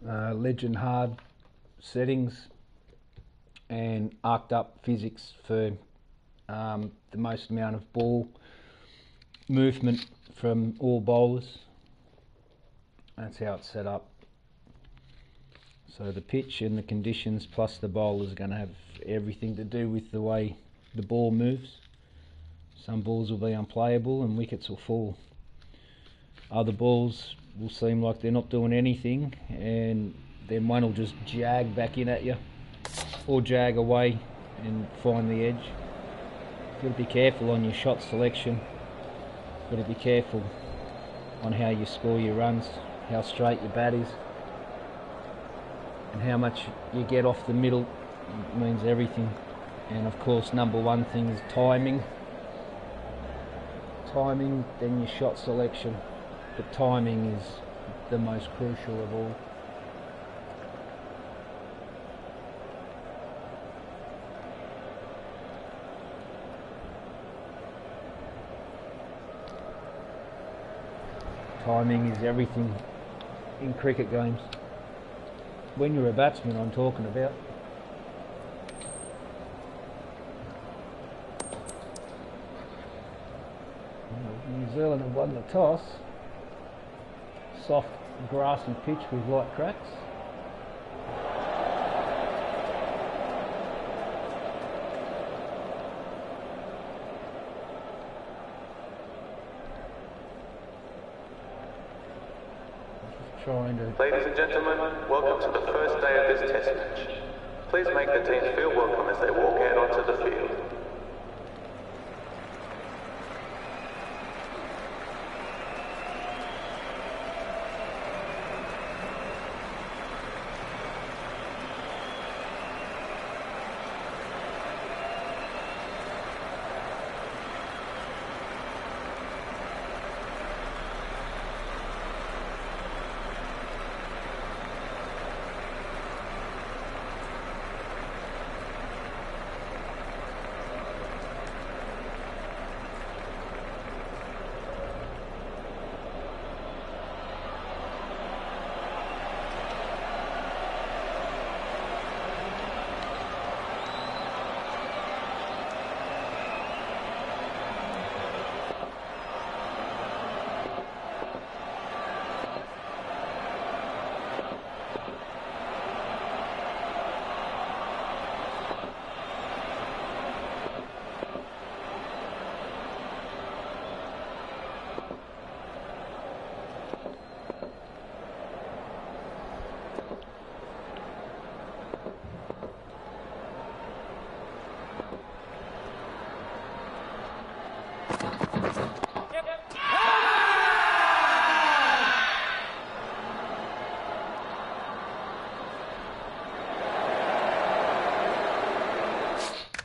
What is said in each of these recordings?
Legend hard settings, and arced up physics for the most amount of ball movement from all bowlers. That's how it's set up. So the pitch and the conditions plus the bowlers are going to have everything to do with the way the ball moves. Some balls will be unplayable and wickets will fall. Other balls will seem like they're not doing anything, and then one will just jag back in at you or jag away and find the edge. You've got to be careful on your shot selection. You've got to be careful on how you score your runs, how straight your bat is, and how much you get off the middle. It means everything. And of course, number one thing is timing. Timing, then your shot selection. But timing is the most crucial of all. Timing is everything in cricket games. When you're a batsman, I'm talking about. New Zealand have won the toss. Soft, grassy pitch with light cracks. Ladies and gentlemen, welcome to the first day of this test match. Please make the teams feel welcome as they walk out onto the field.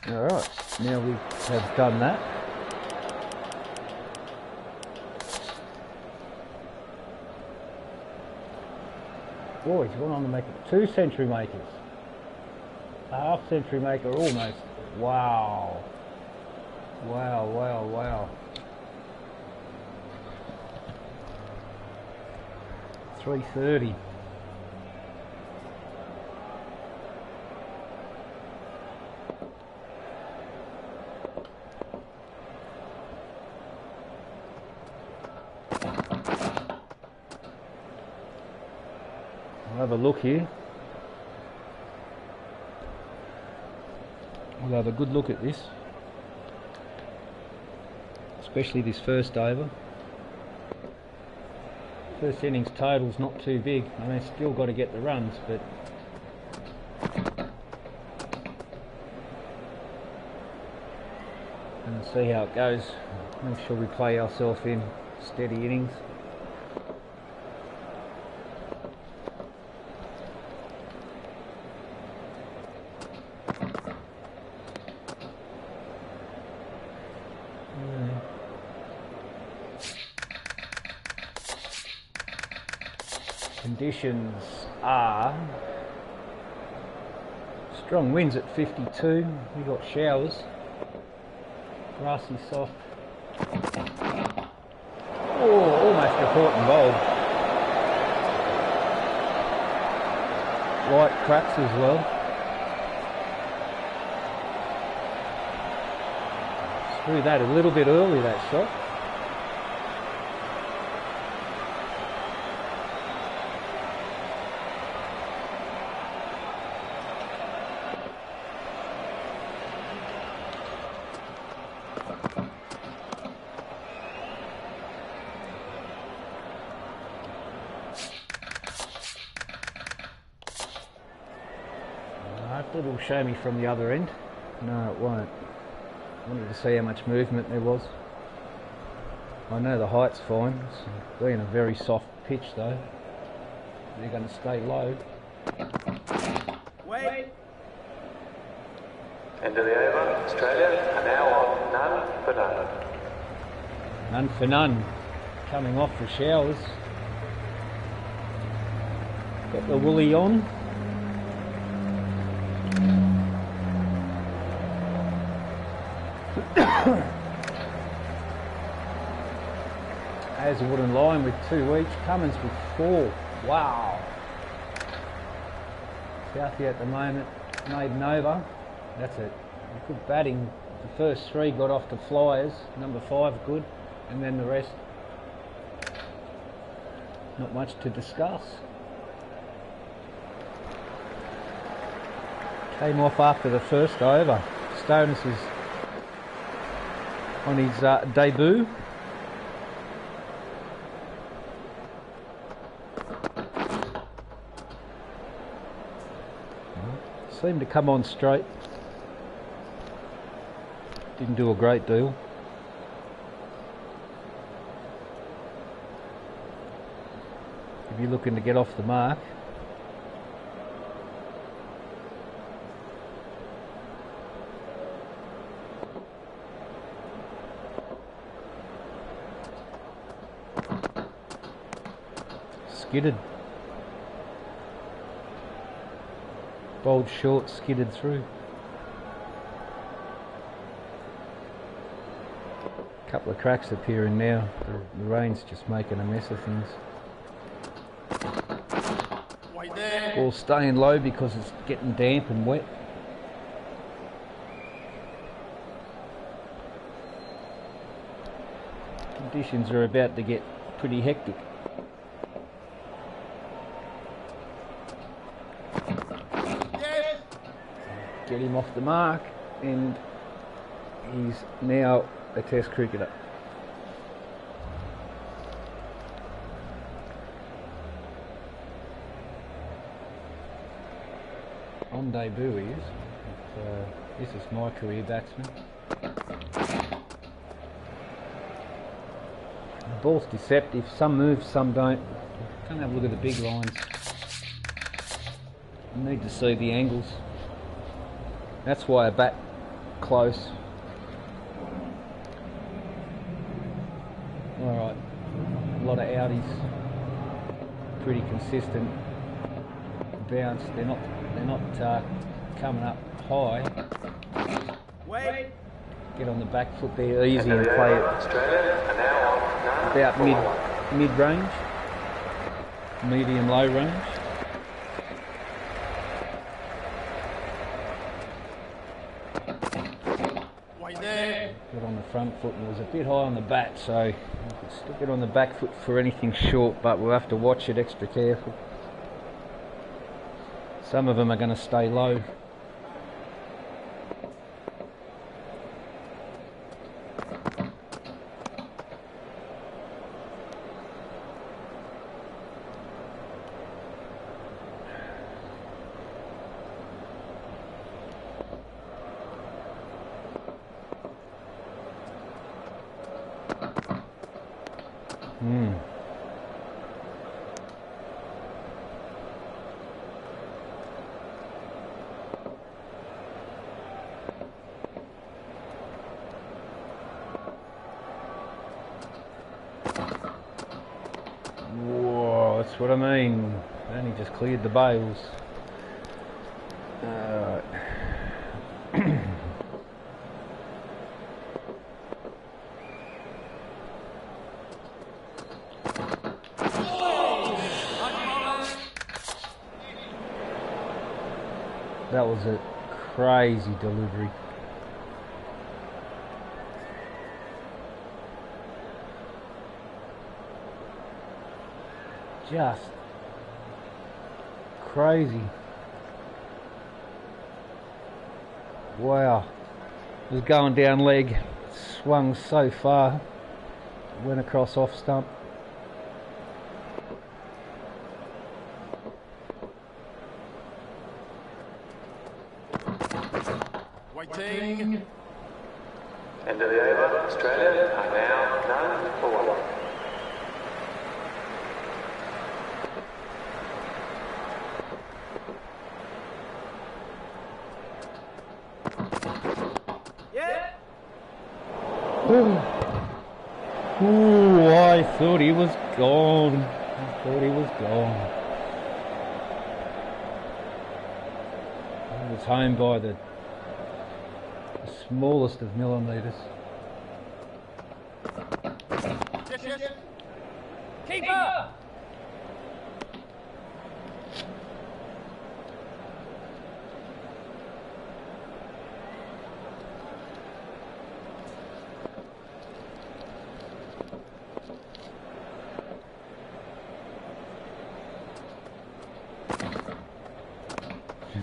Alright, now we have done that. Boys, went on to make it 2 century makers. A half century maker almost. Wow. Wow, wow, wow. 330. I'll have a look here. We'll have a good look at this, especially this first over. First innings total's not too big. I mean, still got to get the runs, but and see how it goes. Make sure we play ourselves in steady innings. Conditions are strong winds at 52. We got showers. Grassy soft. Oh, almost a caught and bowled. light cracks as well. Threw that a little bit early, that shot. Hopefully it'll show me from the other end. No, it won't. I wanted to see how much movement there was. I know the height's fine. It's being a very soft pitch though. They're going to stay low. Wait! End of the over. Australia are now on none for none. None for none. Coming off the showers. Got the woolly on. Hazelwood and Lyon with 2 each. Cummins with 4. Wow. Southie at the moment made over. That's it. Good batting. The first 3 got off to flyers. Number 5 good. And then the rest, not much to discuss. Came off after the first over. Stonis is on his debut. Seemed to come on straight. Didn't do a great deal. If you're looking to get off the mark, skidded. Bowled short, skidded through. Couple of cracks appearing now. The rain's just making a mess of things. Wait there! Ball staying low because it's getting damp and wet. Conditions are about to get pretty hectic. Get him off the mark, and he's now a Test cricketer. On debut he is. This is my career batsman. The ball's deceptive. Some move, some don't. Come have a look at the big lines. You need to see the angles. That's why I bat close. Alright, a lot of outies. Pretty consistent bounce. They're not coming up high. Wait! Get on the back foot there easy and play it about mid range, medium low range. Got on the front foot and it was a bit high on the bat, so you can stick it on the back foot for anything short, but we'll have to watch it extra careful. Some of them are going to stay low. Whoa, that's what I mean. Only just cleared the bails. Alright. That was a crazy delivery. Just crazy. Wow. It was going down leg, swung so far, went across off stump. Waiting. End of the over. Australia are now done for one. Yeah. Ooh, I thought he was gone. I thought he was gone. He was home by the smallest of millimetres. Yes, yes. Keeper.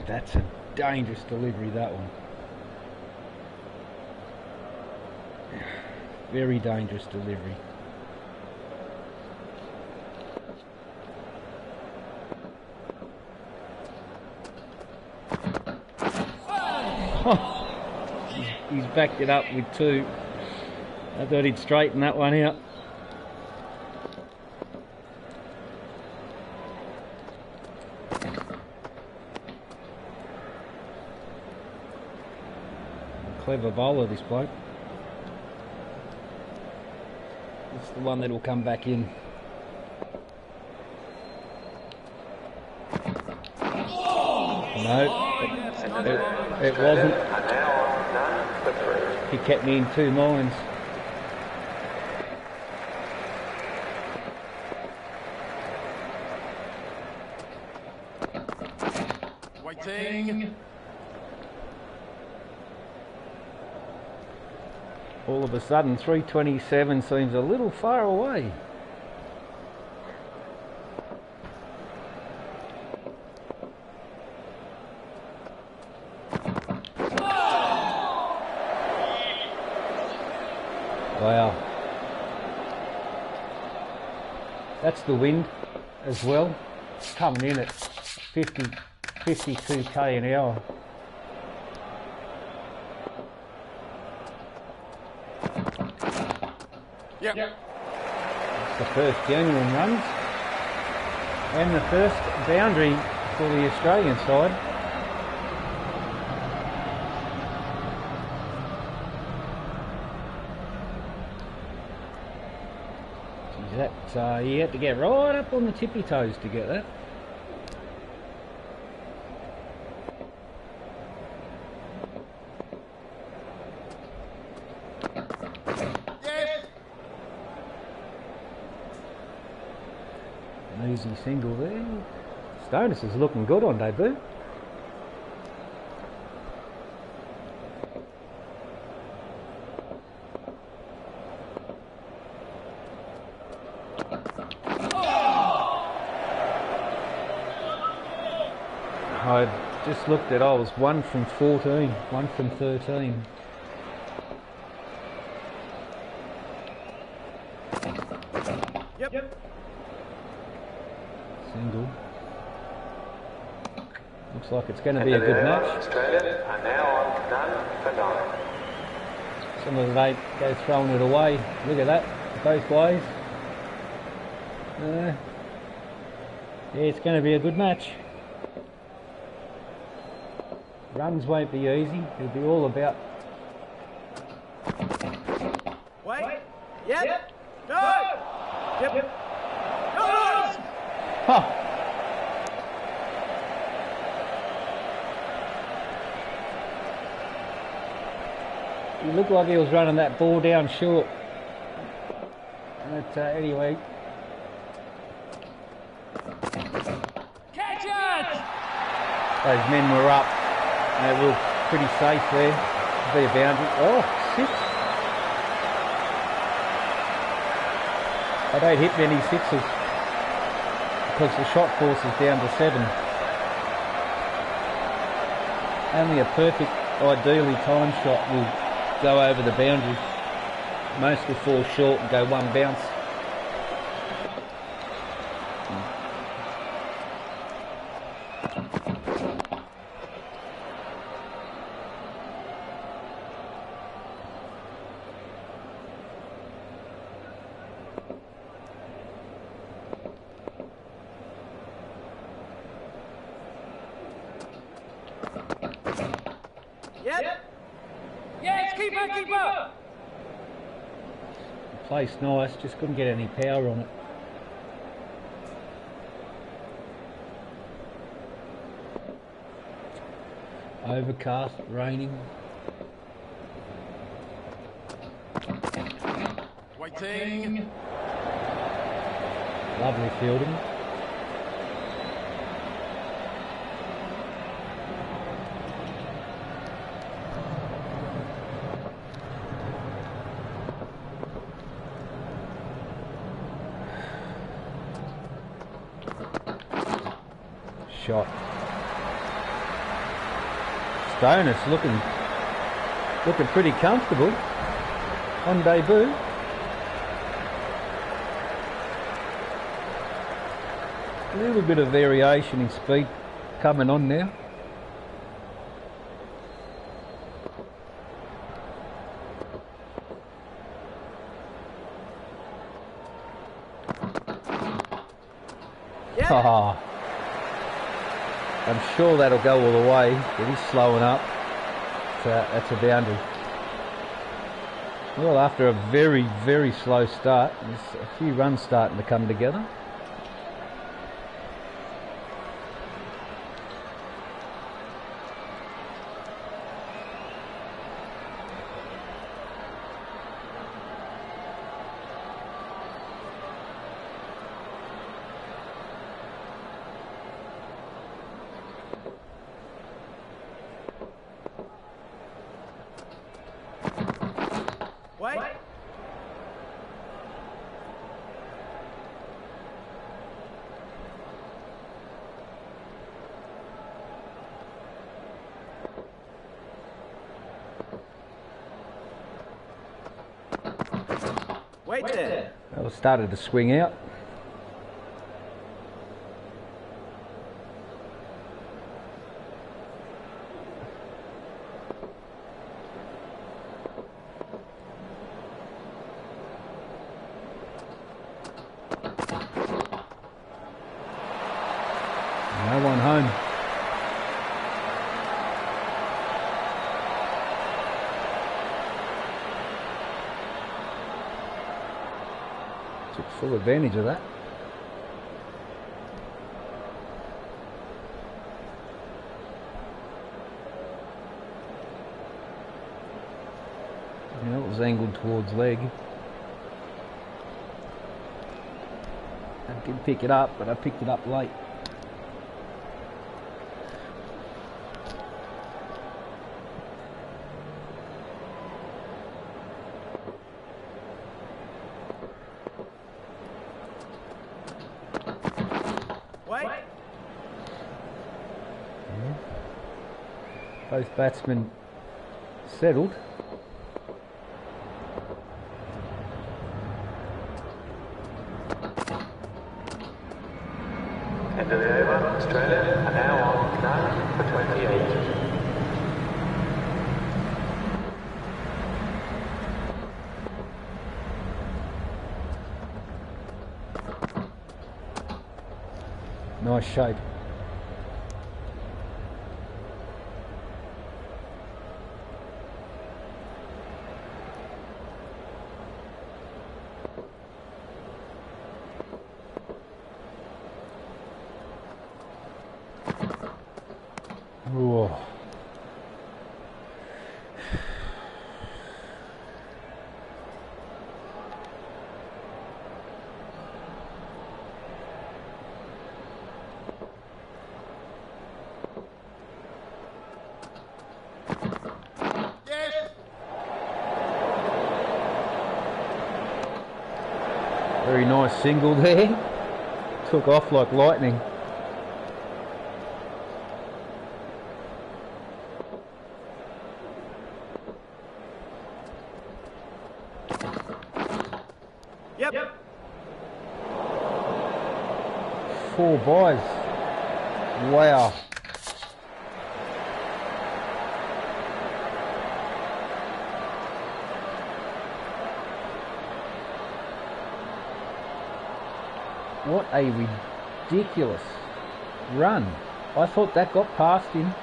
That's a dangerous delivery, that one. Very dangerous delivery. He's backed it up with two. I thought he'd straighten that one out. Clever bowler, this bloke. It's the one that will come back in. No, it wasn't. Are now done for three. He kept me in two minds. Waiting. All of a sudden, 327 seems a little far away. Wow. That's the wind as well. It's coming in at 52k an hour. Yep. It's the first genuine runs and the first boundary for the Australian side. Geez, that you had to get right up on the tippy toes to get that. An easy single there. Stonis is looking good on debut. I just looked at, I was 1 from 14, 1 from 13. Yep. Single. Looks like it's going to be End a of the good over. match. Australia are now done for nine. Some of they go throwing it away. Look at that, both ways. Yeah, it's going to be a good match. Runs won't be easy. It'll be all about. Wait. Yep. Go. Yep. Go. Huh. He looked like he was running that ball down short. But anyway. Catch it. Those men were up We're pretty safe there. Be a boundary. Oh, 6. I don't hit many 6s because the shot force is down to 7. Only a perfect, ideally timed shot will go over the boundary. Most will fall short and go one bounce. Yep. Yes, keeper, keeper. Place nice, just couldn't get any power on it. Overcast, raining. Waiting. Lovely fielding. Shot. Stoner's looking pretty comfortable on debut. A little bit of variation in speed coming on now. Yeah. I'm sure that'll go all the way. It is slowing up. That's a boundary. Well, after a very, very slow start, there's a few runs starting to come together. Wait. Wait there. Well, it started to swing out. No one home. Took full advantage of that. Yeah, it was angled towards leg. I did pick it up, but I picked it up late. Wait. Both batsmen settled. End of the over. Australia are now on 9 for 28. Nice shape. Whoa. Very nice single there. Took off like lightning. Yep. 4 buys. Wow. What a ridiculous run. I thought that got past him.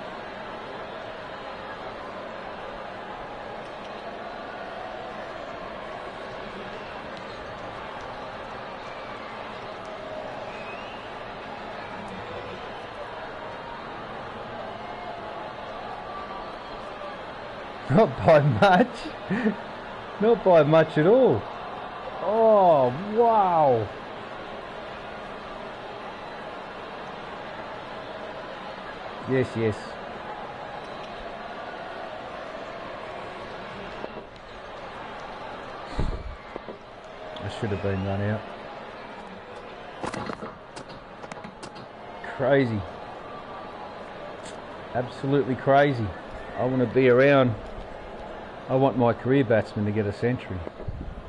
Not by much. Not by much at all. Oh, wow. Yes, yes. I should have been run out. Crazy. Absolutely crazy. I want to be around. I want my career batsman to get a century,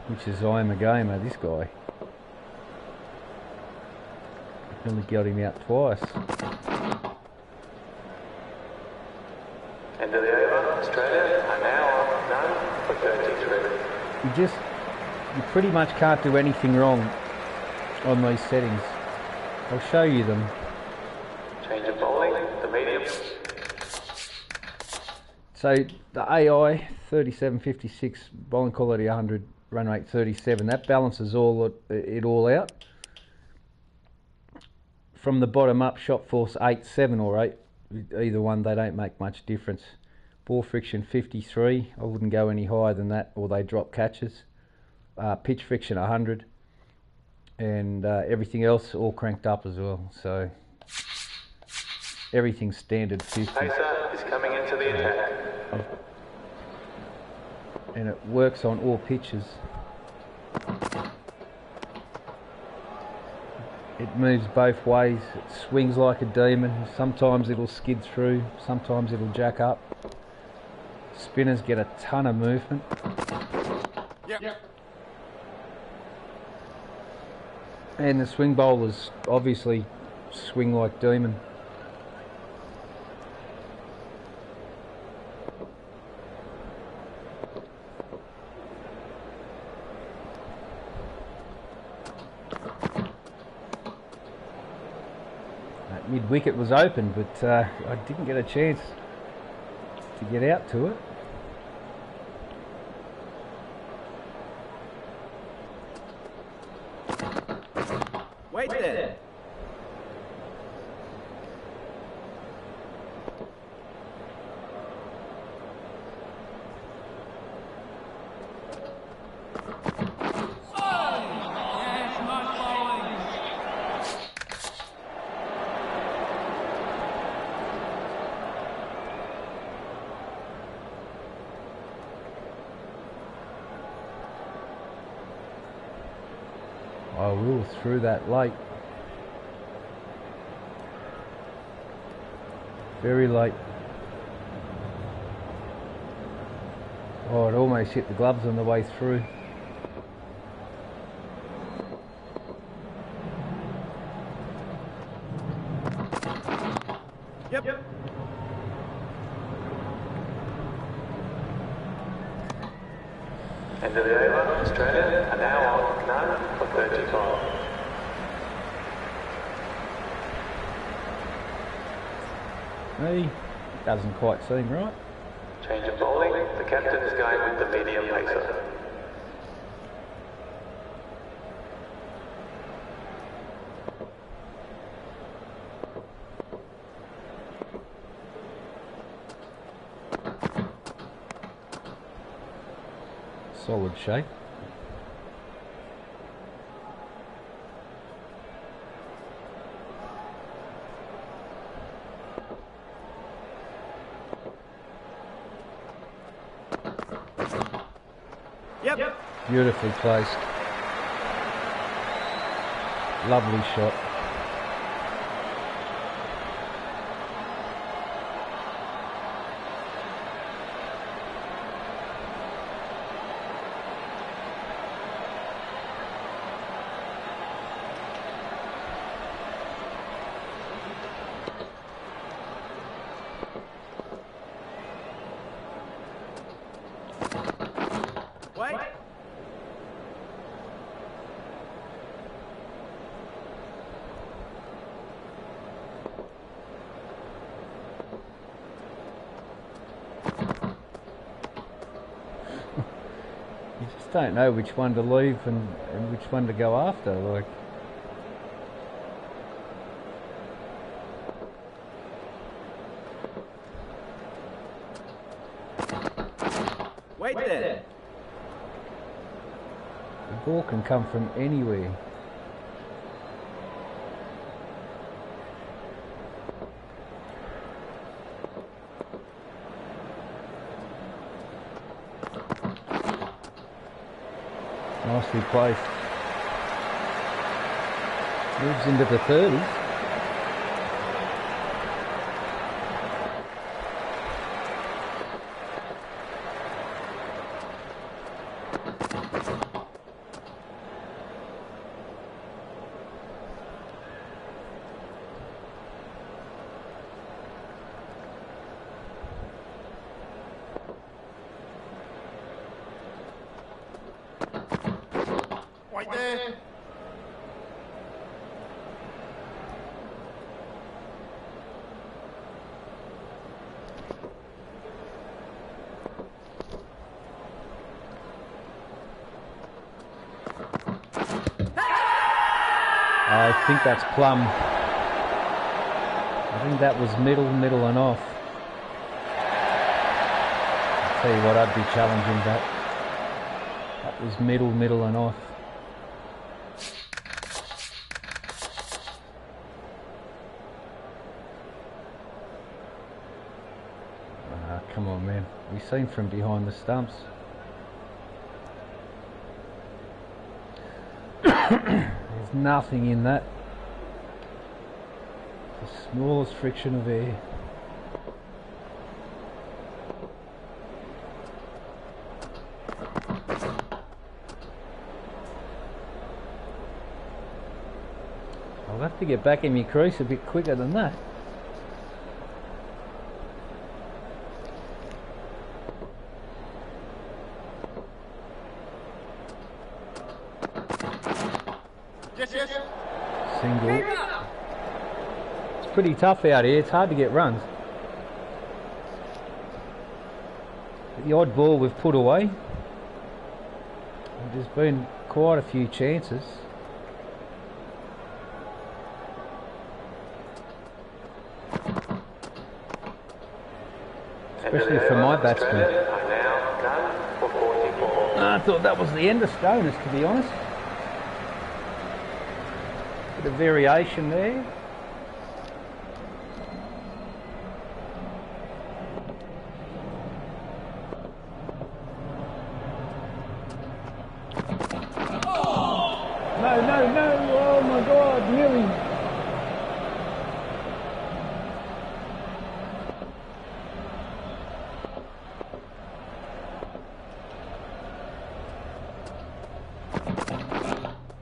which is I am a gamer, this guy. Only got him out twice. End of the over. Australia are now on none for 33. You pretty much can't do anything wrong on these settings. I'll show you them. Change of bowling, the medium. So the AI 37.56, bowling quality 100, run rate 37. That balances it all out. From the bottom up, shot force 8, 7 or 8. Either one, they don't make much difference. Ball friction 53. I wouldn't go any higher than that, or they drop catches. Pitch friction 100, and everything else all cranked up as well. So everything's standard 50. Pacer is coming into the attack. And it works on all pitches. It moves both ways. It swings like a demon. Sometimes it'll skid through, sometimes it'll jack up. Spinners get a ton of movement. Yep. And the swing bowlers obviously swing like demon. That mid wicket was open, but I didn't get a chance to get out to it. Wait there. I will through that late. Very late. Oh, it almost hit the gloves on the way through. Yep. End of the over. Australia are now on none for 35. Hey, doesn't quite seem right. Change of bowling. The captain is going with the medium pacer. Solid shape. Yep. Beautifully placed. Lovely shot. Wait. You just don't know which one to leave and which one to go after. Like, Wait there. the ball can come from anywhere. Nicely placed. Moves into the 30s. Wait there. I think that's plumb. I think that was middle and off. I'll tell you what, I'd be challenging that. That was middle and off. Ah, come on, man. We've seen from behind the stumps. There's nothing in that. The smallest friction of air. I'll have to get back in my crease a bit quicker than that. Yes. Single. It's pretty tough out here. It's hard to get runs. The odd ball we've put away. There's been quite a few chances. Especially for my batsman. Are now done for 44. I thought that was the end of Stoners, to be honest. Bit of variation there. No, oh my God, nearly.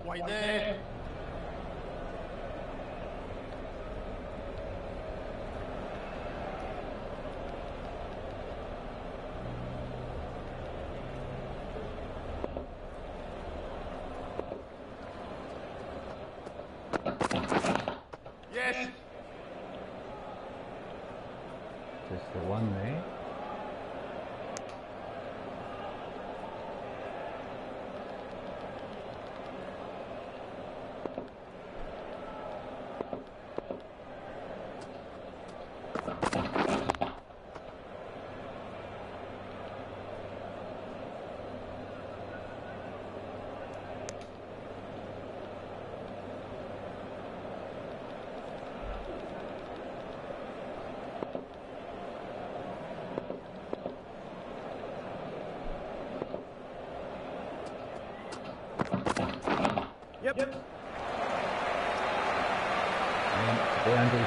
Wait there. Yes. Just the one there. Yep. Boundary.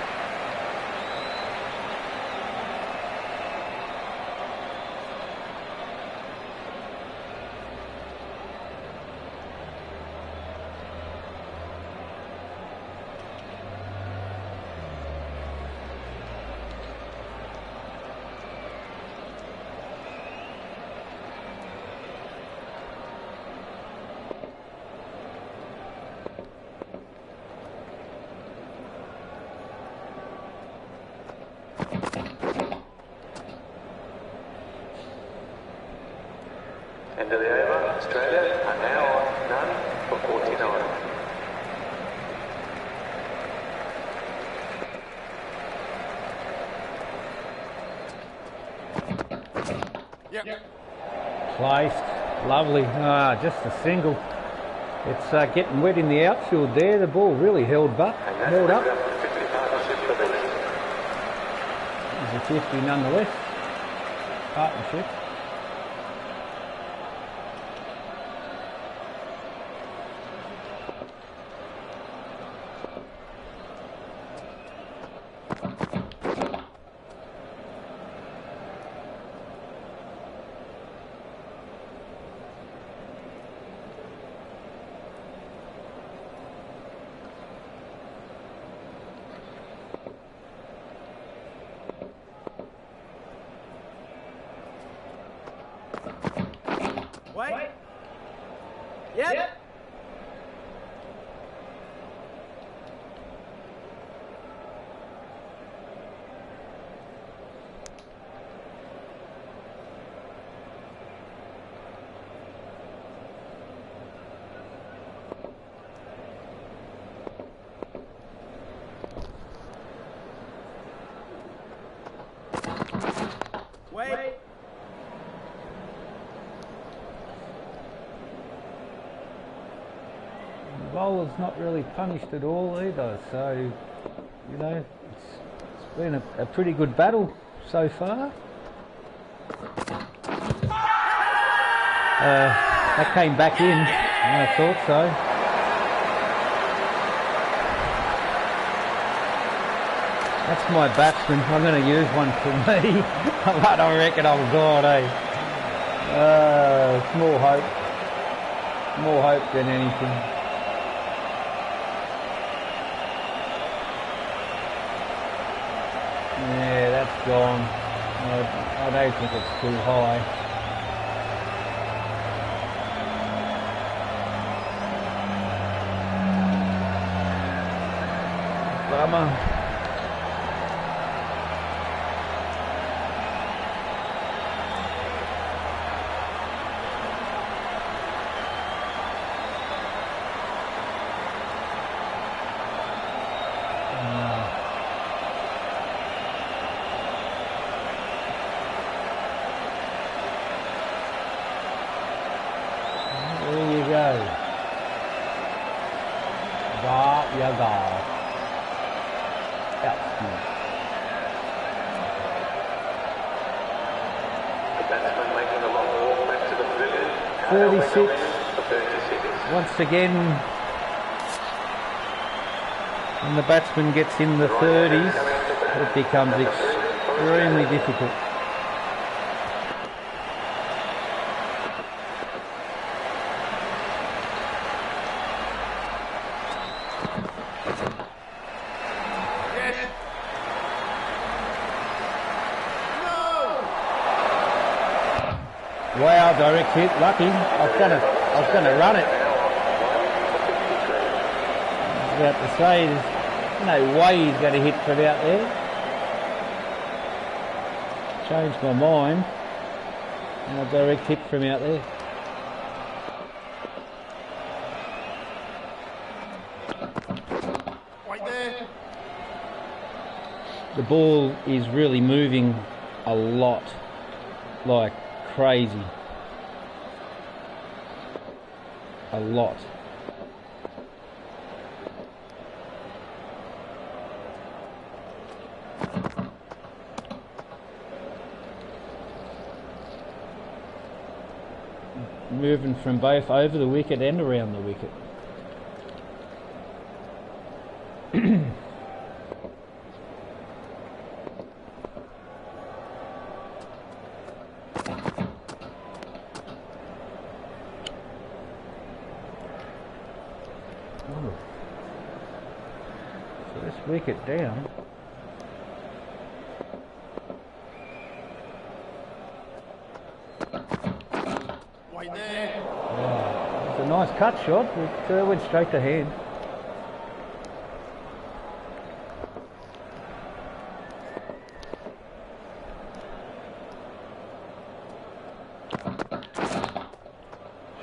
End of the over. Australia are now on none for 49. Yep. Placed. Lovely. Just a single. It's getting wet in the outfield there. The ball really held up. And that's Held up. the 50 partnership for these. It's a 50 nonetheless. Partnership. Wait. Yep. Wait. The bowler's not really punished at all either, so you know it's been a pretty good battle so far. That came back in. I thought so. That's my batsman. I'm going to use one for me. But I reckon I'm gone, eh? It's more hope. More hope than anything. Yeah, that's gone. I don't think it's too high. Bummer. There you go. There you go. Outfield. The batsman making a long walk back to the pavilion. 36. For 36. Once again, when the batsman gets in the 30s, it becomes extremely difficult. Yes. No. Wow, direct hit, lucky. I was gonna run it. I was about to say, there's no way he's going to hit from out there. Changed my mind. And a direct hit from out there. Wait there. The ball is really moving a lot, like crazy. A lot. Moving from both over the wicket and around the wicket. Ooh. First wicket down. Wait there. Wow. It's a nice cut shot. It went straight to head.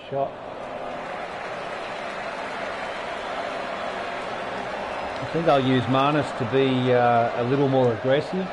Shot. I think I'll use Marnus to be a little more aggressive.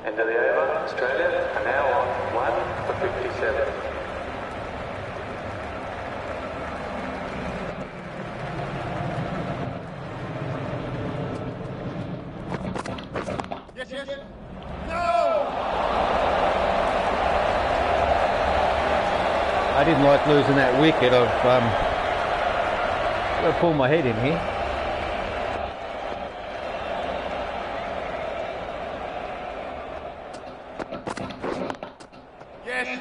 End of the over. Australia are now on 1 for 57. Yes, yes. No! I didn't like losing that wicket. I've got to pull my head in here. Yes.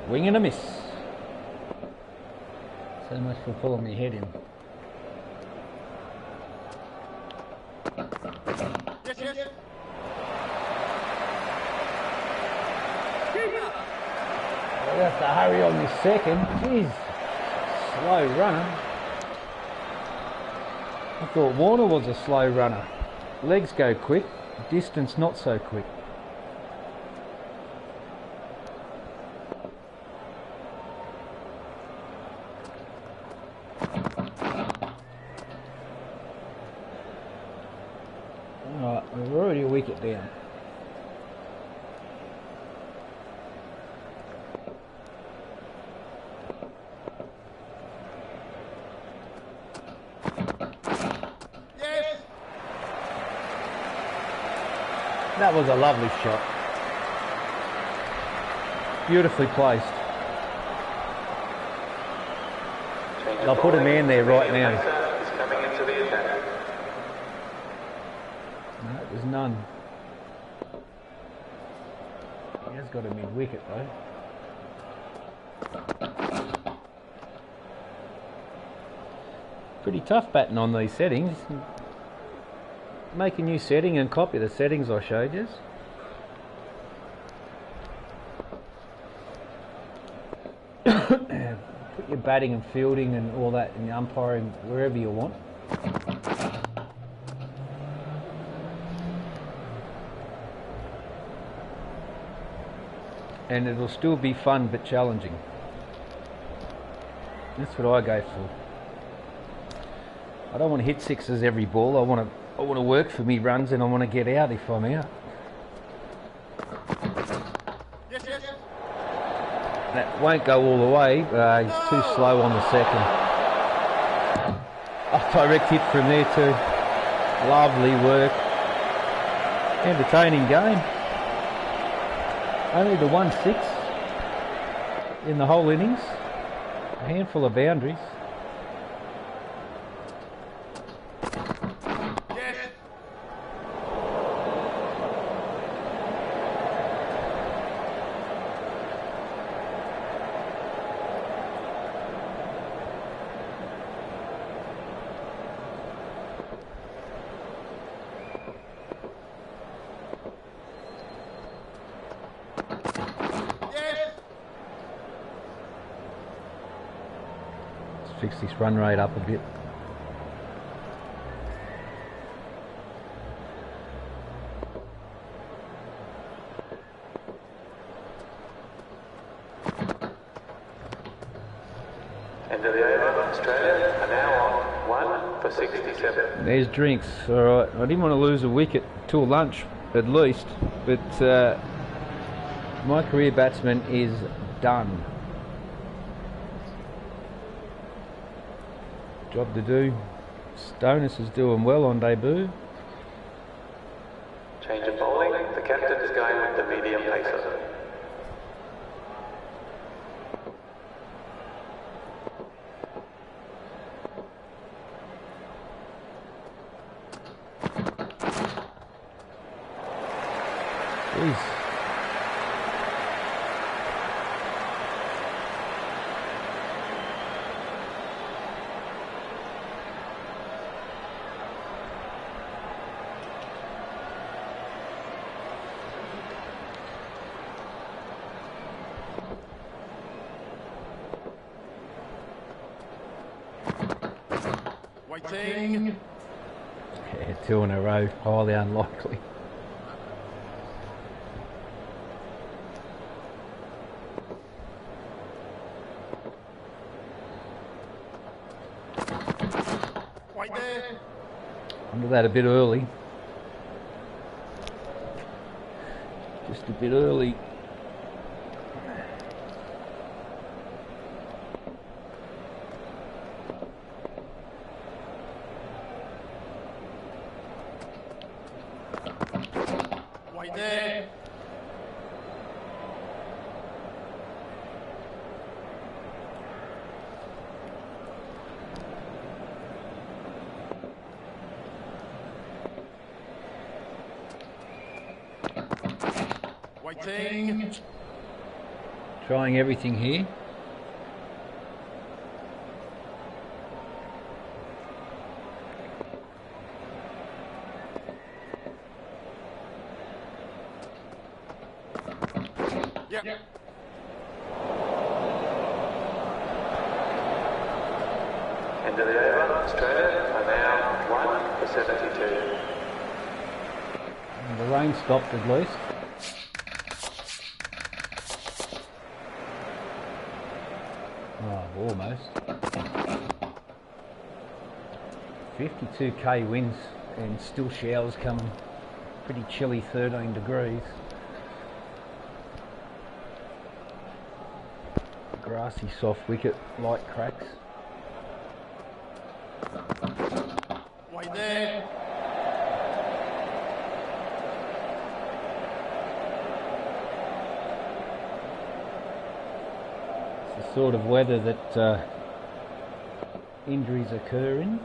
Wing and a miss. So much for pulling my head in. Yes, yes. I have to hurry on this second. Jeez. Slow runner. I thought Warner was a slow runner. Legs go quick, distance not so quick. Alright, we're already a wicket down. Yes. That was a lovely shot. Beautifully placed. I'll put a man there right now. Is coming into the attack. No, there's none. He has got a mid-wicket though. Pretty tough batting on these settings. Make a new setting and copy the settings I showed you. Put your batting and fielding and all that and umpiring wherever you want. And it'll still be fun but challenging. That's what I go for. I don't want to hit sixes every ball. I want to work for me runs and I want to get out if I'm out. Yes, yes. That won't go all the way. He's too slow on the second. A direct hit from there too. Lovely work. Entertaining game. Only the 1-6 in the whole innings. A handful of boundaries. Yes. Yes. Let's fix this run rate up a bit. End of the over. Australia are now on 1 for 67. There's drinks. Alright, I didn't want to lose a wicket till lunch at least, but my career batsman is done. Job to do. Stonis is doing well on debut. Change of bowling. The captain is going with the medium pacer. Jeez. Waiting. Yeah, 2 in a row, highly unlikely. Wait there. Under that a bit early. Just a bit early. Wait there. Waiting. Trying everything here. Yep. End of the over. Australia are now 1 for 72. And the rain stopped at least. Oh, almost. 52k winds and still showers coming. Pretty chilly, 13 degrees. Grassy soft wicket, light cracks. Wait there. It's the sort of weather that injuries occur in.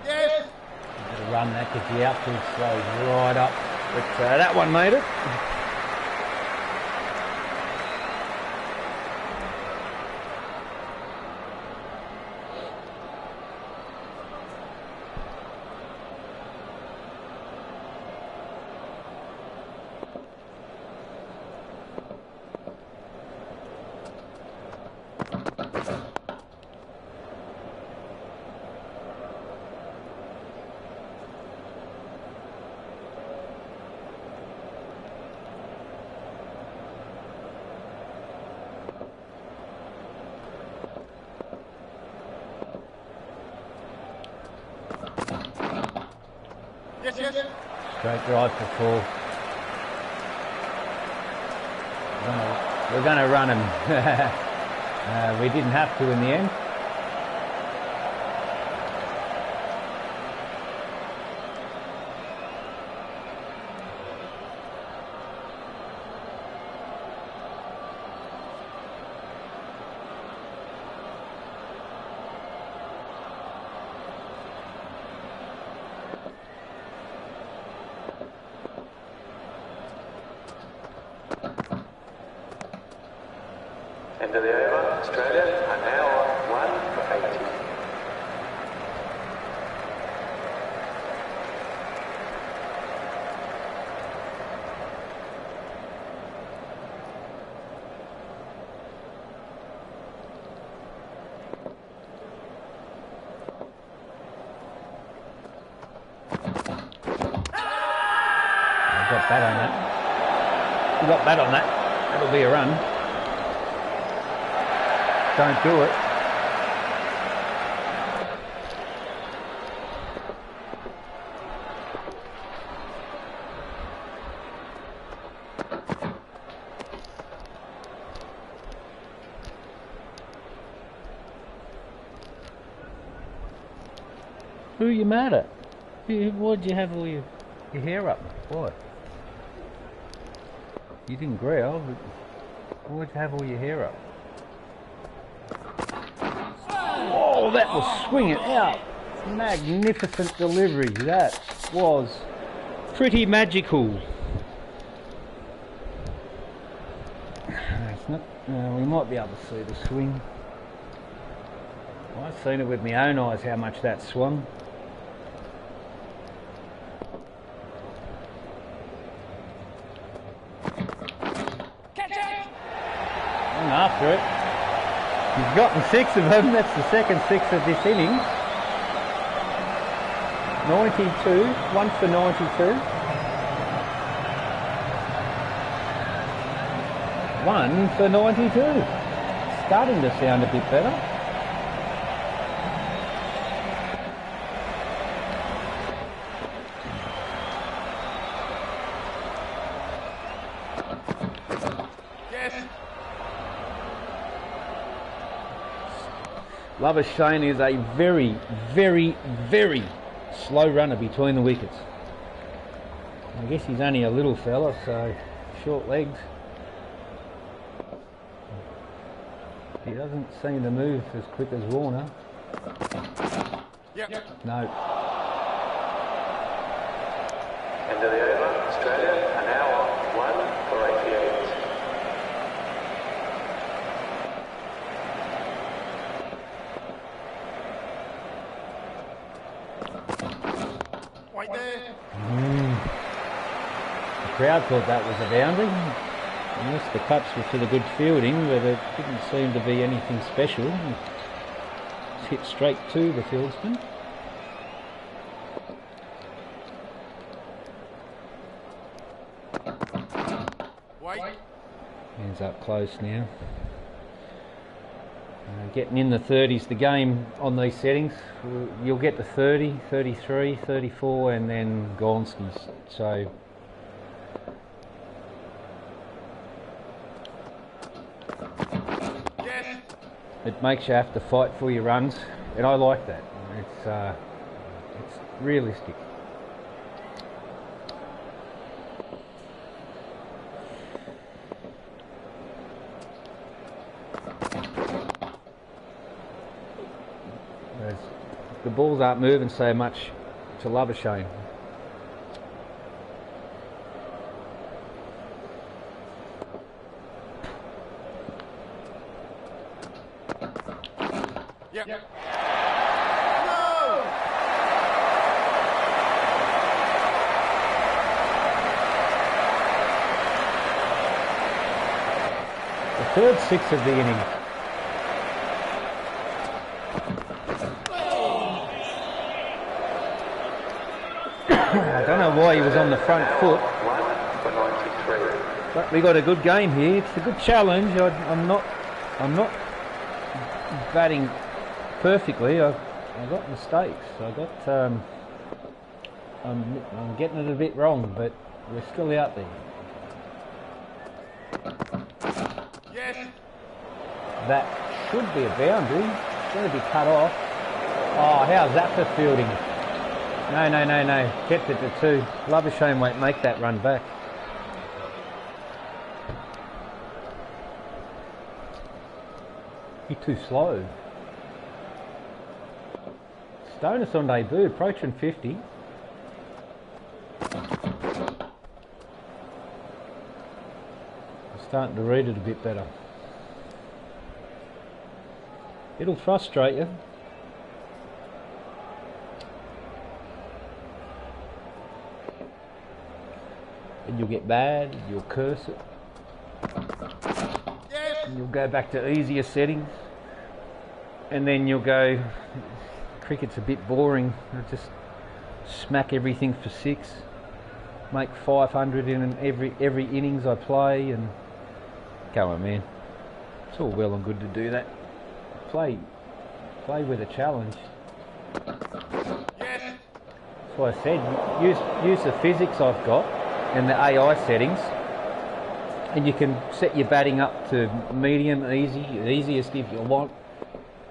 Yes. Better run that because the outfield slows right up. But that one made it. Yes, yes. Straight drive for 4. We're going to run him. We didn't have to in the end. End of the over. Australia are now on 1 for 80. I got that on that. We got that on that. That'll be a run. Don't do it. Who are you mad at? Why'd you have all your hair up? Why? You didn't growl, but why'd you have all your hair up? Oh, that will swing it out. Magnificent delivery. That was pretty magical. It's not, we might be able to see the swing. I've seen it with my own eyes how much that swung. After it. He's gotten 6 of them. That's the second 6 of this innings. 92, 1 for 92. 1 for 92. Starting to sound a bit better. Labuschagne is a very, very, very slow runner between the wickets. I guess he's only a little fella, so short legs. He doesn't seem to move as quick as Warner. Yep. No. End of the over. Australia are now on 1 for 88. Right there. The crowd thought that was a boundary. Yes, the cuts were for the good fielding, but it didn't seem to be anything special. It's hit straight to the fieldsman. Wait. Hands up close now. Getting in the 30s, the game on these settings, you'll get to 30, 33, 34 and then Gonskis. So Yes. it makes you have to fight for your runs, and I like that. It's realistic. Whereas the balls aren't moving so much to Labuschagne. Yep. No! The third 6 of the inning. I don't know why he was on the front foot. 1 for 93. But we got a good game here. It's a good challenge. I'm not batting perfectly. I got mistakes. I'm getting it a bit wrong, but we're still out there. Yes. That should be a boundary. It's going to be cut off. Oh, how's that for fielding? No. Kept it to 2. Labuschagne won't make that run back. He's too slow. Stonis on debut, approaching 50. I'm starting to read it a bit better. It'll frustrate you. And you'll get bad, you'll curse it. Yes. And you'll go back to easier settings. And then you'll go, cricket's a bit boring. I just smack everything for 6. Make 500 in every innings I play, and Come on, man. It's all well and good to do that. Play with a challenge. Yes. That's what I said. Use the physics I've got and the AI settings, and you can set your batting up to medium, easy, easiest if you want,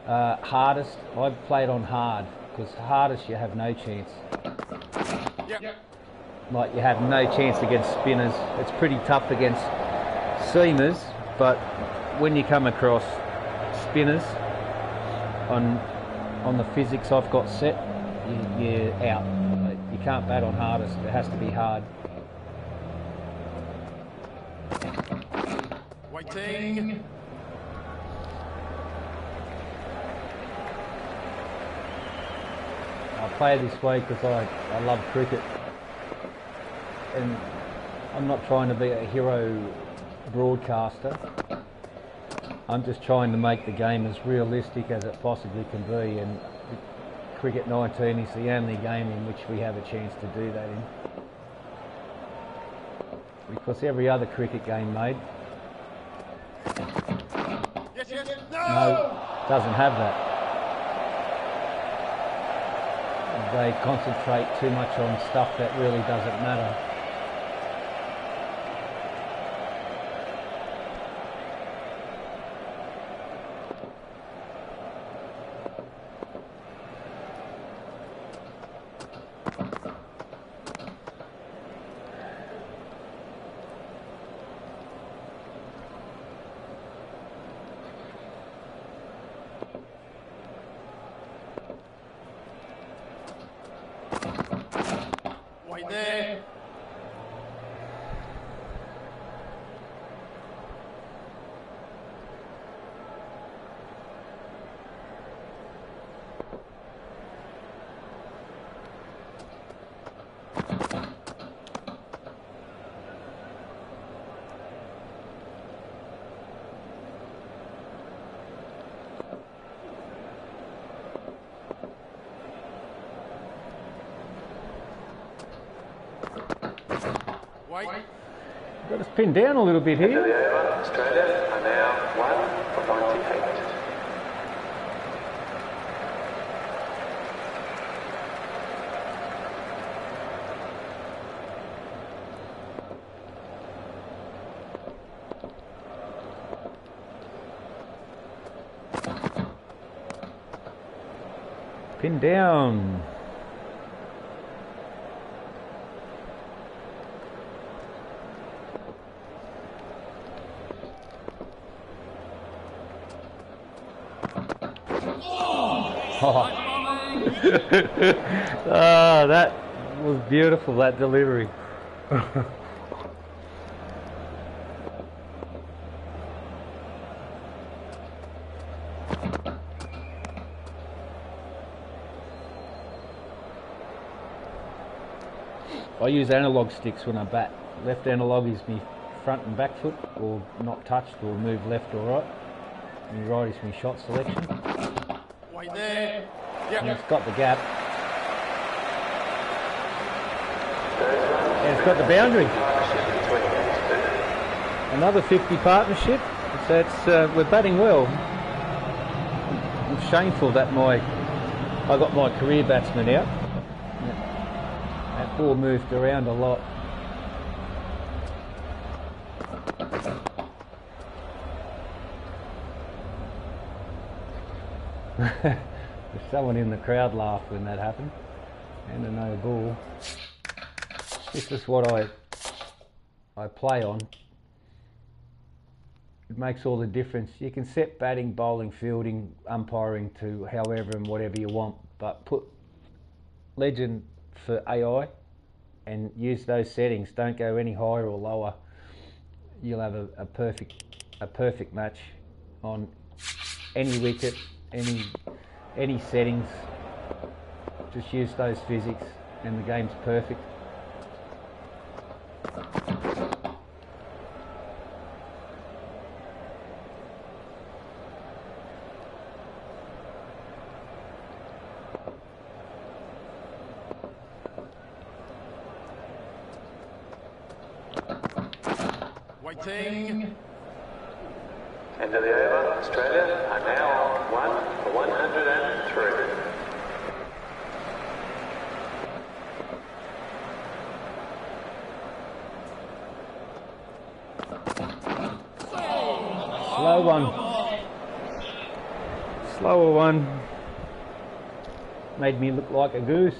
hardest. I played on hard because hardest you have no chance. Yep. Like you have no chance against spinners. It's pretty tough against seamers, but when you come across spinners on the physics I've got set, you're out. You can't bat on hardest. It has to be hard. Waiting. I play this way because I love cricket, and I'm not trying to be a hero broadcaster. I'm just trying to make the game as realistic as it possibly can be, and Cricket 19 is the only game in which we have a chance to do that in. Because every other cricket game made, Yes. no, doesn't have that. They concentrate too much on stuff that really doesn't matter. Wait there. Wait. Got us pinned down a little bit End of here. the over. Australia are now 1 for 98. Pinned down. Oh. Oh, that was beautiful, that delivery. I use analog sticks when I bat. Left analog is my front and back foot, or not touched, or move left or right. And right is my shot selection. Wait there. And Yep. it's got the gap. And it's got the boundary. Another 50 partnership. So it's we're batting well. It's shameful that I got my career batsman out. That ball moved around a lot. There's someone in the crowd laughed when that happened. And a no ball. This is what I play on. It makes all the difference. You can set batting, bowling, fielding, umpiring to however and whatever you want, but put Legend for AI and use those settings. Don't go any higher or lower. You'll have a perfect match on any wicket, any settings. Just use those physics and the game's perfect. Waiting. End of the over. Australia are now on 1 for 103. Slow one. Slower one. Made me look like a goose.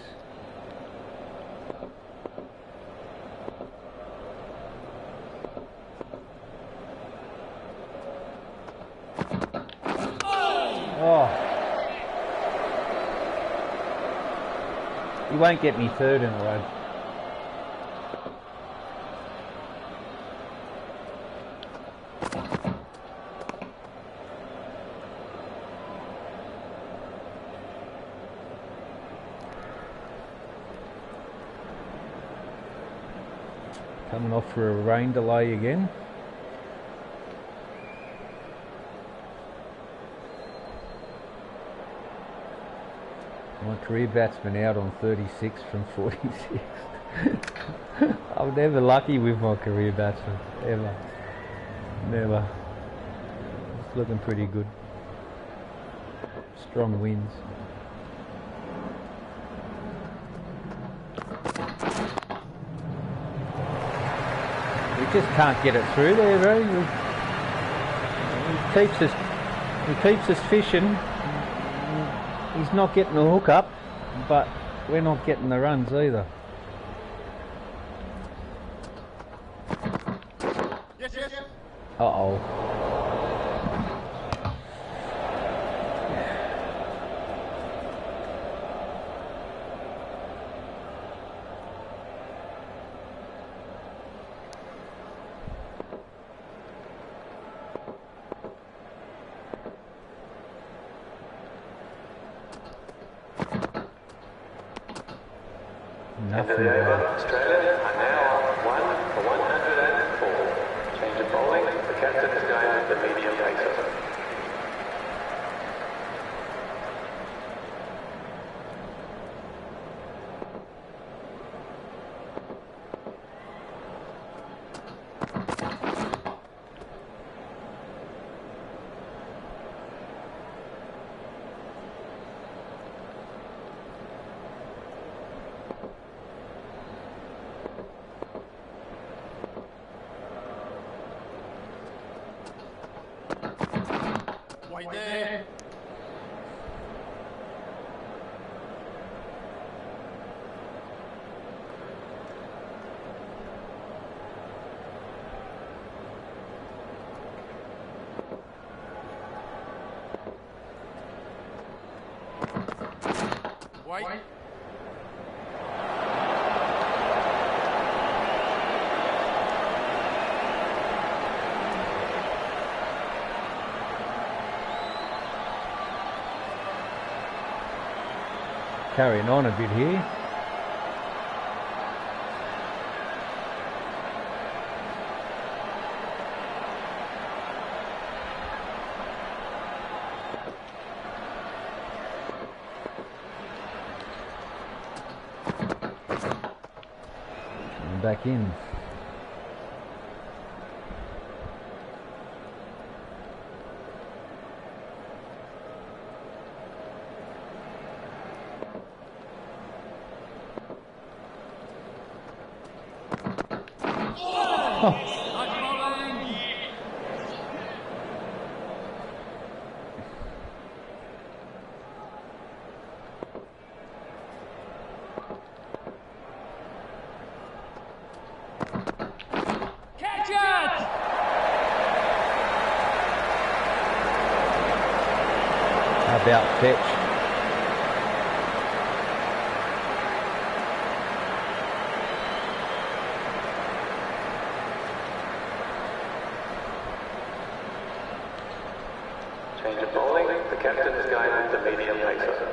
Oh. You won't get me third in a row. Coming off for a rain delay again. My career batsman out on 36 from 46. I'm never lucky with my career batsmen, ever. Never. It's looking pretty good. Strong winds. We just can't get it through there, bro. He keeps us fishing. He's not getting the hook up, but we're not getting the runs either. Yes, yes. Uh-oh. End of the over. Australia are now on 1 for 104. Change of bowling. The captain is going with the medium pacer. Wait there. Wait. Carrying on a bit here. Coming back in. Catch it! How about fetch? Change of bowling. The captain is going with the medium pacer.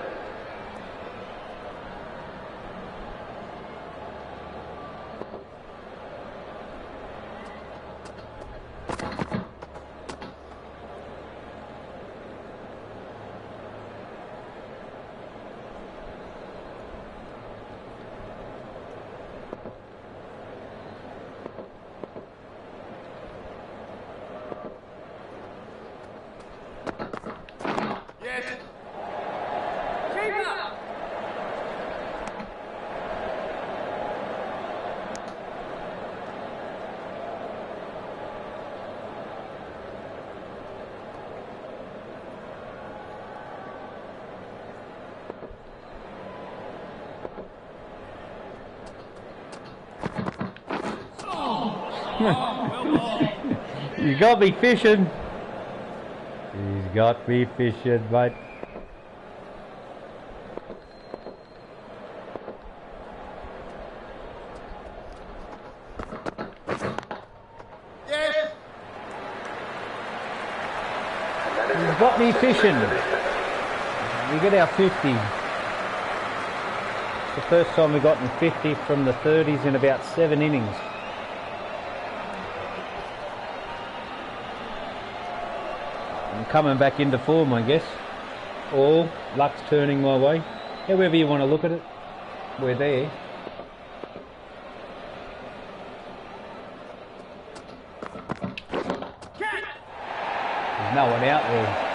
You got me fishing. He's got me fishing, mate. Yes. He's got me fishing. We get our 50. It's the first time we've gotten 50 from the 30s in about 7 innings. I'm coming back into form, I guess. Or luck's turning my way. However you want to look at it, we're there. There's no one out there.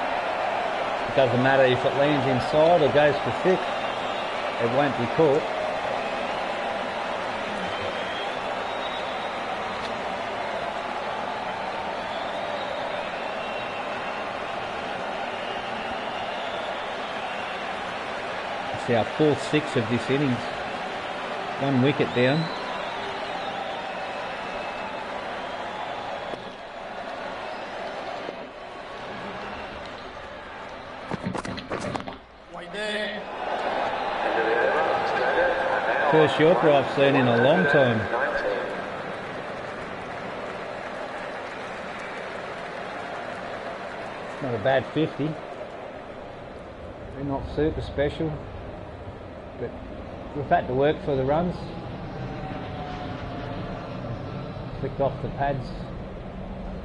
It doesn't matter if it lands inside or goes for 6, it won't be caught. It's our 4th 6 of this innings. 1 wicket down. Wait there. First Yorker I've seen in a long time. Not a bad 50. We're not super special, but we've had to work for the runs. Flicked off the pads.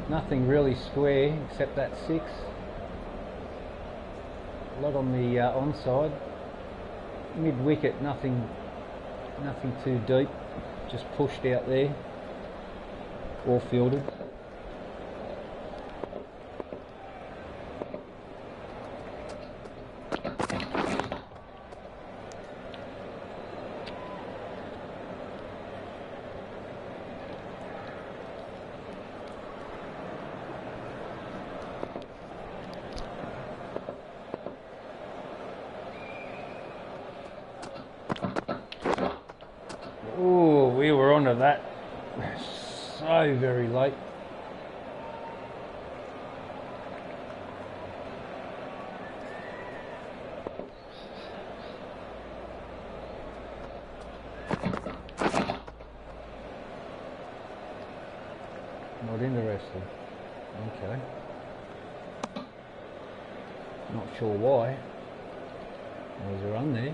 Nothing really square except that 6. A lot on the onside. Mid wicket, nothing too deep. Just pushed out there. Or fielded. Oh, we were onto that so very late. Not interested. Okay. Not sure why. There's a run there.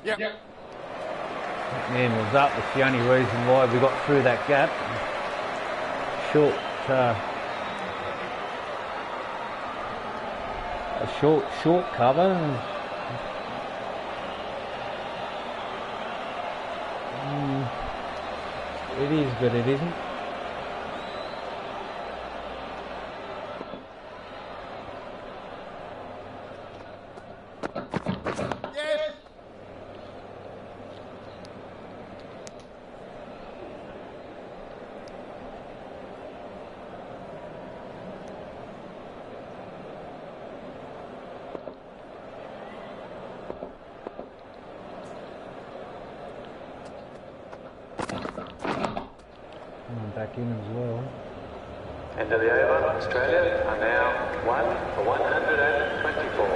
Yep. That man was up. That's the only reason why we got through that gap. Short, a short cover. It is, but it isn't. Yes. Coming back in as well. End of the over. Australia are now 1 for 124.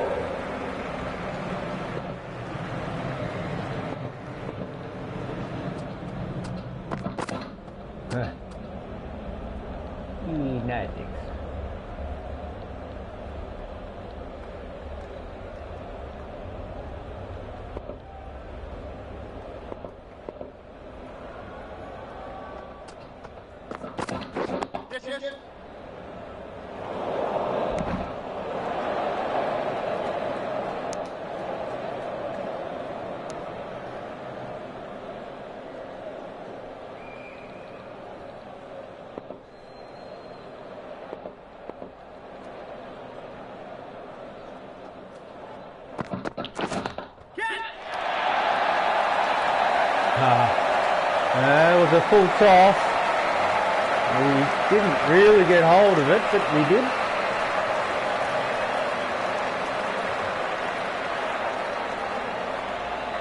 No thanks. Yes, yes. It was a full toss. We didn't really get hold of it, but we did.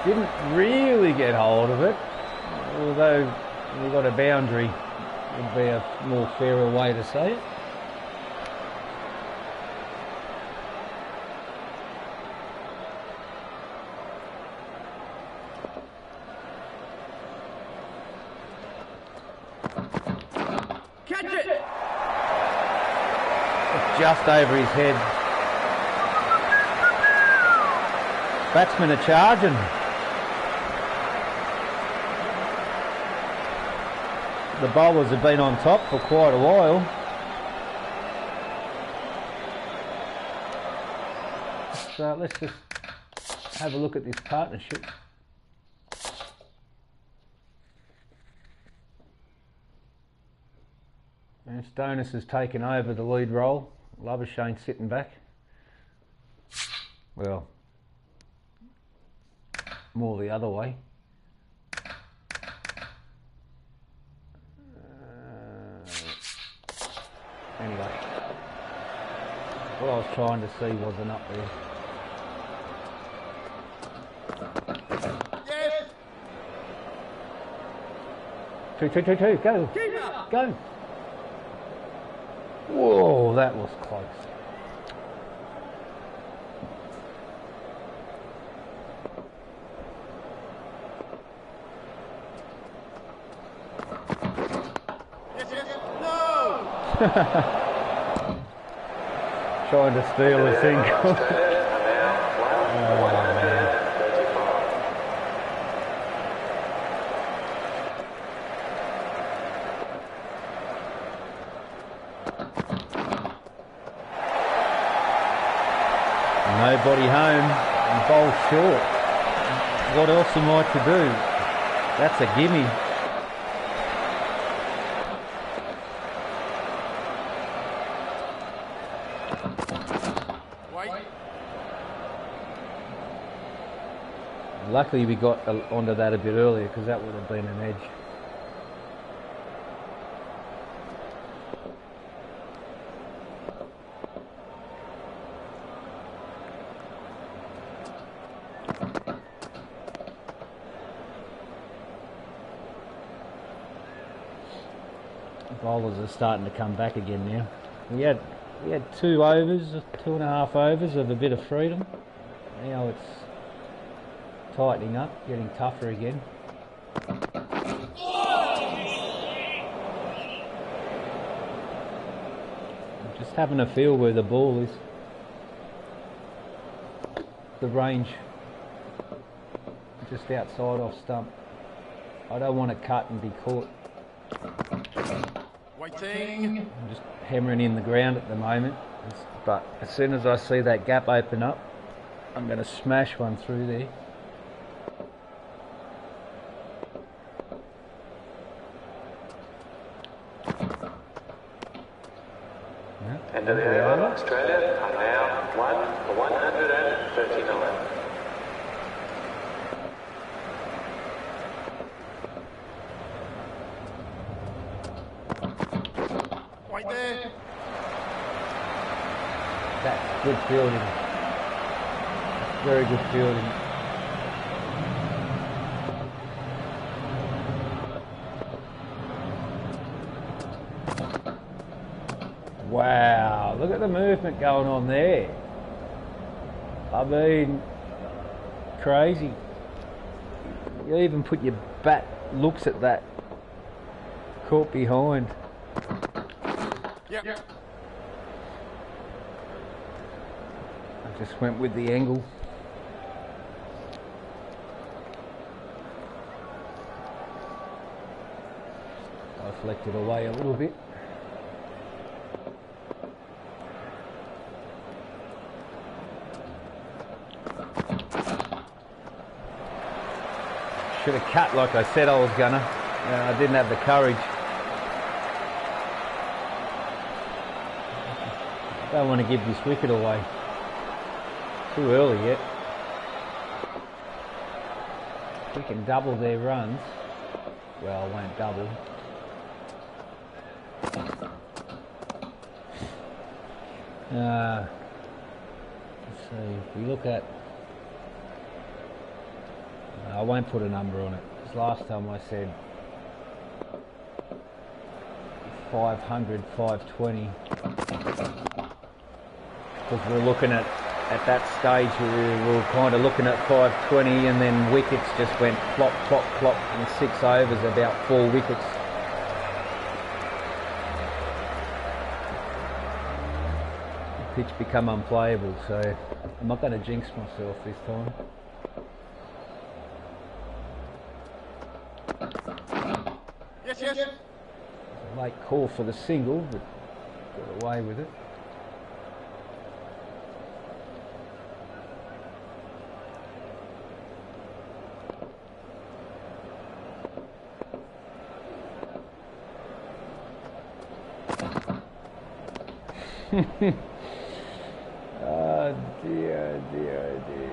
Didn't really get hold of it, although we got a boundary, would be a more fairer way to say it. Catch it! Just over his head. Batsmen are charging. The bowlers have been on top for quite a while. So let's just have a look at this partnership. And Stoinis has taken over the lead role. Labuschagne sitting back. Well, more the other way. Anyway, what I was trying to see wasn't up there. Yes! Two, go, Keeper! go. Whoa, that was close. Yes, yes! No! Trying to steal a single. Australia are now 135. Nobody home and bowl short. What else am I to do? That's a gimme. Wait. Luckily we got onto that a bit earlier because that would have been an edge. Bowlers are starting to come back again now. We had 2 overs, 2.5 overs of a bit of freedom. Now it's tightening up, getting tougher again. I'm just having a feel where the ball is. The range just outside off stump. I don't want to cut and be caught. Waiting. I'm just hammering in the ground at the moment, but as soon as I see that gap open up, I'm going to smash one through there. End of the over. Australia are now 1 for 139. Wait there. That's good fielding. Very good fielding. Wow, look at the movement going on there. I mean, crazy. You even put your bat looks at that. Caught behind. Yep. I just went with the angle. I flecked it away a little bit. Should have cut like I said I was gonna. I didn't have the courage. Don't want to give this wicket away. Too early yet. We can double their runs. Well, I won't double. Let's see, if we look at I won't put a number on it, because last time I said 500, 520. Because we're looking at that stage we were kind of looking at 520, and then wickets just went plop, plop, plop in 6 overs, about 4 wickets. The pitch become unplayable, so I'm not going to jinx myself this time. Yes, yes. A late call for the single, but got away with it. Oh dear, dear, dear.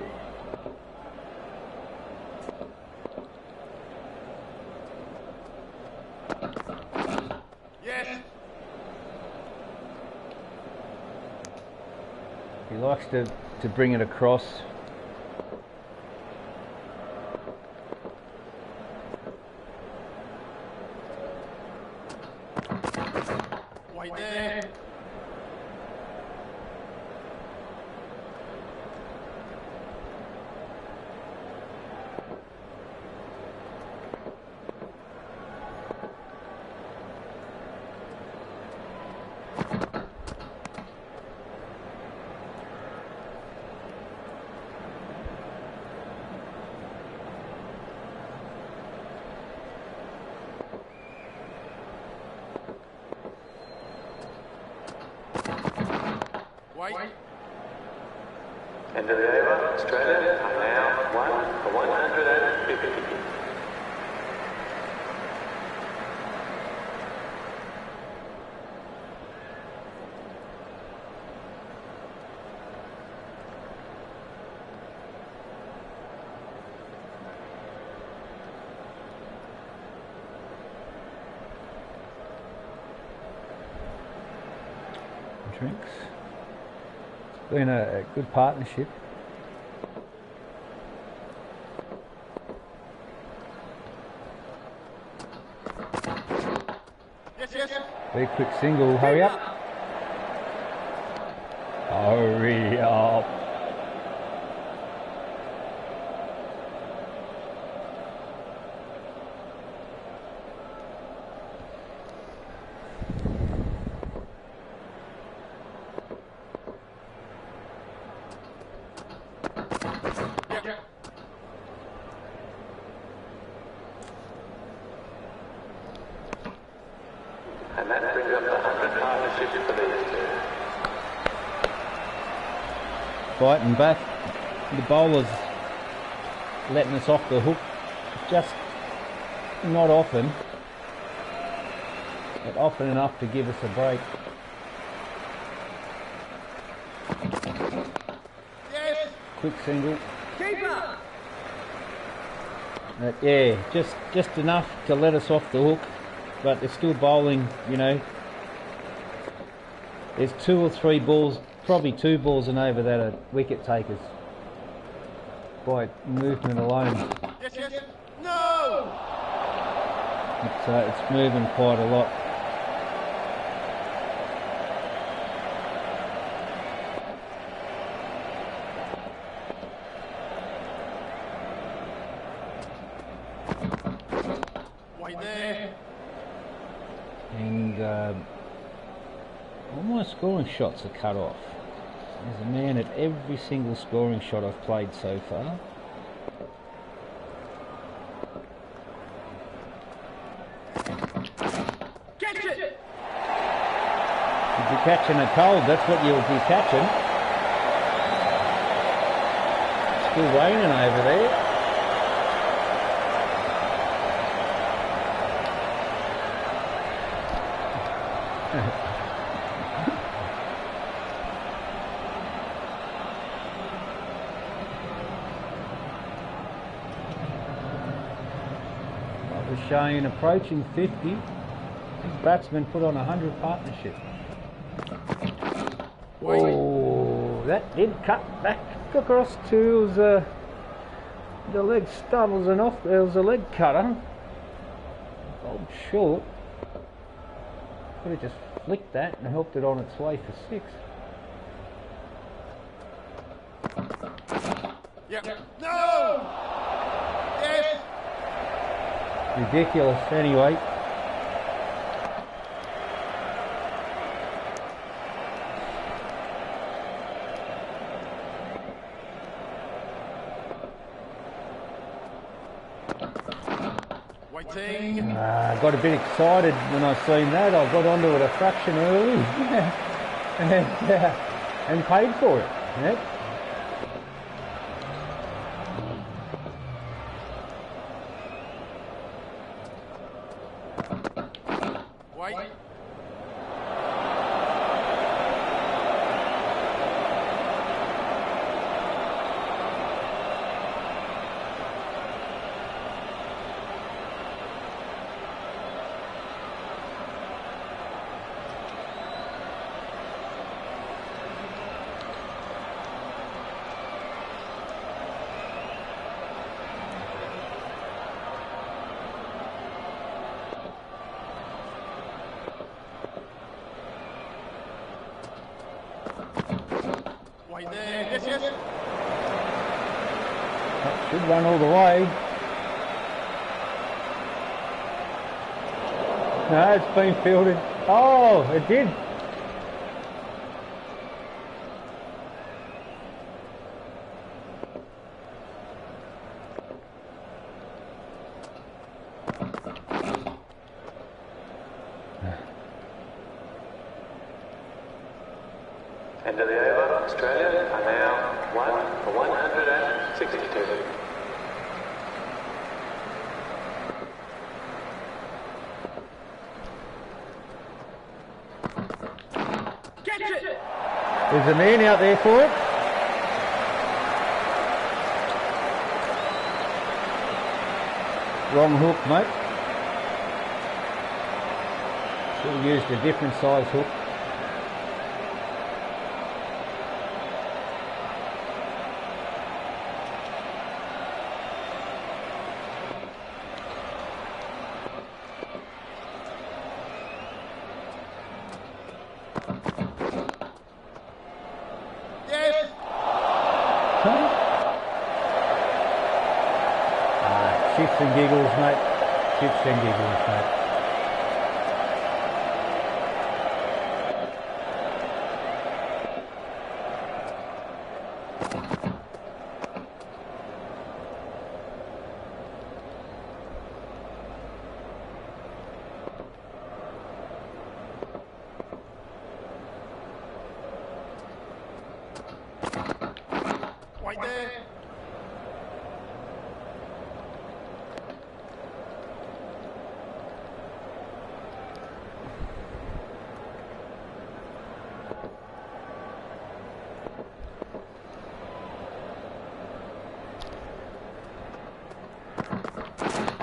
Yes. He likes to bring it across. Wait there. Wait. End of the over. Australia are now 1 for 150. Drinks. It's been a good partnership. Yes, yes. Very quick single, hurry up. Hurry up. Yeah. And that brings up the 100 partnership for these two. Fighting back. The bowler's letting us off the hook. Just not often, but often enough to give us a break. Yes. Quick single. Keeper. Yeah, just enough to let us off the hook, but they're still bowling, you know. There's 2 or 3 balls, probably 2 balls and over that are wicket takers by movement alone. Yes, yes. No. It's moving quite a lot. Wait there. And all my scoring shots are cut off. There's a man at every single scoring shot I've played so far. Catch it. You'd be catching a cold, that's what you'll be catching. Still raining over there. I was showing approaching 50. This batsman put on 100 partnership. Oh, that did cut back across to The leg stumbles and off. There was a leg cutter. Bowled short. Could have just flicked that and helped it on its way for 6. Yep. No! Yes! Ridiculous anyway. Waiting. Got a bit excited when I seen that. I got onto it a fraction early and paid for it. Yep. Wait. Wait there. Yes, yes. That should run all the way. No, it's been fielded. Oh, it did. End of the over. Australia are now 1 for 162. Catch it! There's a man out there for it. Wrong hook, mate. Should have used a different size hook. Yes! Shits and giggles, mate. Shits and giggles, mate. Wait there.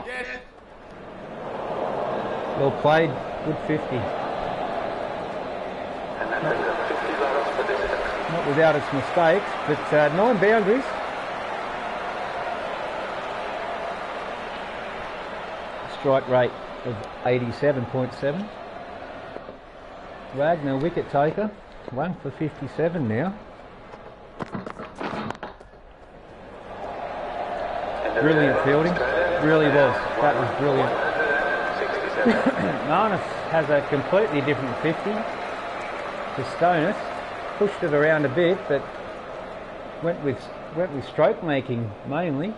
Yes. Well played. Good 50. And that brings up 50 runs for this innings. Not without its mistakes, but 9 boundaries. Strike rate of 87.7. Wagner, wicket taker. 1 for 57 now. Brilliant fielding. Really was. That was brilliant. 167. Marnus has a completely different 50 to Stonis. Pushed it around a bit, but went with stroke making mainly.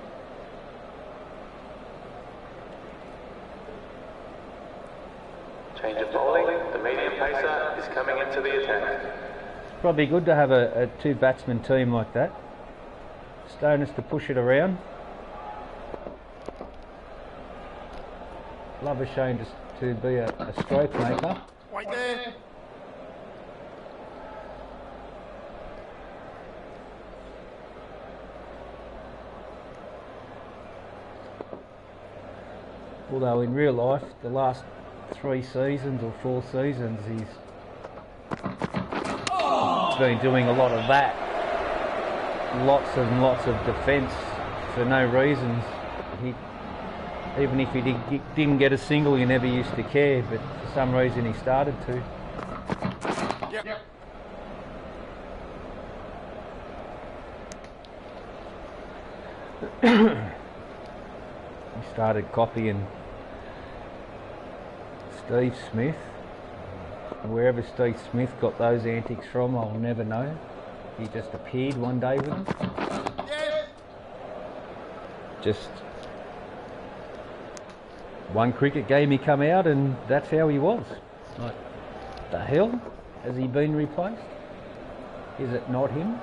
Change of bowling. The medium pacer is coming into the attack. Probably good to have a 2 batsman team like that. Stonis to push it around. Labuschagne to be a stroke maker. Wait there. Although in real life, the last 3 seasons or 4 seasons, he's been doing a lot of that. Lots and lots of defence for no reasons. Even if he didn't get a single, he never used to care, but for some reason he started to. Yep. He started copying Steve Smith. Wherever Steve Smith got those antics from, I'll never know. He just appeared one day with them. Yes. Just one cricket game he come out and that's how he was. Like, the hell? Has he been replaced? Is it not him?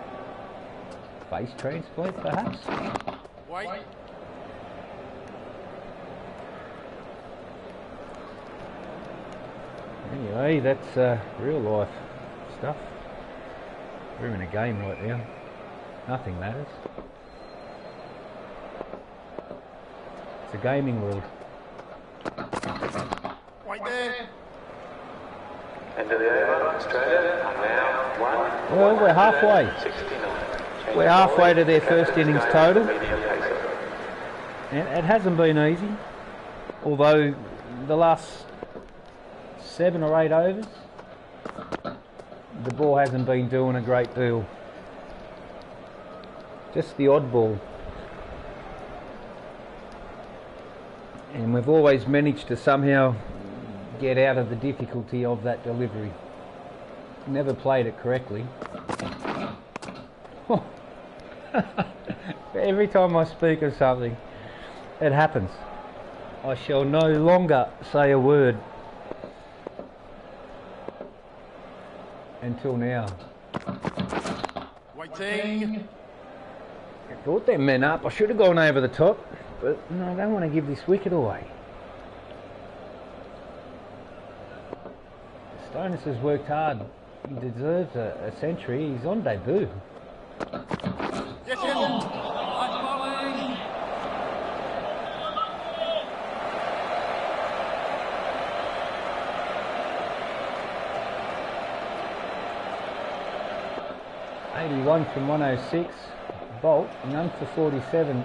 Face transplant perhaps? Wait. Anyway, that's real life stuff. We're in a game right now. Nothing matters. It's a gaming world. Wait there. End of the over. Australia are now 1. Well, we're halfway. 69. We're halfway to their first innings total. Medium pacer. And it hasn't been easy, although the last 7 or 8 overs, the ball hasn't been doing a great deal. Just the odd ball. And we've always managed to somehow get out of the difficulty of that delivery. Never played it correctly. Every time I speak of something, it happens. I shall no longer say a word until now. Waiting. I thought them men up. I should have gone over the top, but no, I don't want to give this wicket away. Stoinis has worked hard. He deserves a century. He's on debut. Yes, yes. '81 from 106. Bolt, none for 47.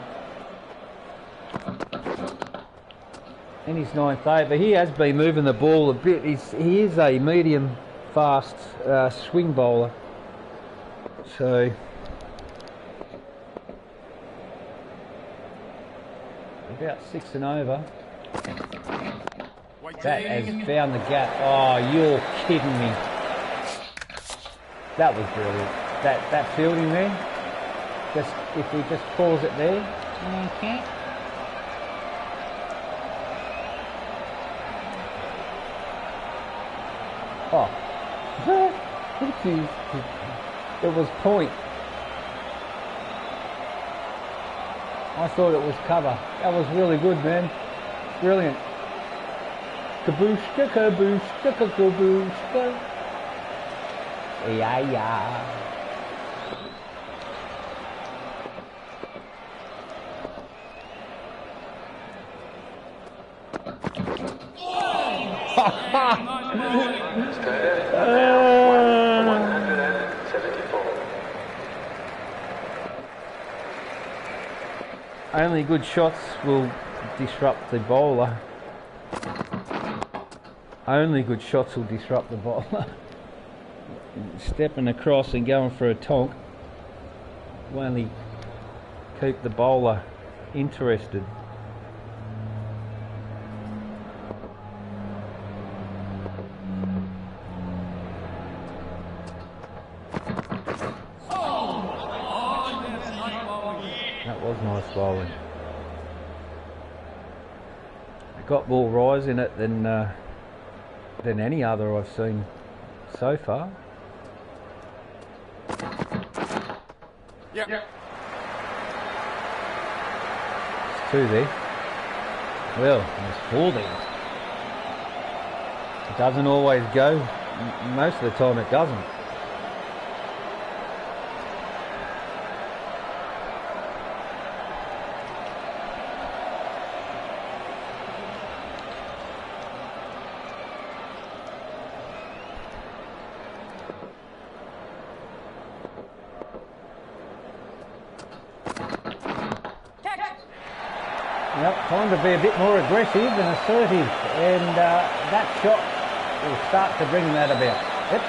In his 9th over, he has been moving the ball a bit. He is a medium fast swing bowler. So about 6 and over. That has found the gap. Oh, you're kidding me. That was brilliant. That fielding there. Just if we just pause it there. Okay. Oh. It was point. I thought it was cover. That was really good, man. Brilliant. Kabooshka, kabooshka, kabooshka. Yeah. Australia are now 1 for 174. Only good shots will disrupt the bowler. Only good shots will disrupt the bowler. Stepping across and going for a tonk will only keep the bowler interested. That was nice bowling. It got more rise in it than any other I've seen so far. Yep. It's 2 there. Well, there's 4 there. It doesn't always go. Most of the time it doesn't. Yep, time to be a bit more aggressive and assertive, and that shot will start to bring that about. Yep.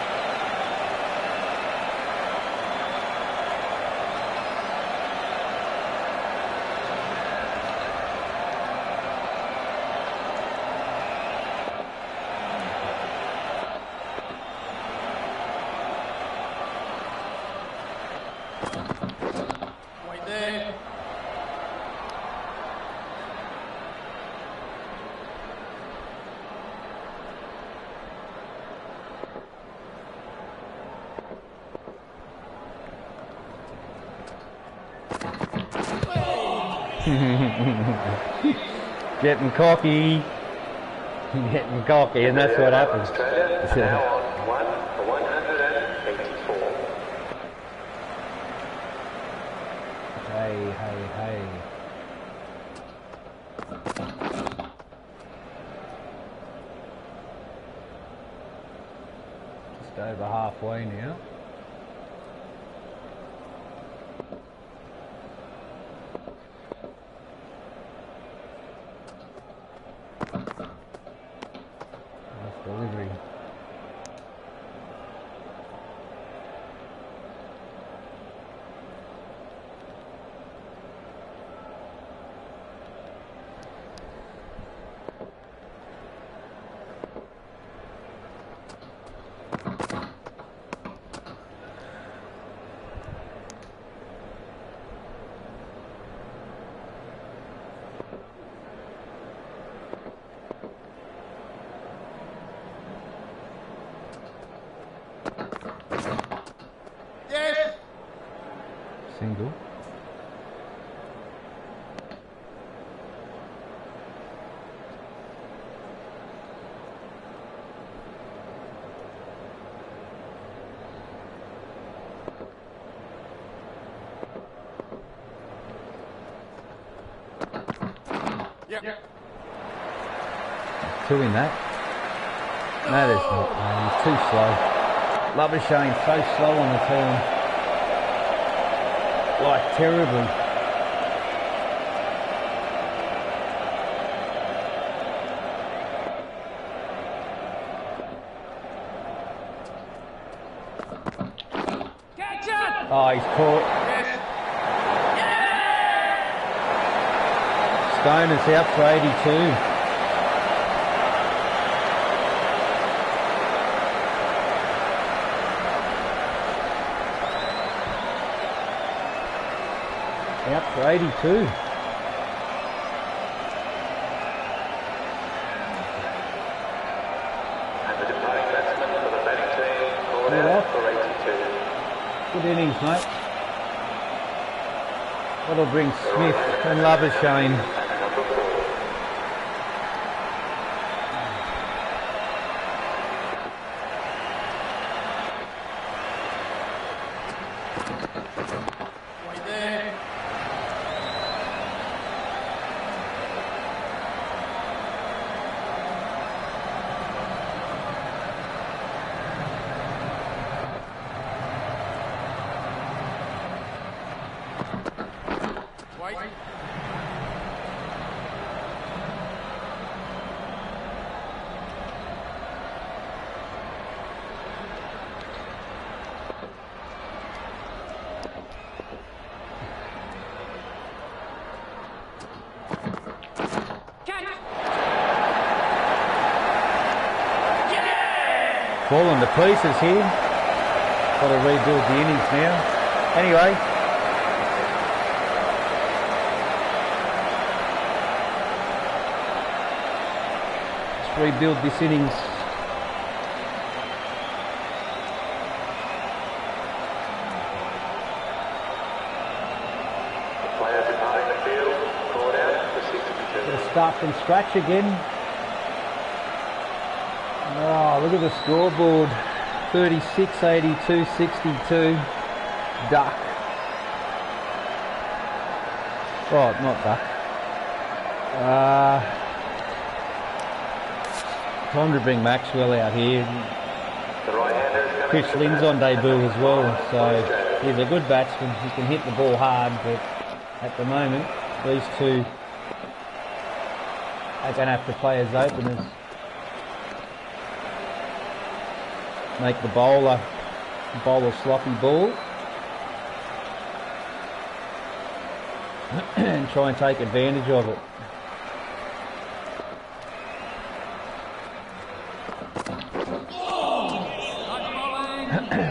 Wait there. Getting cocky. Getting cocky, and that's what happens. Australia are now on 1 for 184. Hey, hey, hey. Just over halfway now. Nice delivery. Yes. Single. Yep. Two in that. No, there's not. No, he's too slow. Labuschagne so slow on the turn. Like terribly. Oh, he's caught. Stone is out for 82. Out for 82. And the departing batsman for the batting team called Good out off. for 82. Good innings, mate. That'll bring Smith and Labuschagne. And number 4. Wait there. Wait. Falling to pieces here. Got to rebuild the innings now. Anyway. Let's rebuild this innings. Player departing the field called out for 62. Gotta start from scratch again. Oh, look at the scoreboard. 36, 82, 62. Duck. Oh, not duck. Time to bring Maxwell out here. The right-hander is coming. Chris Lynn's on debut as well, so he's a good batsman. He can hit the ball hard, but at the moment, these two They're going to have to play as openers. Make the bowler bowl a sloppy ball. And try and take advantage of it.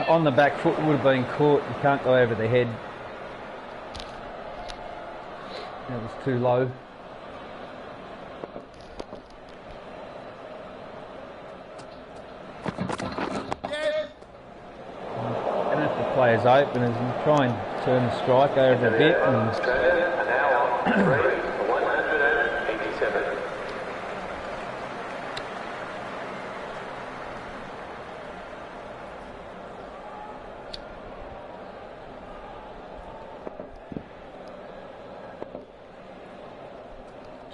On the back foot would have been caught. You can't go over the head. That was too low. Gonna have to play as openers and try and turn the strike over a bit. And Australia are now on 3 for 187.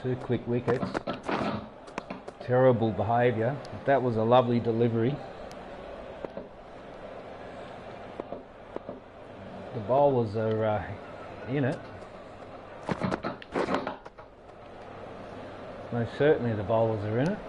Two quick wickets. Terrible behaviour. That was a lovely delivery. The bowlers are in it. Most certainly the bowlers are in it.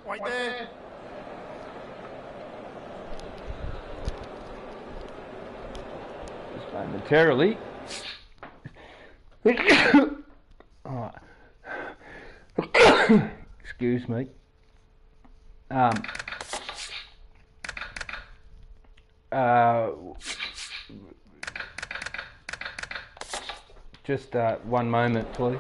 Wait there. Just momentarily. Oh. Excuse me. Just one moment, please.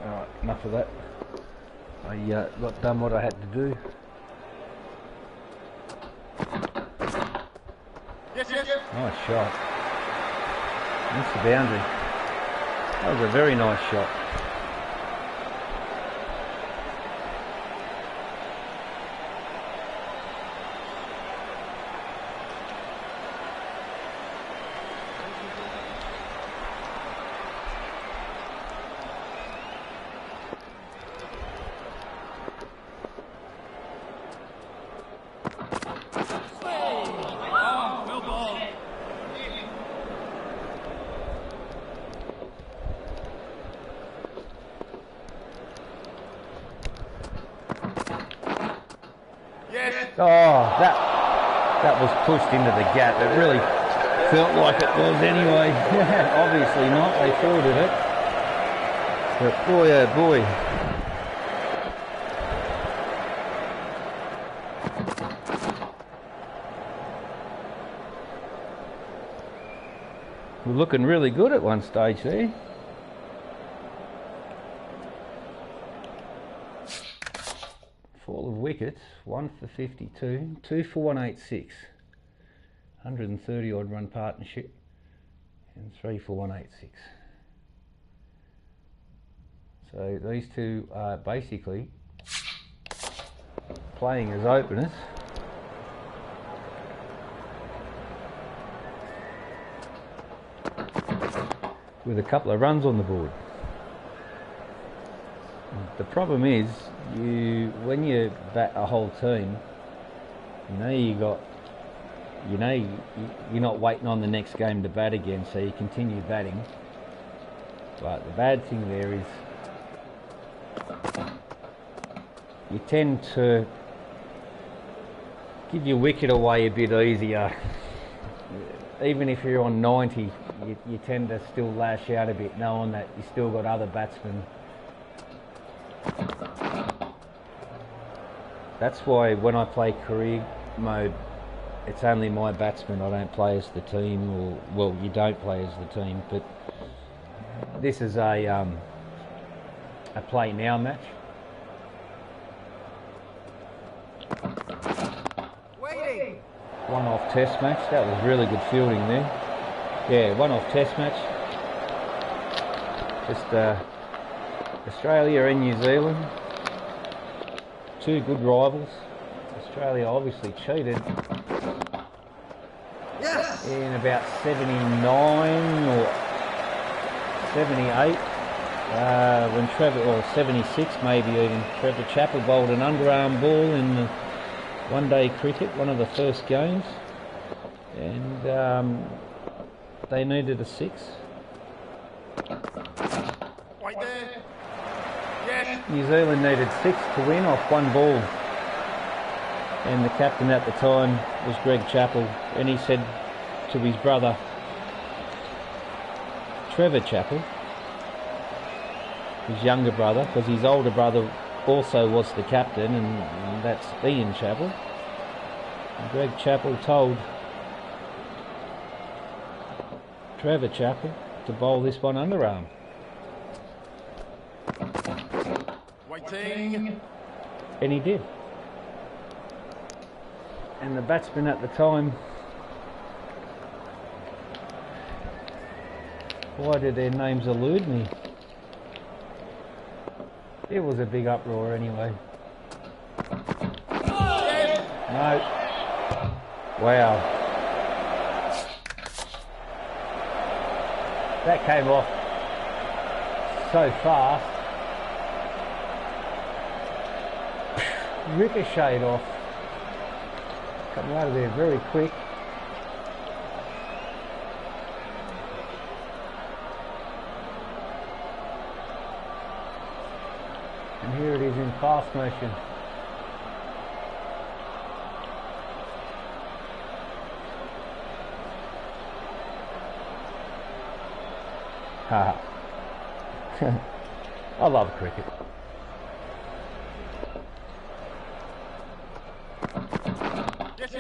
Alright, enough of that. I got done what I had to do. Yes. Nice shot. Missed the boundary. That was a very nice shot. Well bowled. Yes. Oh, that was pushed into the gap. It really felt like it was anyway. Obviously not. They fielded it. But boy, oh boy. We're looking really good at one stage there. For couple of wickets, 1 for 52, 2 for 186, 130 odd run partnership, and 3 for 186. So these two are basically playing as openers. With a couple of runs on the board. The problem is, when you bat a whole team, you're not waiting on the next game to bat again, so you continue batting. But the bad thing there is, you tend to give your wicket away a bit easier. Even if you're on 90, you tend to still lash out a bit, knowing that you still got other batsmen. That's why when I play career mode, it's only my batsmen. I don't play as the team, or well, you don't play as the team. But this is a play now match. Waiting. One off test match. That was really good fielding there. Yeah, one off test match. Just Australia and New Zealand. Two good rivals. Australia obviously cheated in about 79 or 78. When Trevor, or 76 maybe even, Trevor Chappell bowled an underarm ball in the one-day cricket, one of the first games, and they needed a 6. Wait there. Yes. New Zealand needed 6 to win off one ball, and the captain at the time was Greg Chappell, and he said to his brother Trevor Chappell, his younger brother, because his older brother also was the captain, and that's Ian Chappell. And Greg Chappell told Trevor Chappell to bowl this one underarm. Waiting. And he did. And the batsman at the time, why did their names elude me? It was a big uproar anyway. No. Wow. That came off so fast. Ricocheted off. Coming out of there very quick. And here it is in fast motion. Haha. I love cricket. Yes.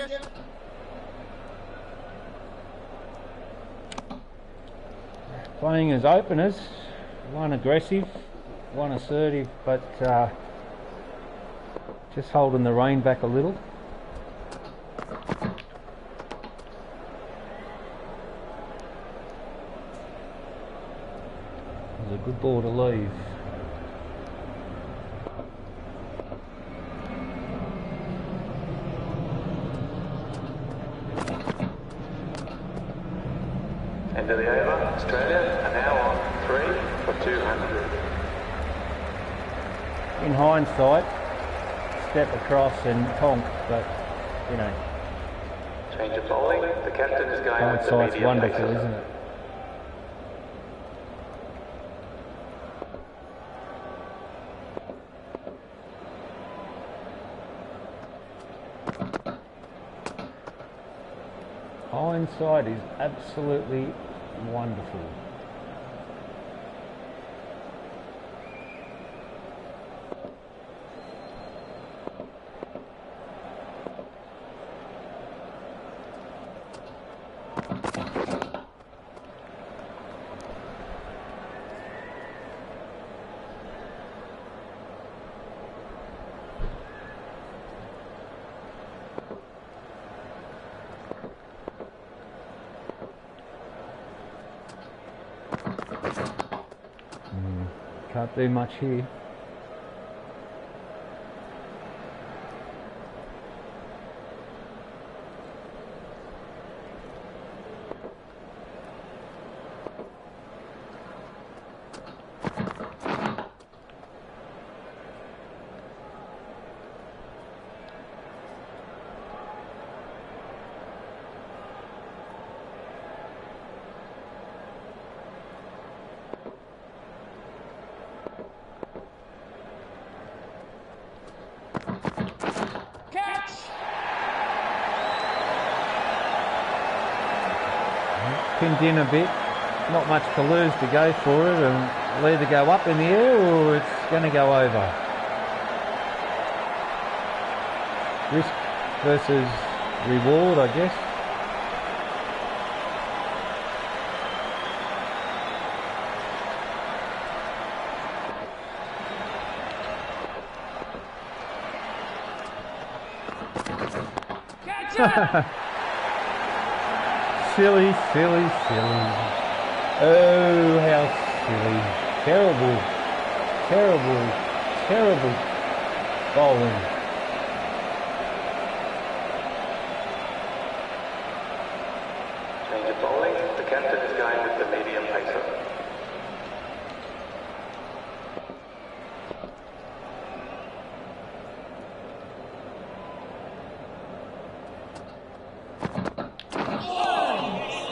Playing as openers, one aggressive, one assertive, but just holding the rein back a little. It was a good ball to leave. End of the over. Australia are now on 3 for 200. In hindsight, step across and tonk, but you know, Change of bowling. The captain is going with the hindsight's medium wonderful, pacer. isn't it? Hindsight is absolutely wonderful. Can't do much here. Pinned in a bit, not much to lose to go for it, and it'll either go up in the air or it's going to go over. Risk versus reward, I guess. Silly, silly, silly. Oh, how silly. Terrible, terrible, terrible bowling. Change of bowling. The captain is going with the medium pacer.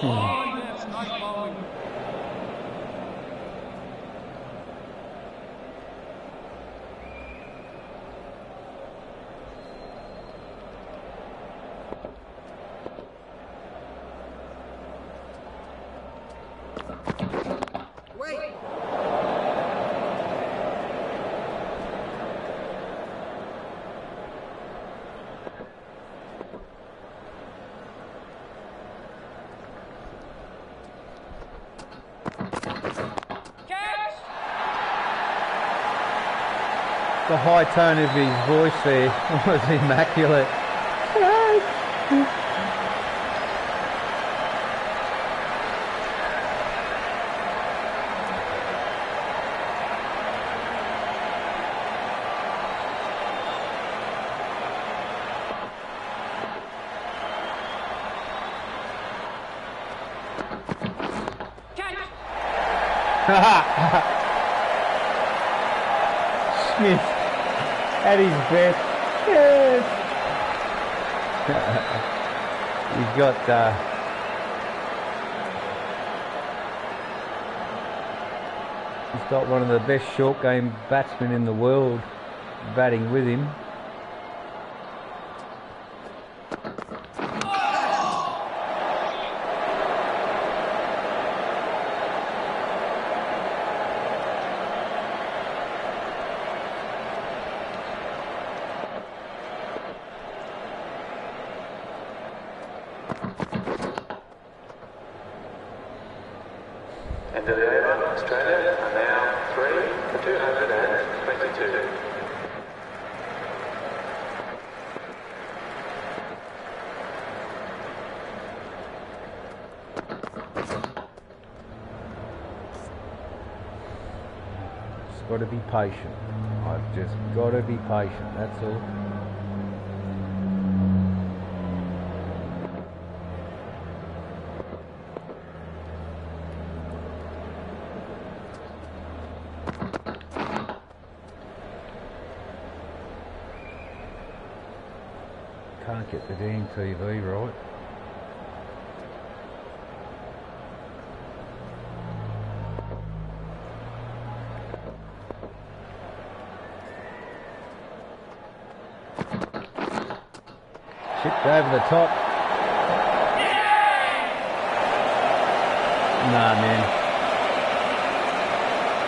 That's nice bowling. Wait! The high tone of his voice there was immaculate. Smith at his best. Yes. He's got one of the best short game batsmen in the world batting with him. End of the over. Australia are now 3 for 222. Just got to be patient. I've just got to be patient. That's all. Can't get the damn TV right. Chipped over the top. Nah, man.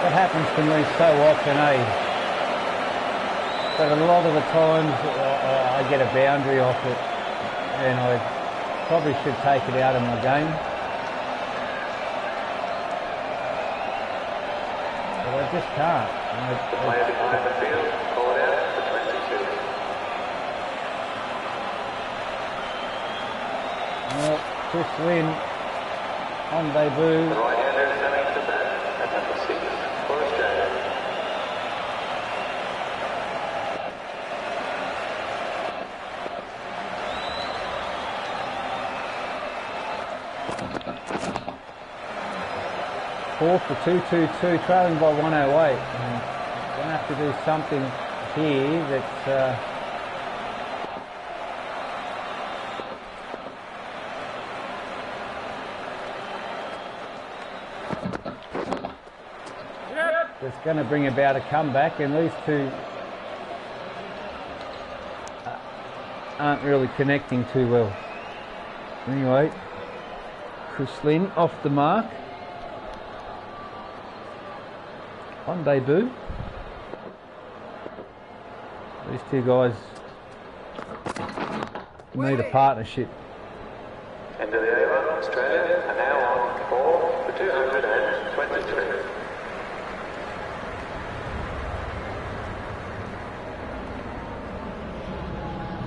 That happens to me so often, eh? But a lot of the times I get a boundary off it, and I probably should take it out of my game. But I just can't. Player behind the field, called out for 22. Well, Chris Lynn on debut. The right-hander is having to bat at number 6 for Australia. fourth for 222, trailing by 108. Going to have to do something here that's that's going to bring about a comeback, and these two aren't really connecting too well. Anyway, Chris Lynn off the mark on debut. These two guys need a partnership. End of the over, Australia are now on 4 for 223.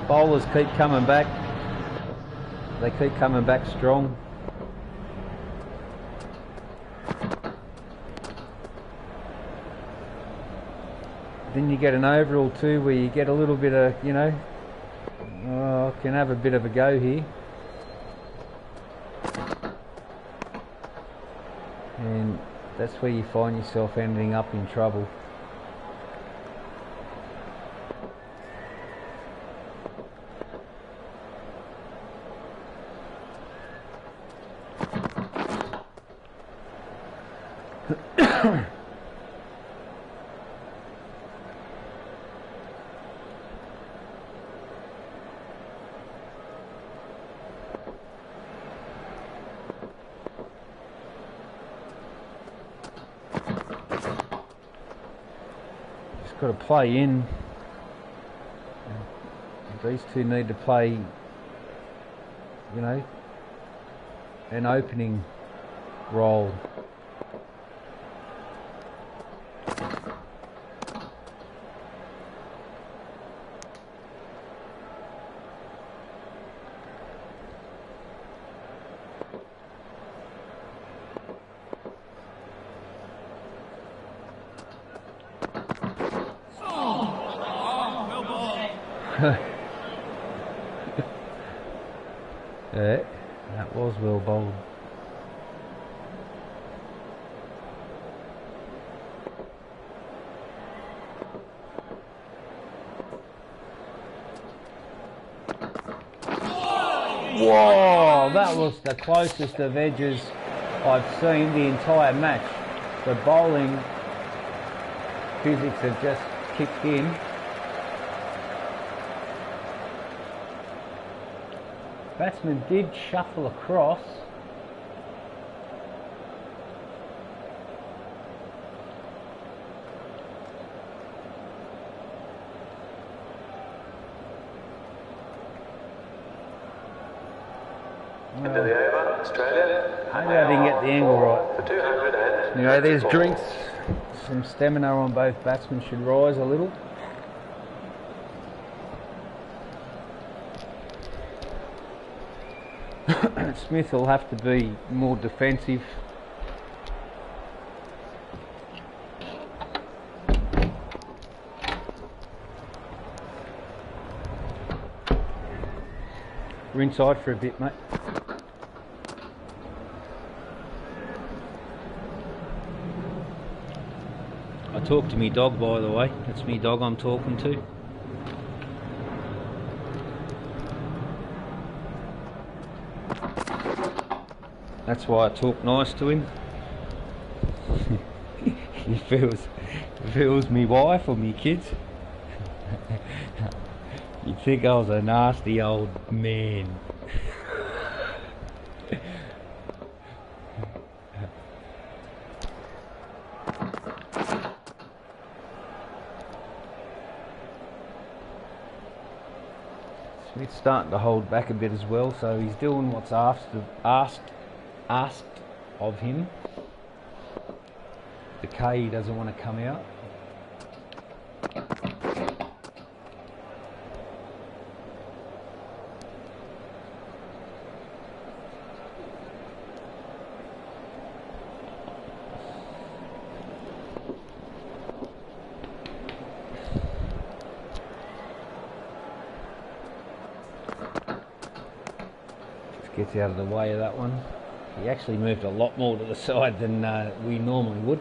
Bowlers keep coming back. They keep coming back strong. Then you get an overall too, where you get a little bit of, you know, can have a bit of a go here. And that's where you find yourself ending up in trouble. Got to play in. These two need to play, you know, an opening role. Yeah, that was well bowled. Whoa, that was the closest of edges I've seen the entire match. The bowling physics have just kicked in. Batsman did shuffle across. End of the over, Australia. Maybe I didn't get the angle right. For 200. Anyway, there's drinks. Some stamina on both batsmen should rise a little. Smith will have to be more defensive. We're inside for a bit, mate. I talk to me dog, by the way. That's me dog I'm talking to. That's why I talk nice to him. He feels me wife or me kids. You'd think I was a nasty old man. Smith's starting to hold back a bit as well, so he's doing what's asked of him. The K doesn't want to come out. Just gets out of the way of that one. He actually moved a lot more to the side than we normally would.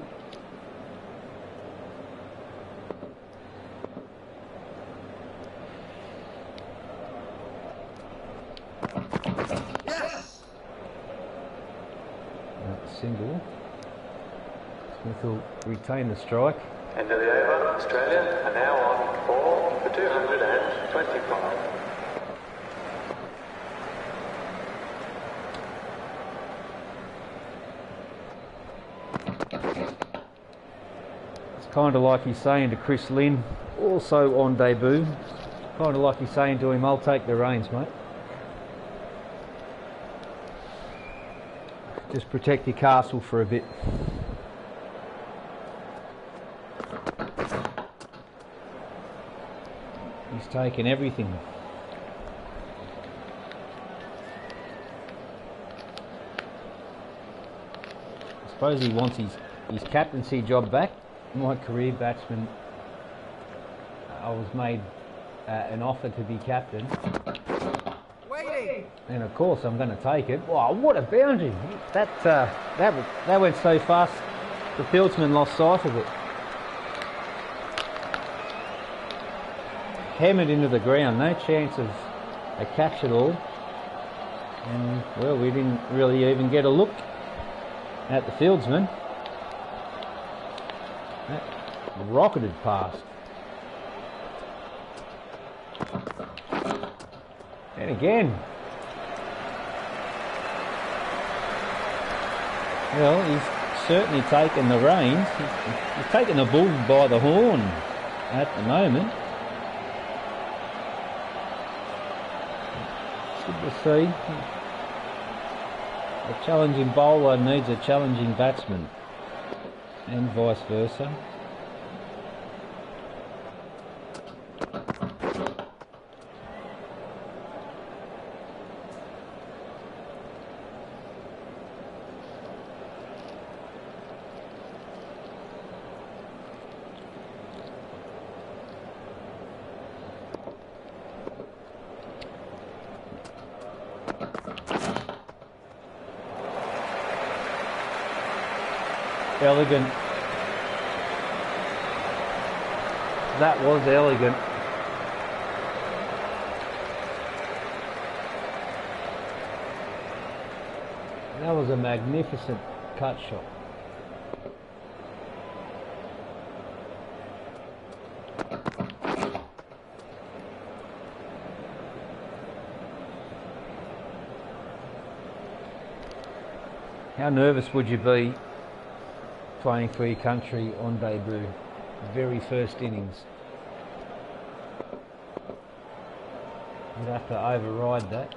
Yes! Single. Smith will retain the strike. End of the over. Australia are now on 4 for 225. It's kind of like he's saying to Chris Lynn, also on debut, kind of like he's saying to him, I'll take the reins, mate. Just protect your castle for a bit. He's taken everything. I suppose he wants his captaincy job back. My career batsman, I was made an offer to be captain, Waiting! and of course I'm going to take it. Wow, what a boundary! That went so fast, the fieldsman lost sight of it. Hammered into the ground, no chance of a catch at all. And well, we didn't really even get a look at the fieldsman. That rocketed past. And again. Well, he's certainly taken the reins. He's taken the bull by the horn at the moment. Good to see. A challenging bowler needs a challenging batsman, and vice versa. Elegant. That was elegant. That was a magnificent cut shot. How nervous would you be playing for your country on debut, very first innings? You'd have to override that.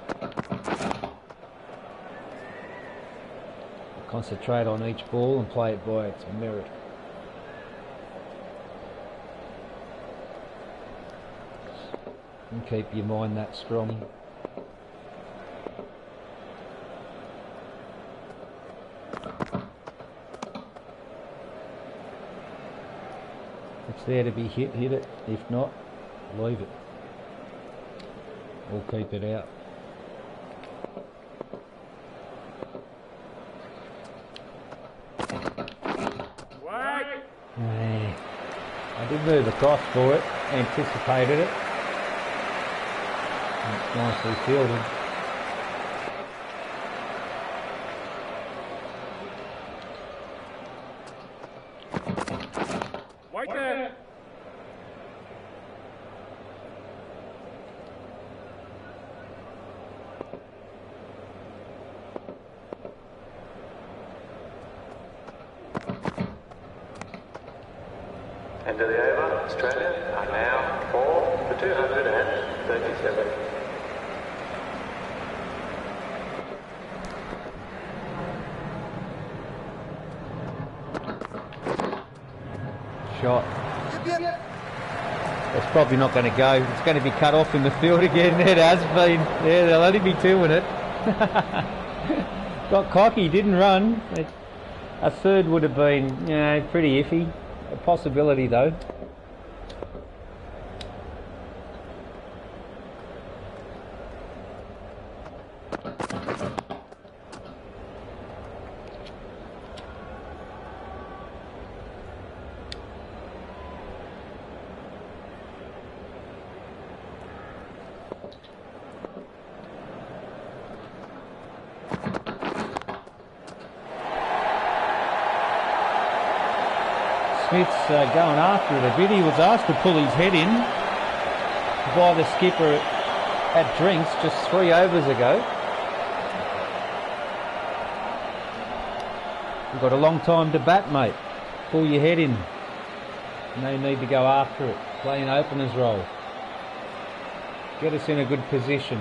Concentrate on each ball and play it by its merit. And keep your mind that strong. It's there to be hit it. If not, leave it. Or keep it out. Wait! I did move across for it, anticipated it. It's nicely fielded. Wait there! End of the over. Australia are now 4 for 237. Shot. Yep, yep. It's probably not going to go. It's going to be cut off in the field again. It has been. Yeah, they'll only be two in it. Got cocky, didn't run. A third would have been, you know, pretty iffy. A possibility though. Smith's going after it a bit. He was asked to pull his head in by the skipper at Drinks just 3 overs ago. You've got a long time to bat, mate. Pull your head in. No need to go after it. Play an opener's role. Get us in a good position.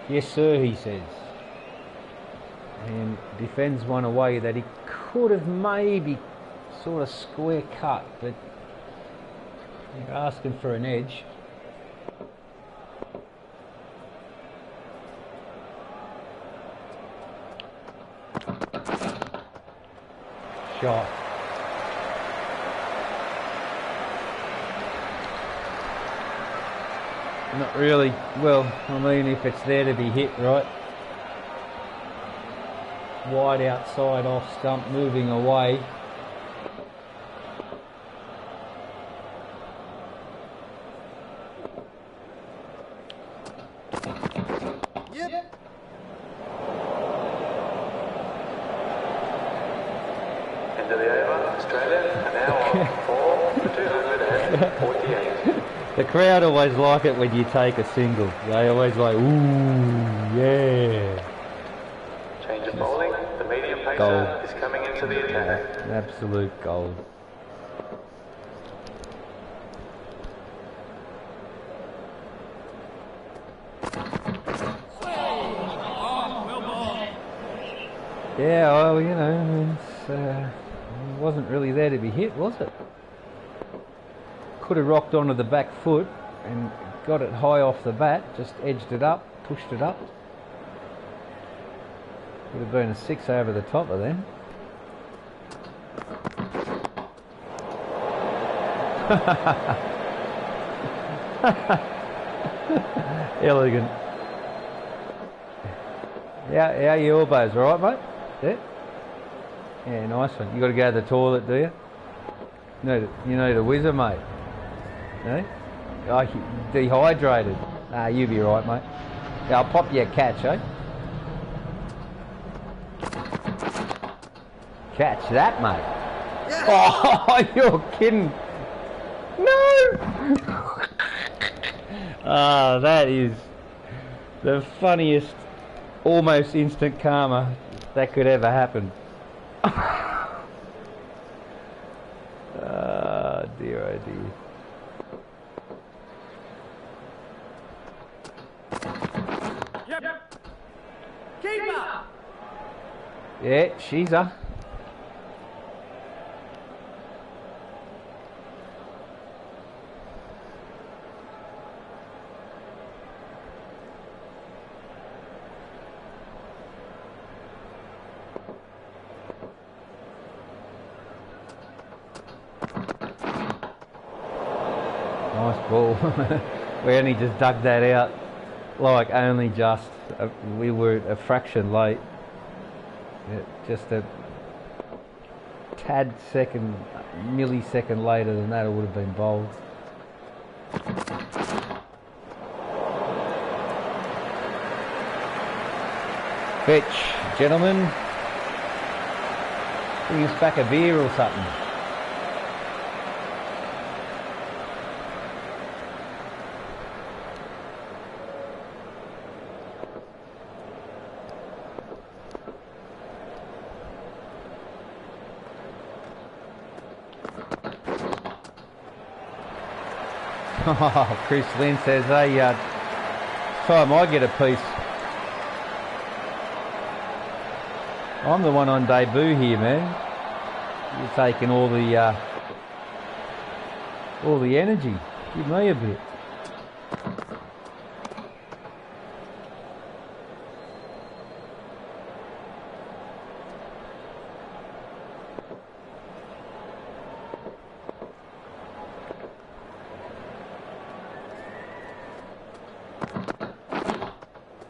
Yes, sir, he says. And defends one away that he could have maybe sort of square cut, but you're asking for an edge. Shot. Not really. Well, I mean, if it's there to be hit, right? Wide outside off stump, moving away. Yep. End of the over. Australia are now on 4 for 248. The crowd always like it when you take a single. They always like, ooh, yeah. Change of bowling. The medium pacer Gold. is coming into the attack. Absolute gold. Yeah, well, you know, it wasn't really there to be hit, was it? Could have rocked onto the back foot and got it high off the bat, just edged it up, pushed it up. Would have been a 6 over the top of them. Elegant. Yeah, how are your elbows, alright, mate? Yeah? Yeah, nice one. You got to go to the toilet, do you? You need a whizzer, mate. No? Oh, dehydrated. You'll be right, mate. Yeah, I'll pop you a catch, eh? Catch that, mate. Yeah. Oh, you're kidding. No! That is the funniest, almost instant karma that could ever happen. Dear, oh dear. Yep. Keeper. Yeah, she's a. Nice ball. We only just dug that out, like only just. We were a fraction late. Yeah, just a tad second, millisecond later than that, it would have been bowled. Fetch, gentlemen. Bring us back a beer or something. Oh, Chris Lynn says, hey, time I get a piece. I'm the one on debut here, man. You're taking all the energy. Give me a bit.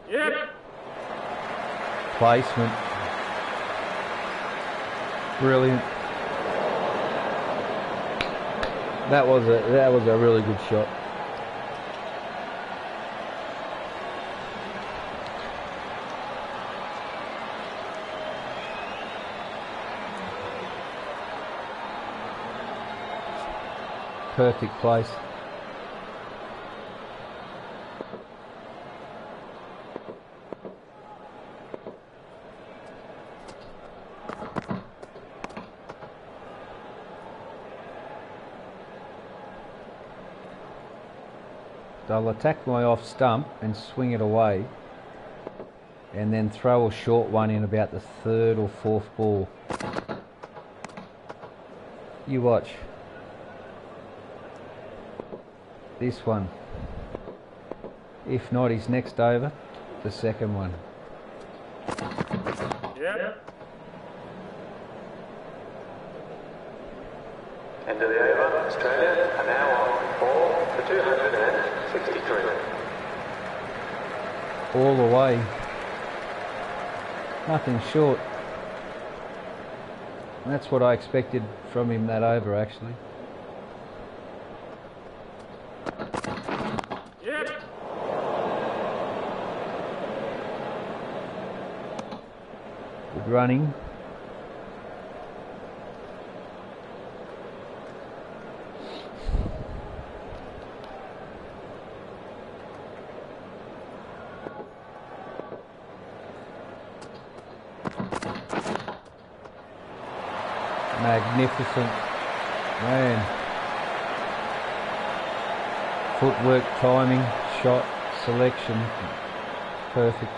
Yep. Placement. Brilliant. That was a really good shot. perfect place. They'll attack my off stump and swing it away, and then throw a short one in about the third or fourth ball. You watch. This one. If not, he's next over. The second one. Yep. End of the over. Australia are now on 4 for 263. All the way. Nothing short. And that's what I expected from him that over, actually. Yep. Good running. Magnificent. Man. Footwork, timing, shot, selection. Perfect.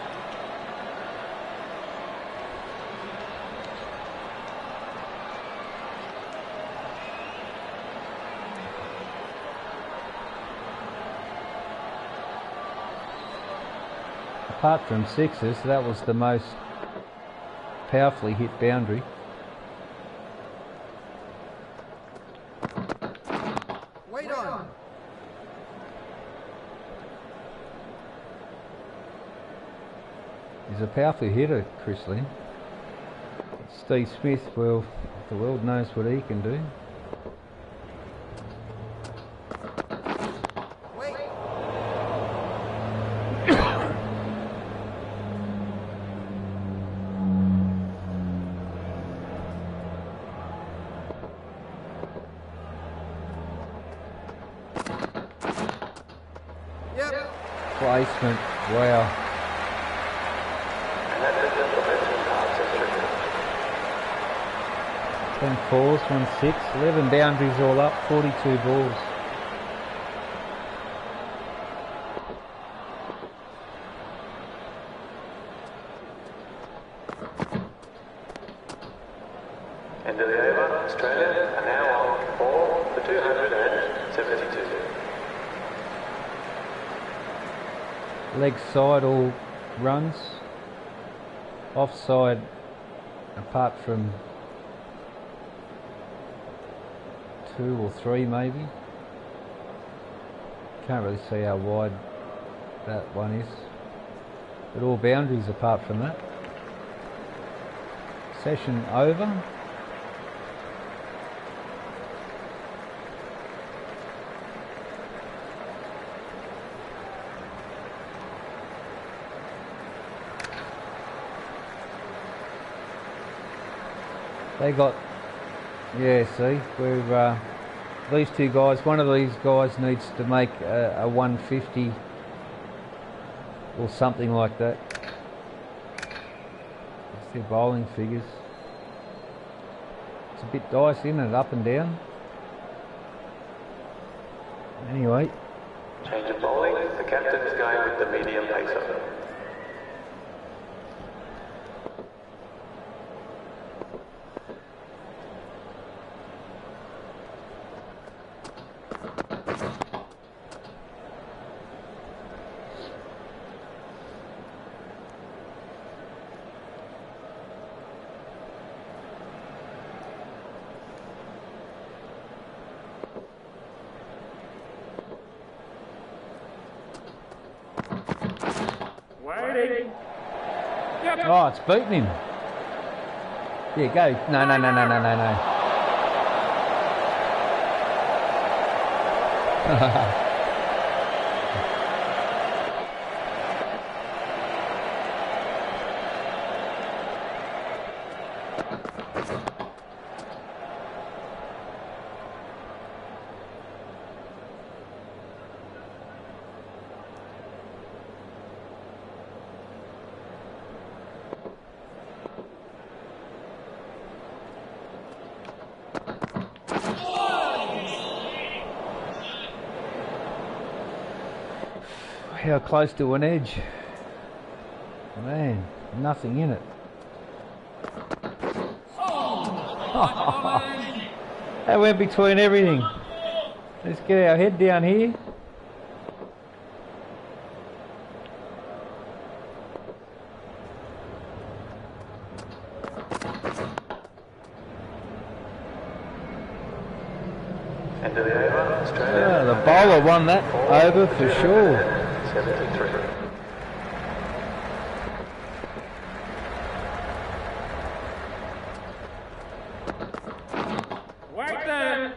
Apart from sixes, that was the most powerfully hit boundary. Wait on. He's a powerful hitter, Chris Lynn. Steve Smith, well, the world knows what he can do. Wait. Yep. Placement, wow. And that is the Western Arts Century. 10 fours, 1 6, 11 boundaries all up, 42 balls. End of the over. Australia are now on 4 for 272. Leg side all runs. Offside, apart from 2 or 3 maybe. Can't really see how wide that one is. But all boundaries apart from that. Session over. They got, yeah, see, we're, these two guys, one of these guys needs to make a 150 or something like that. That's their bowling figures. It's a bit dicey, isn't it, up and down? Anyway. Change of bowling. The captain is going with the medium pacer. Waiting. Yep. Oh, it's beaten him. Yeah, go. No, no, no, no, no, no, no. How close to an edge. Man, nothing in it. That went between everything. Let's get our head down here. End of the over, Australia. The bowler won that over for sure. 73. Wait there.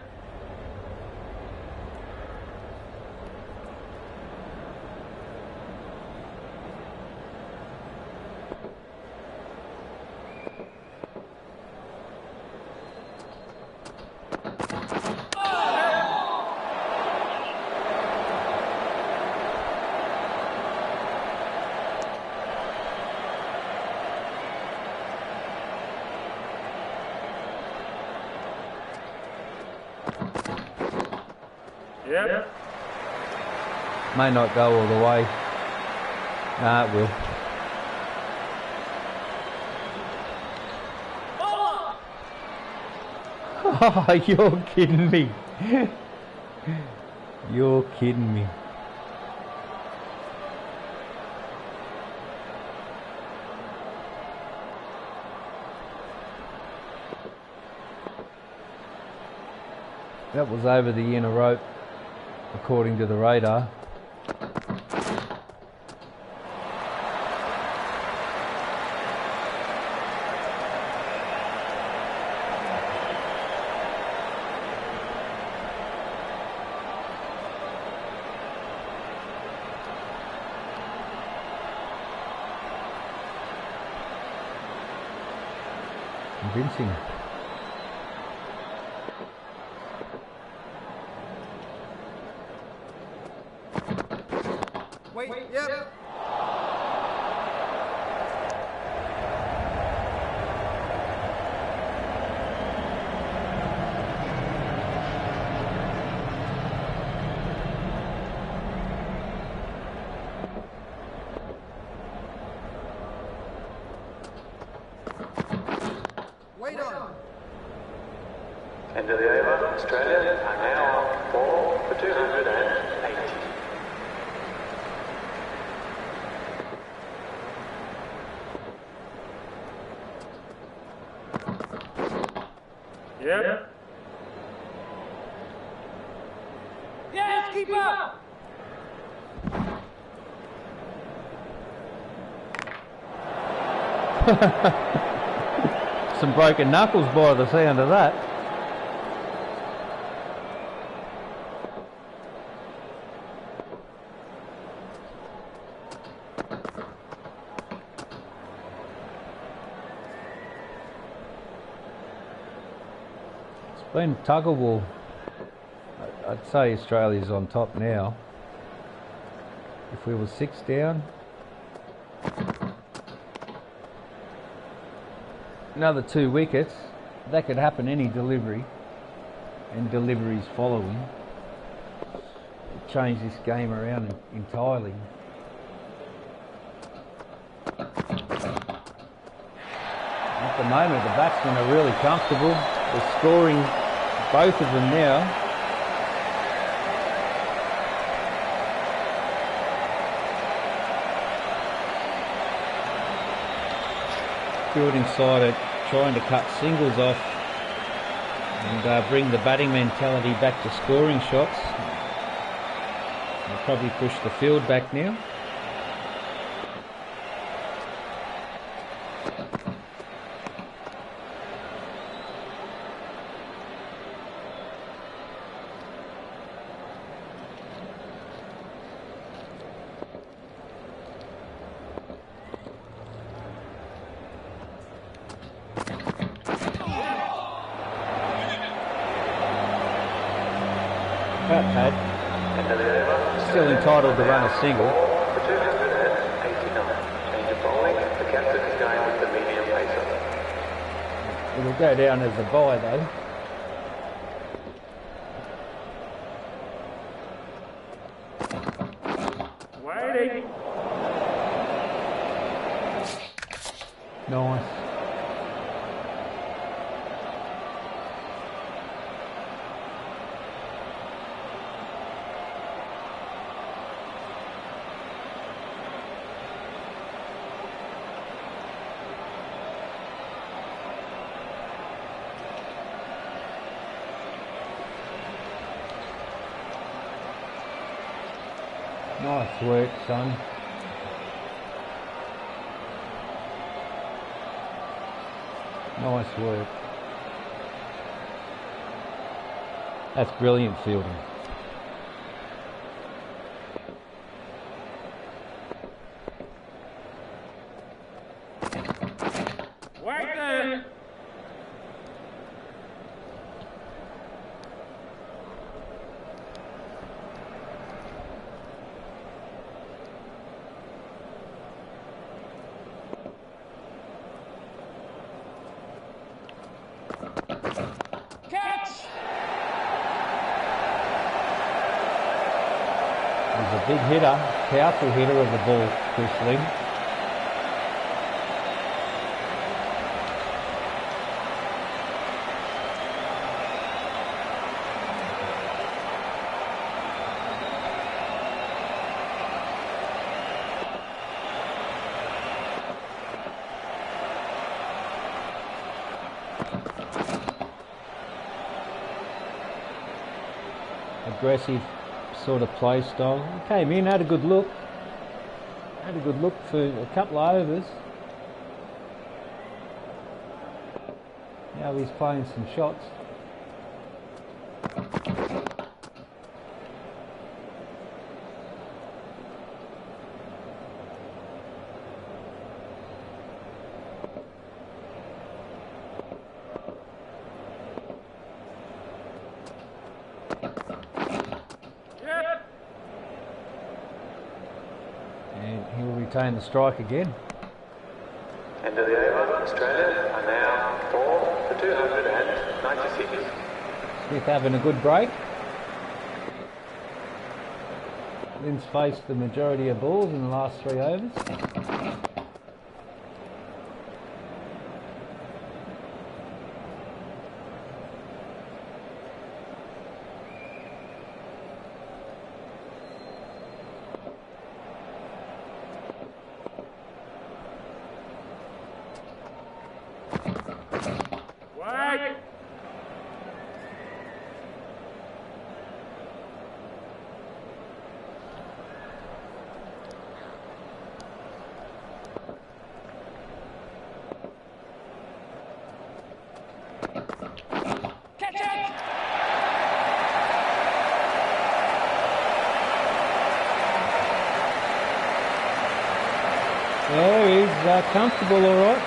Yep. May not go all the way. Nah, it will. Oh, you're kidding me. You're kidding me. That was over the inner rope, according to the radar. Convincing. Wait, yep. Wait on. End of the over, Australia are now 4 for 280. Yep. Yes, keep up. Some broken knuckles by the sound of that. It's been tug of war. I'd say Australia's on top now. If we were 6 down, another 2 wickets, that could happen any delivery, and deliveries following. Change this game around entirely. At the moment, the batsmen are really comfortable. They're scoring, both of them now. Fielding side are trying to cut singles off and bring the batting mentality back to scoring shots. They'll probably push the field back now. Pat still entitled to run a single. For 289. Change of bowling. The captain is going with the medium pacer. It'll go down as a bye though. Waiting. Nice. Nice work, son. Nice work. That's brilliant fielding. Wait there. Catch. He's a big hitter, powerful hitter of the ball, Chris Ling. Aggressive sort of play style. He came in, had a good look. Had a good look for a couple of overs. Now he's playing some shots. Yep. And he'll retain the strike again. End of the over. Australia are now 4 for 296. Smith having a good break. Lynn's faced the majority of balls in the last 3 overs. Wait. Catch it. There, he's comfortable, all right.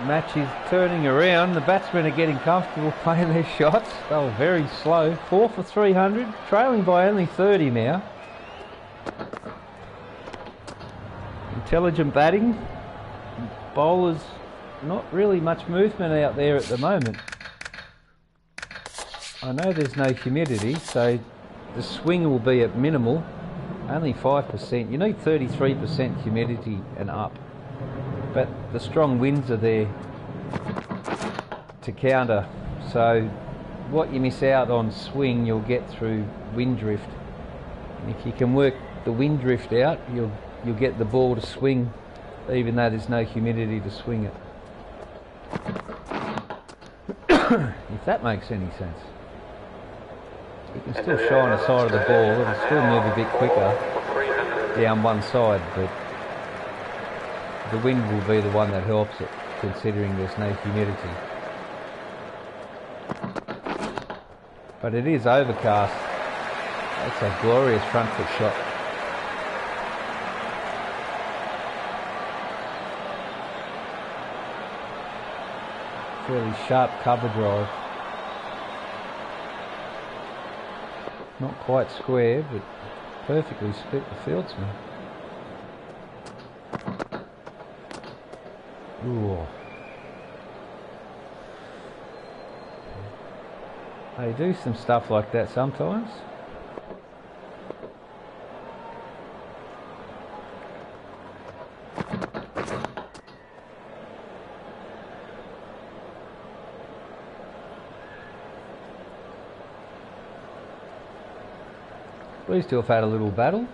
Match is turning around. The batsmen are getting comfortable playing their shots. They were very slow. 4 for 300, trailing by only 30 now. Intelligent batting. Bowlers, not really much movement out there at the moment. I know there's no humidity, so the swing will be at minimal, only 5%. You need 33% humidity and up. But the strong winds are there to counter, so what you miss out on swing you'll get through wind drift, and if you can work the wind drift out you'll get the ball to swing even though there's no humidity to swing it. If that makes any sense. You can still shine the side of the ball, it'll still move a bit quicker down one side, but the wind will be the one that helps it, considering there's no humidity. But it is overcast. That's a glorious front foot shot. Fairly sharp cover drive. Not quite square, but perfectly split the fieldsman. Ooh. They do some stuff like that sometimes. These two have had a little battle.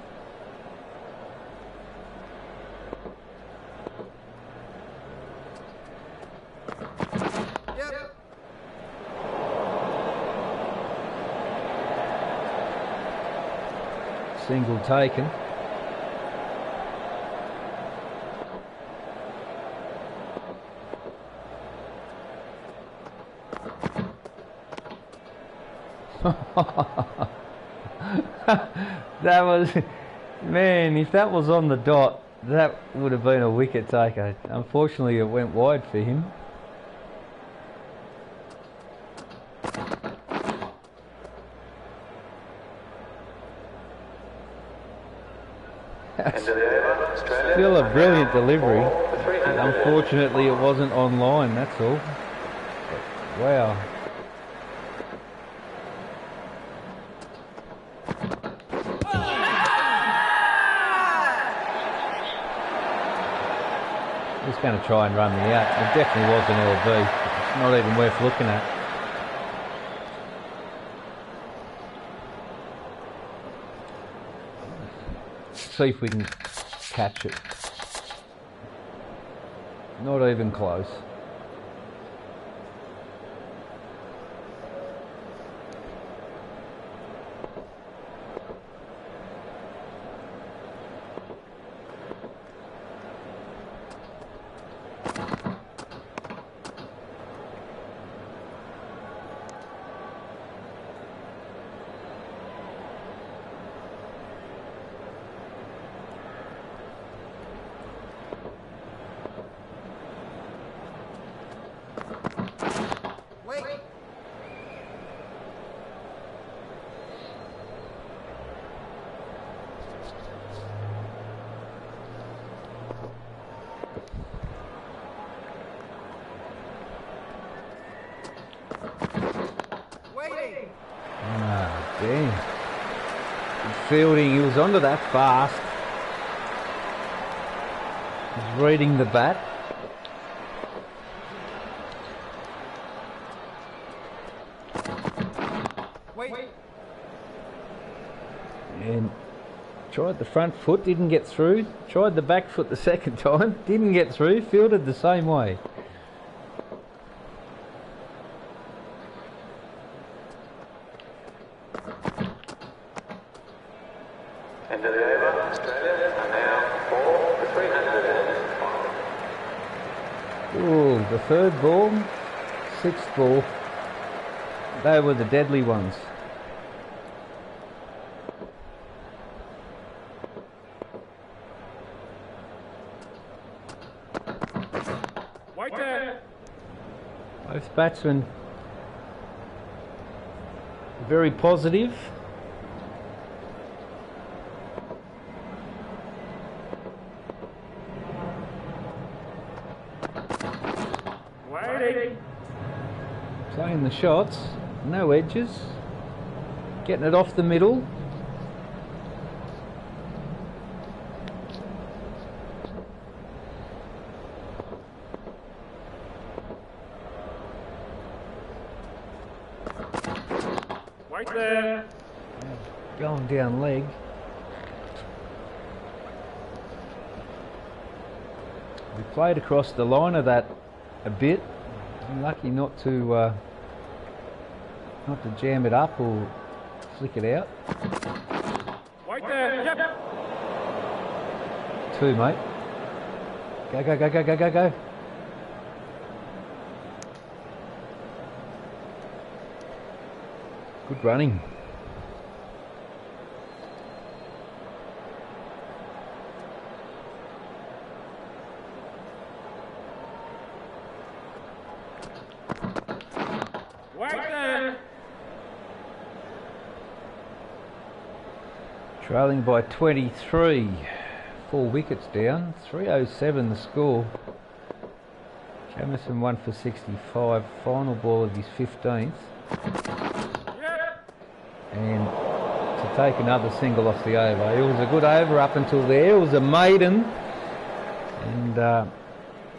Yep. Single taken. That was, man, if that was on the dot, that would have been a wicket taker. Unfortunately, it went wide for him. End of the over. Australia. Still a brilliant delivery. Ball for 300. Unfortunately, it wasn't online, that's all. But, wow. Just going to try and run me out. It definitely was an LB. It's not even worth looking at. See if we can catch it. Not even close. Wait. Waiting. Ah, damn. Fielding, he was onto that fast. He's reading the bat. Wait. And tried the front foot, didn't get through. Tried the back foot the second time, didn't get through. Fielded the same way. End of the over. Australia are now 4 for 305. Ooh, the third ball, sixth ball. They were the deadly ones. Right there. Both batsmen very positive. Waiting. Playing the shots, no edges. Getting it off the middle. Right there. Going down leg. We played across the line of that a bit. I'm lucky not to jam it up or flick it out. Right there. Yep. Two, mate. Go, go, go, go, go, go, go. Good running. Right there. Trailing by 23. 4 wickets down. 307 the score. Jamison 1 for 65, final ball of his 15th. And to take another single off the over. It was a good over up until there. It was a maiden and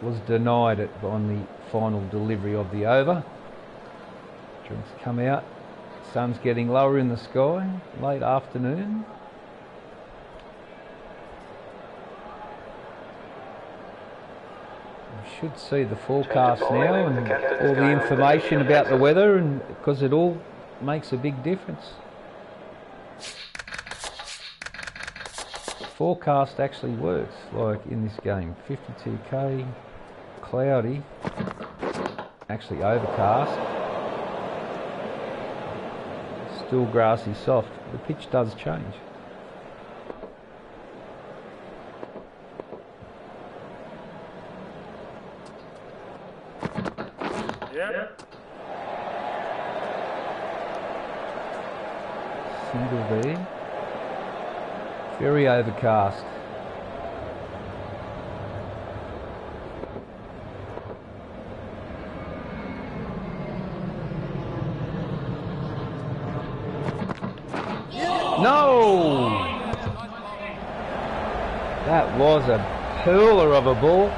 was denied it on the final delivery of the over. Drinks come out. Sun's getting lower in the sky, late afternoon. We should see the forecast now and all the information about the weather, and because it all makes a big difference. Forecast actually works, like in this game. 52k, cloudy, actually overcast. Still grassy soft. The pitch does change. Yep. Single there. Very overcast. No! That was a hurler of a ball.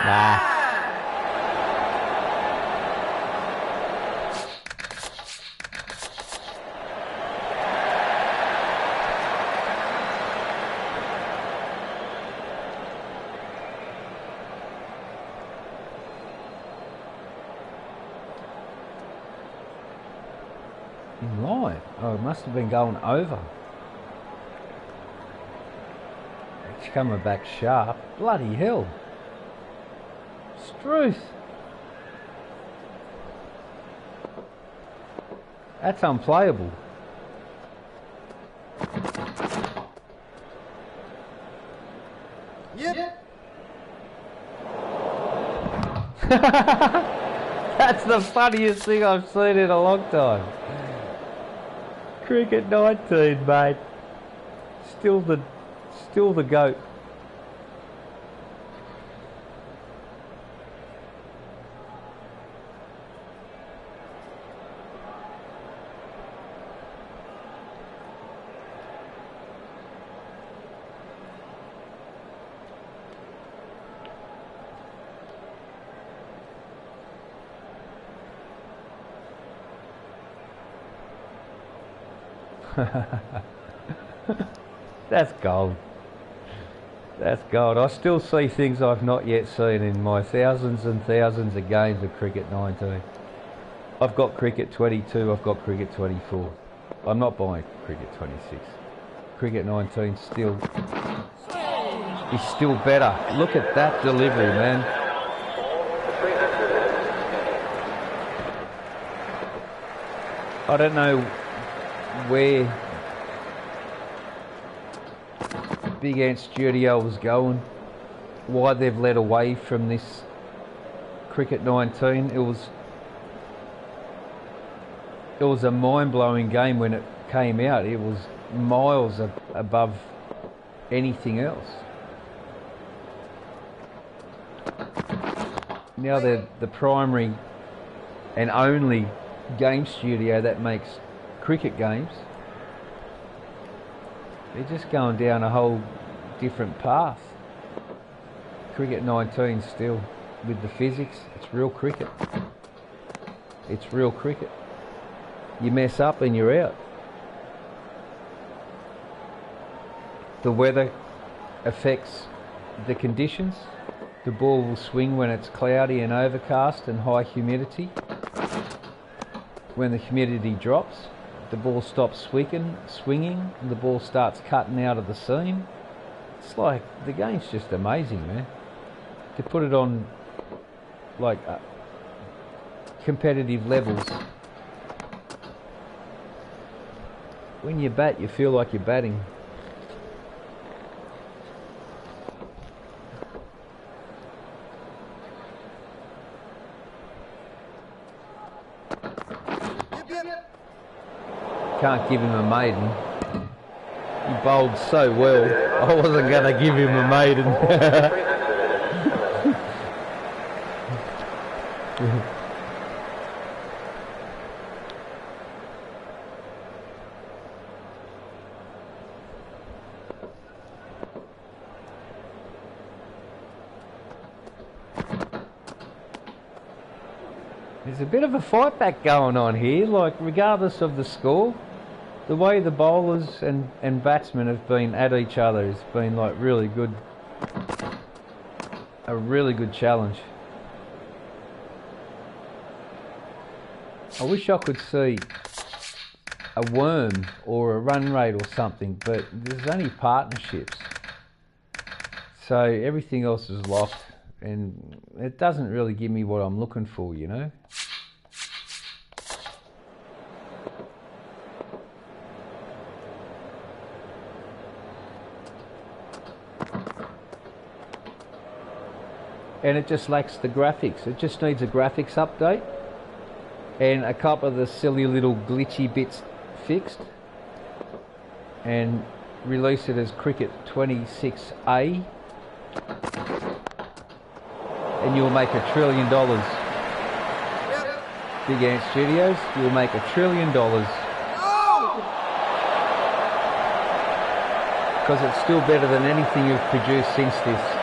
Nah. In line. Oh, it must have been going over. It's coming back sharp. Bloody hell. Struth. That's unplayable. Yep. That's the funniest thing I've seen in a long time. Cricket 19, mate. Still the GOAT. That's gold. That's gold. I still see things I've not yet seen in my thousands and thousands of games of Cricket 19. I've got Cricket 22, I've got Cricket 24. I'm not buying Cricket 26. Cricket 19 still is still better. Look at that delivery, man. I don't know where Big Ant Studio was going, why they've led away from this Cricket 19. It was a mind-blowing game when it came out. It was miles above anything else. Now they're the primary and only game studio that makes cricket games. They're just going down a whole different path. Cricket 19 still, with the physics, it's real cricket. It's real cricket. You mess up and you're out. The weather affects the conditions. The ball will swing when it's cloudy and overcast and high humidity. When the humidity drops, the ball stops swinging, and the ball starts cutting out of the seam. It's like, the game's just amazing, man. To put it on, like, competitive levels. When you bat, you feel like you're batting. Can't give him a maiden. He bowled so well. I wasn't going to give him a maiden. There's a bit of a fight back going on here, like regardless of the score, the way the bowlers and batsmen have been at each other has been like really good, a really good challenge. I wish I could see a worm or a run rate or something, but there's only partnerships, so everything else is locked and it doesn't really give me what I'm looking for, you know. And it just lacks the graphics. It just needs a graphics update and a couple of the silly little glitchy bits fixed, and release it as Cricket 26A, and you'll make $1 trillion. Big Ant Studios, you'll make $1 trillion. Because it's still better than anything you've produced since this.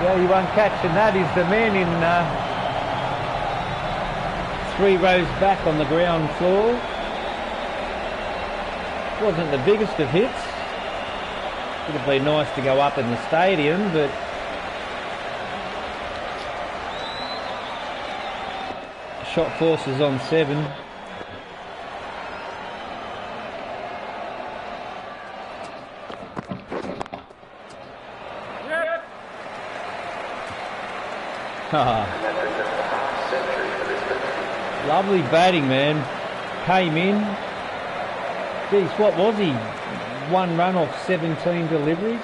The only one catching that is the man in 3 rows back on the ground floor. Wasn't the biggest of hits. Would have been nice to go up in the stadium, but shot force is on 7. Lovely batting, man. Came in. Geez, what was he? 1 run off 17 deliveries.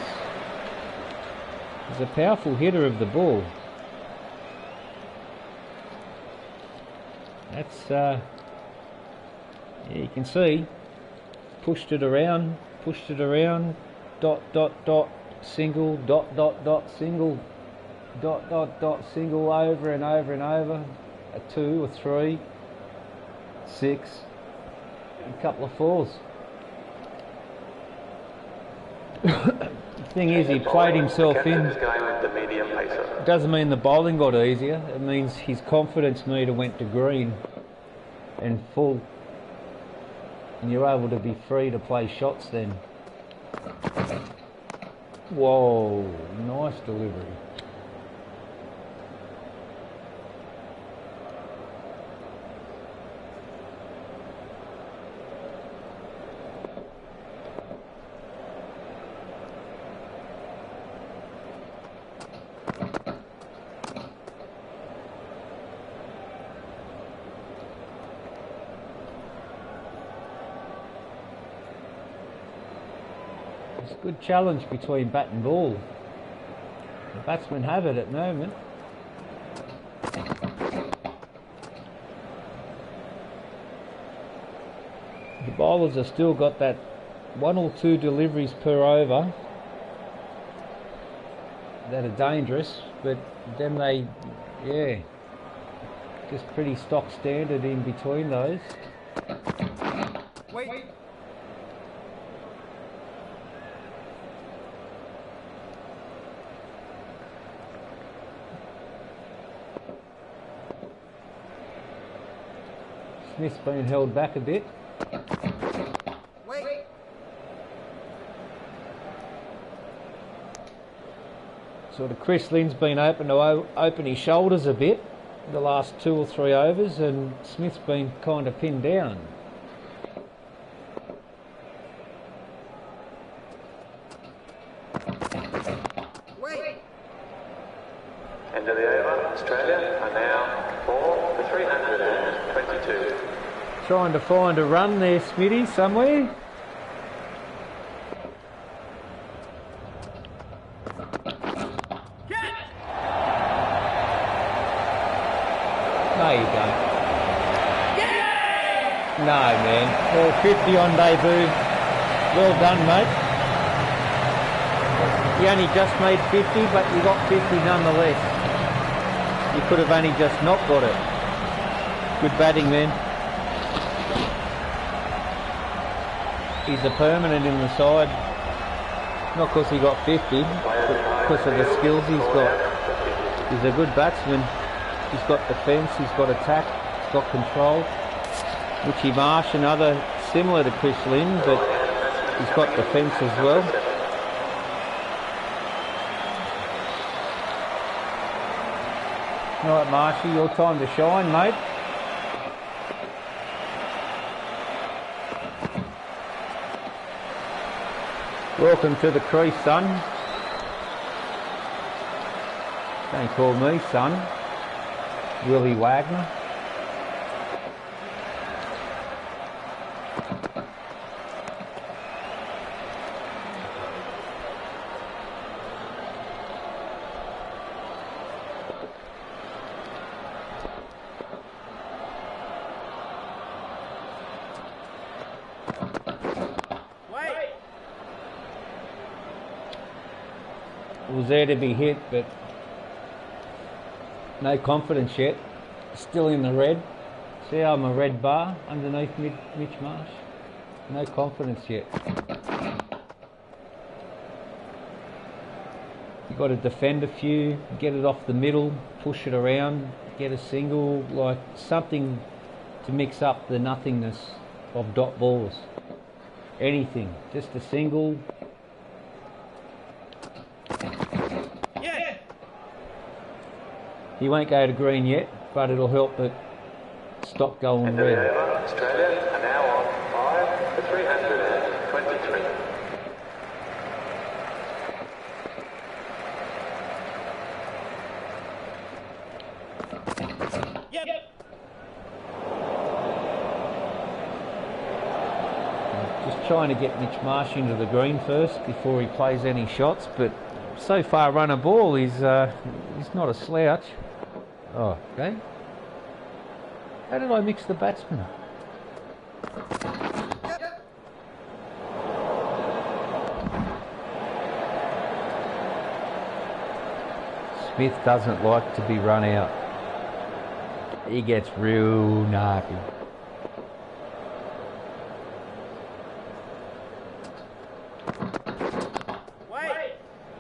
He's a powerful hitter of the ball. That's yeah, you can see. Pushed it around, dot dot dot, single, dot dot dot, single, dot dot dot, single, over and over and over. A 2 or 3, 6, a couple of 4s. The thing is, he played himself in. Doesn't mean the bowling got easier. It means his confidence meter went to green and full, and you're able to be free to play shots then. Whoa, nice delivery. It's a good challenge between bat and ball. The batsmen have it at the moment. The bowlers have still got that 1 or 2 deliveries per over that are dangerous, but then they, yeah, just pretty stock standard in between those. Wait. Smith's been held back a bit. Wait. Sort of Chris Lynn's been open to open his shoulders a bit the last 2 or 3 overs, and Smith's been kind of pinned down. Wait. End of the over. Australia are now 4 for 322. trying to find a run there, Smitty, somewhere. No, you don't. No, man. Well, 50 on debut. Well done, mate. You only just made 50, but you got 50 nonetheless. You could have only just not got it. Good batting, man. He's a permanent in the side. Not because he got 50, but because of the skills he's got. He's a good batsman. He's got defence, he's got attack, he's got control. Richie Marsh, another similar to Chris Lynn, but he's got defence as well. All right, Marshy, your time to shine, mate. Welcome to the crease, son. Don't call me son. Willie Wagner. Was there to be hit, but no confidence yet. Still in the red. See how I'm a red bar underneath Mitch Marsh? No confidence yet. You've got to defend a few, get it off the middle, push it around, get a single, like something to mix up the nothingness of dot balls. Anything, just a single. He won't go to green yet, but it'll help it stop going red. Australia are now on 5 for 323. Just trying to get Mitch Marsh into the green first before he plays any shots, but so far run a ball, he's not a slouch. Oh, okay. How did I mix the batsman? Smith doesn't like to be run out. He gets real narky.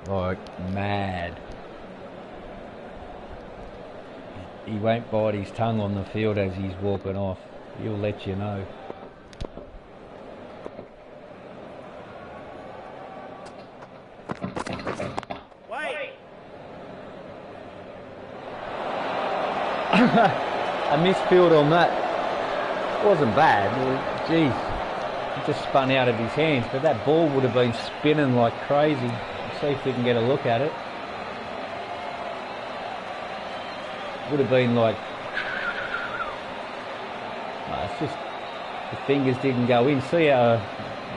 Like mad. He won't bite his tongue on the field as he's walking off. He'll let you know. A misfield on that. Wasn't bad. Geez, it just spun out of his hands, but that ball would have been spinning like crazy. Let's see if we can get a look at it. Would have been like, it's just the fingers didn't go in. See how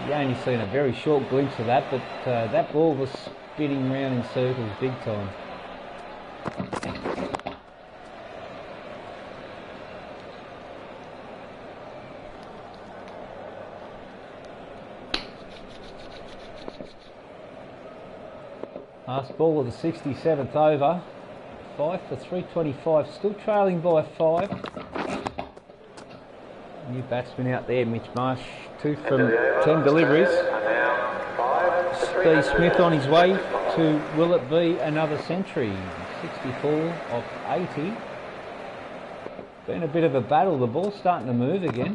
you only seen a very short glimpse of that, but that ball was spinning round in circles big time. Last ball of the 67th over. 5 for 325, still trailing by 5. New batsman out there, Mitch Marsh, 2 from 10 deliveries. Steve Smith on his way to, will it be another century? 64 of 80. Been a bit of a battle, the ball's starting to move again.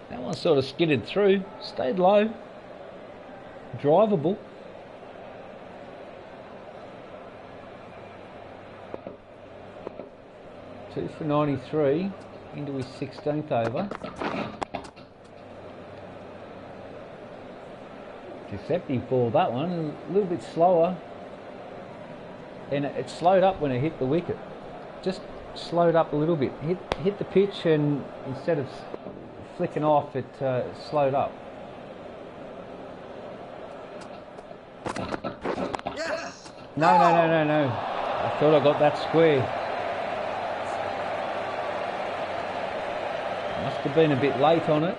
That one sort of skidded through, stayed low, drivable. Two for 93 into his 16th over. Deceptive ball, that one, a little bit slower, and it slowed up when it hit the wicket. Just slowed up a little bit. Hit the pitch, and instead of flicking off, it slowed up. Yes! No. I thought I got that square. Must have been a bit late on it.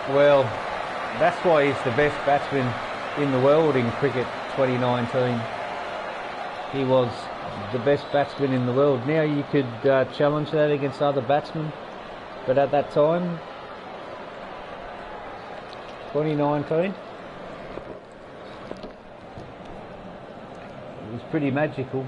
Well, that's why he's the best batsman in the world in cricket 2019. He was the best batsman in the world. Now you could challenge that against other batsmen, but at that time, 2019, it was pretty magical.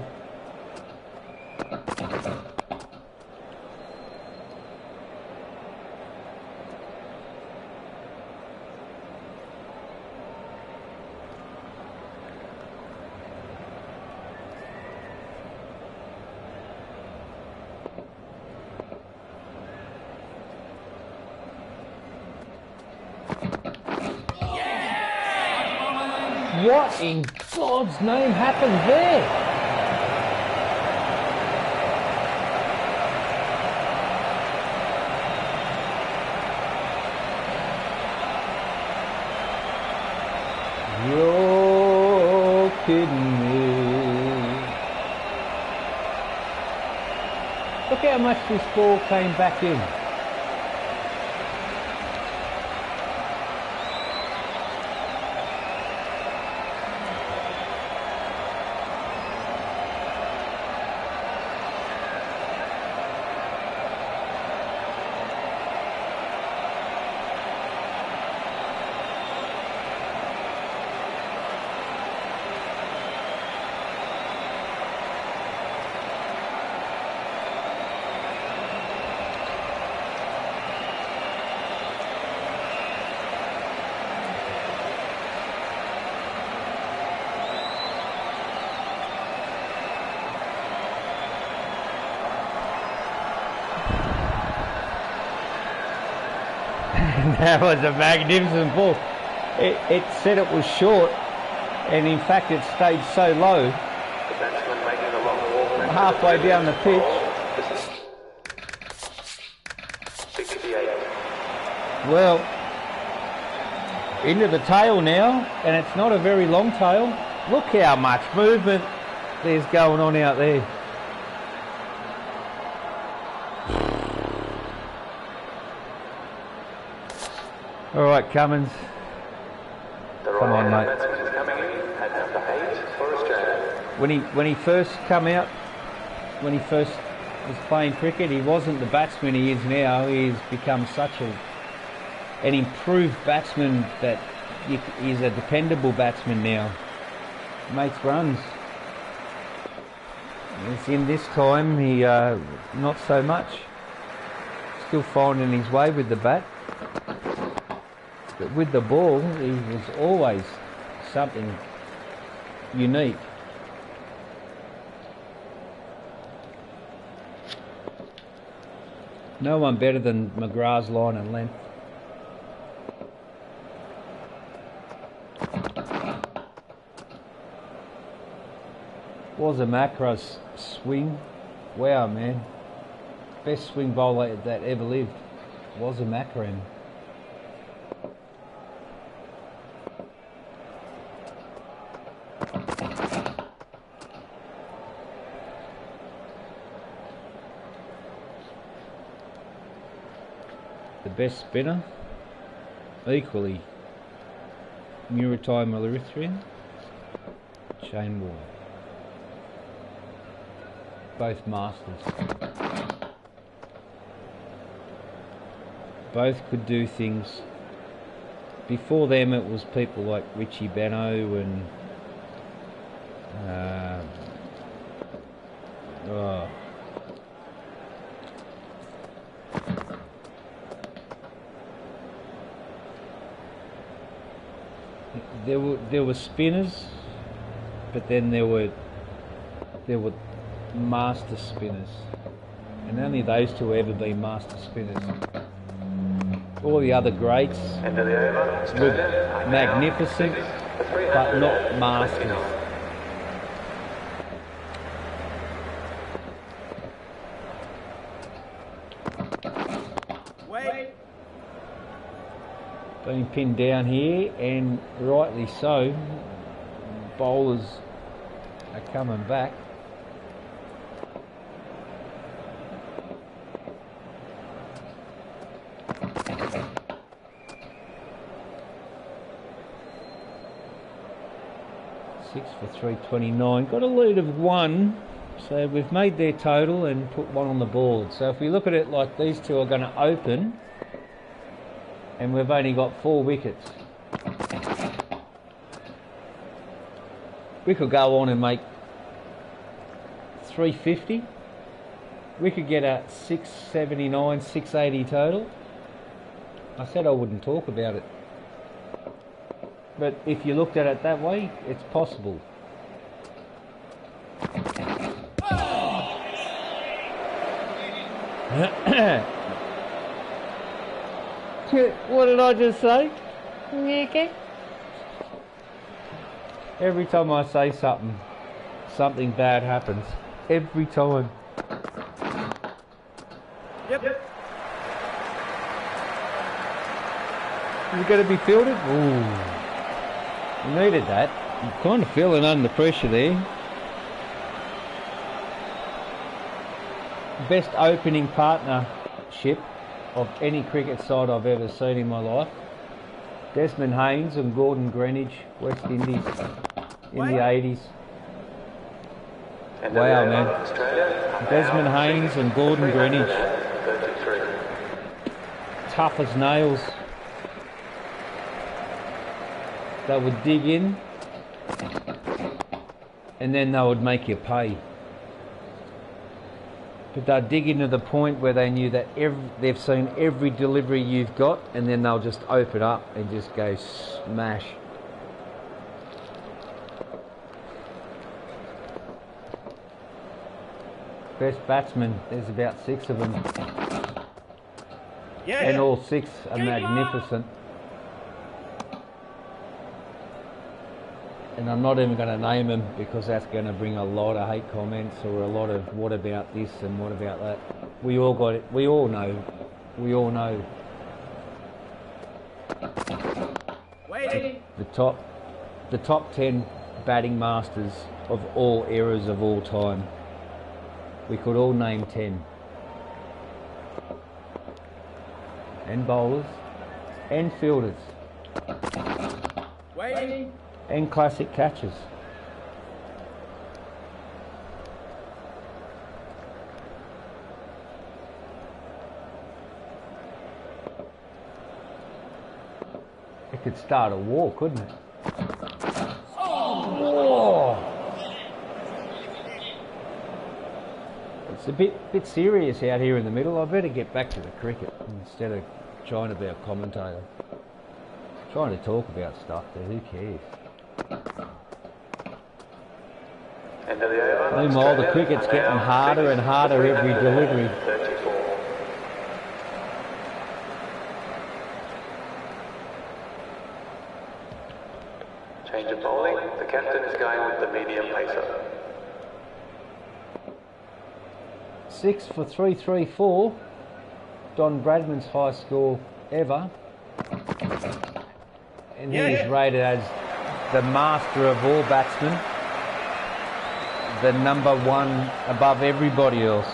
What in God's name happened there? You're kidding me. Look how much this ball came back in. That was a magnificent ball. It said it was short, and in fact it stayed so low. The batsman making the long walk. Halfway down the pitch. 68. Well, into the tail now, and it's not a very long tail. Look how much movement there's going on out there. All right, Cummins. The Come on, right-hand mate. batsman is coming in at number 8 for Australia. When he first come out, when he first was playing cricket, he wasn't the batsman he is now. He's become such an improved batsman that he's a dependable batsman now. Makes runs. As in this time, he not so much. Still finding his way with the bat. But with the ball, he was always something unique. No one better than McGrath's line and length. Wasamacra's swing. Wow, man. Best swing bowler that ever lived. Wasamacra. The best spinner, equally Muritai Malirithrian, Shane Warne. Both masters. Both could do things. Before them it was people like Richie Benaud and there were spinners, but then there were master spinners, and only those two have ever been master spinners. All the other greats End of the over. were Australia are now magnificent, for but not 329. masters. Wait. Being pinned down here, and rightly so. Bowlers are coming back. Six for 329. Got a lead of one, so we've made their total and put one on the board. So if we look at it like these two are going to open, and we've only got 4 wickets, we could go on and make 350. We could get a 679, 680 total. I said I wouldn't talk about it. But if you looked at it that way, it's possible. What did I just say? Every time I say something, something bad happens. Every time. Yep. Is it going to be fielded? Ooh. You needed that. I'm kind of feeling under pressure there. Best opening partnership of any cricket side I've ever seen in my life. Desmond Haynes and Gordon Greenidge, West Indies, in the 80s. End of the Wow, over. man. Australia are Desmond now Haynes and Gordon Greenidge, 333. tough as nails. They would dig in, and then they would make you pay. But they'd dig into the point where they knew that they've seen every delivery you've got, and then they'll just open up and just go smash. Best batsmen, there's about 6 of them, Yeah. and all 6 are magnificent. And I'm not even going to name them because that's going to bring a lot of hate comments or a lot of what about this and what about that. We all got it. We all know. We all know. Waiting. The top 10 batting masters of all eras of all time. We could all name 10. And bowlers. And fielders. Waiting. And classic catches. It could start a war, couldn't it? Oh! It's a bit serious out here in the middle. I better get back to the cricket instead of trying to be a commentator. Trying to talk about stuff, but who cares? End of the over. Meanwhile, the Australia cricket's are getting now harder 6 and harder for every delivery. 334. Change of bowling. The captain is going with the medium pacer. 6 for 334. Don Bradman's high score ever. And he is rated as the master of all batsmen. The number 1 above everybody else.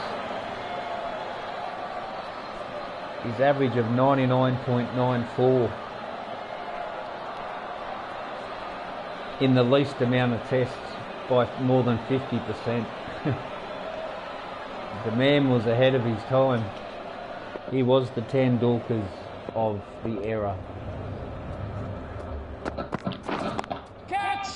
His average of 99.94 in the least amount of tests by more than 50%. The man was ahead of his time. He was the Tendulkars of the era. Catch.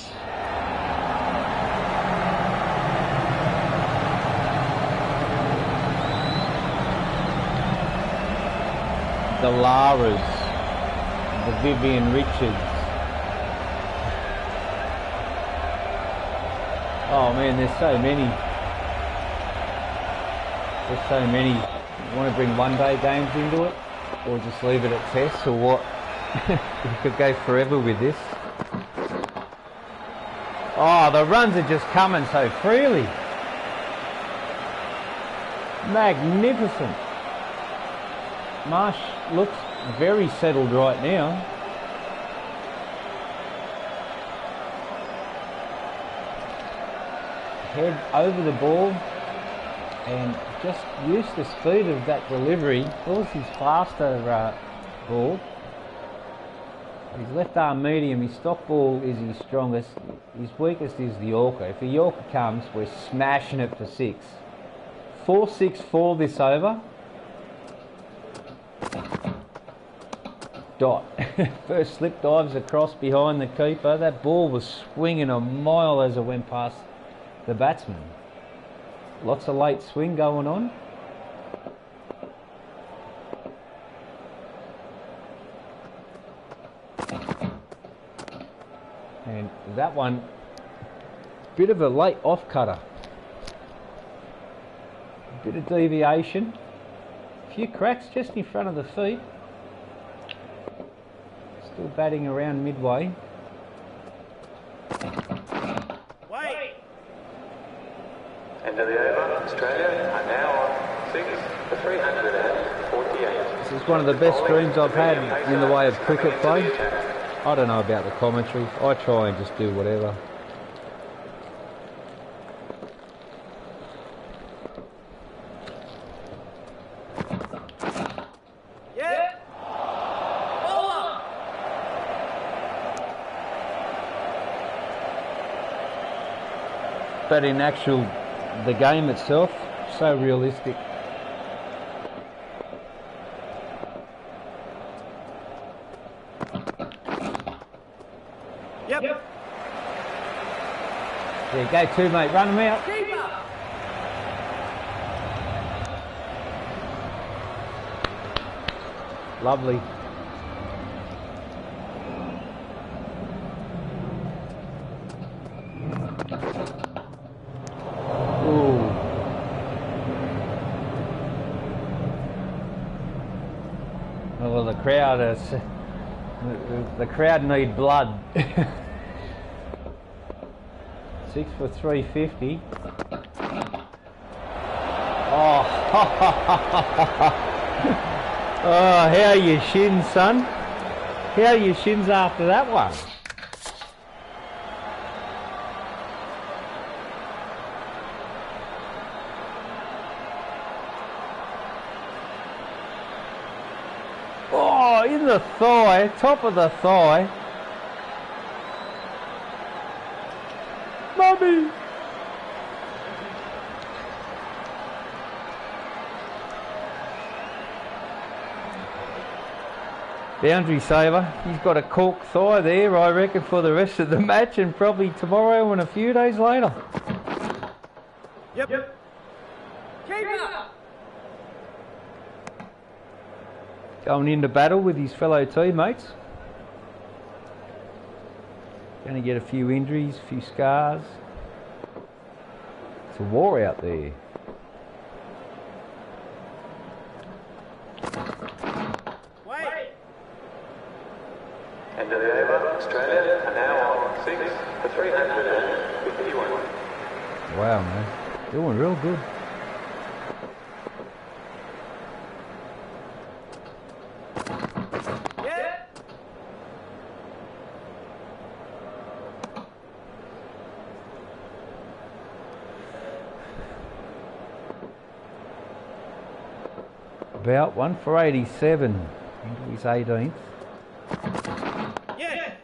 The Laras, the Vivian Richards. Oh man, there's so many. There's so many. You want to bring one-day games into it? or just leave it at tests, or what? You could go forever with this. Oh, the runs are just coming so freely. Magnificent. Marsh looks very settled right now. Head over the ball and just use the speed of that delivery. Yours is faster ball. His left arm medium, his stock ball is his strongest. His weakest is the Yorker. If the Yorker comes, we're smashing it for 6. 4-6-4 this over. Dot. First slip dives across behind the keeper. That ball was swinging a mile as it went past the batsman. Lots of late swing going on. And that one, bit of a late off cutter. Bit of deviation. A few cracks just in front of the feet. Still batting around midway. Wait. End of the over. Australia are now on 6 for 348. This is one of the best dreams I've had in the way of cricket play. I don't know about the commentary. I try and just do whatever. Yeah. Bowler. But in actual, the game itself, so realistic. Yep. Yeah, go 2, mate. Run them out. Keeper. Lovely. Ooh. Well, the crowd is. The crowd need blood. 6 for 350. Oh, oh, how are your shins, son? How are your shins after that one? Oh, in the thigh, top of the thigh. Mummy! Boundary saver. He's got a cork thigh there, I reckon, for the rest of the match, and probably tomorrow and a few days later. Yep. Keeper. Going into battle with his fellow teammates. Going to get a few injuries, a few scars. It's a war out there. Wait. End of the over. Australia are now on 6 for 351. Wow, man. Doing real good. Yeah. About 1 for 87 into his 18th. Yeah.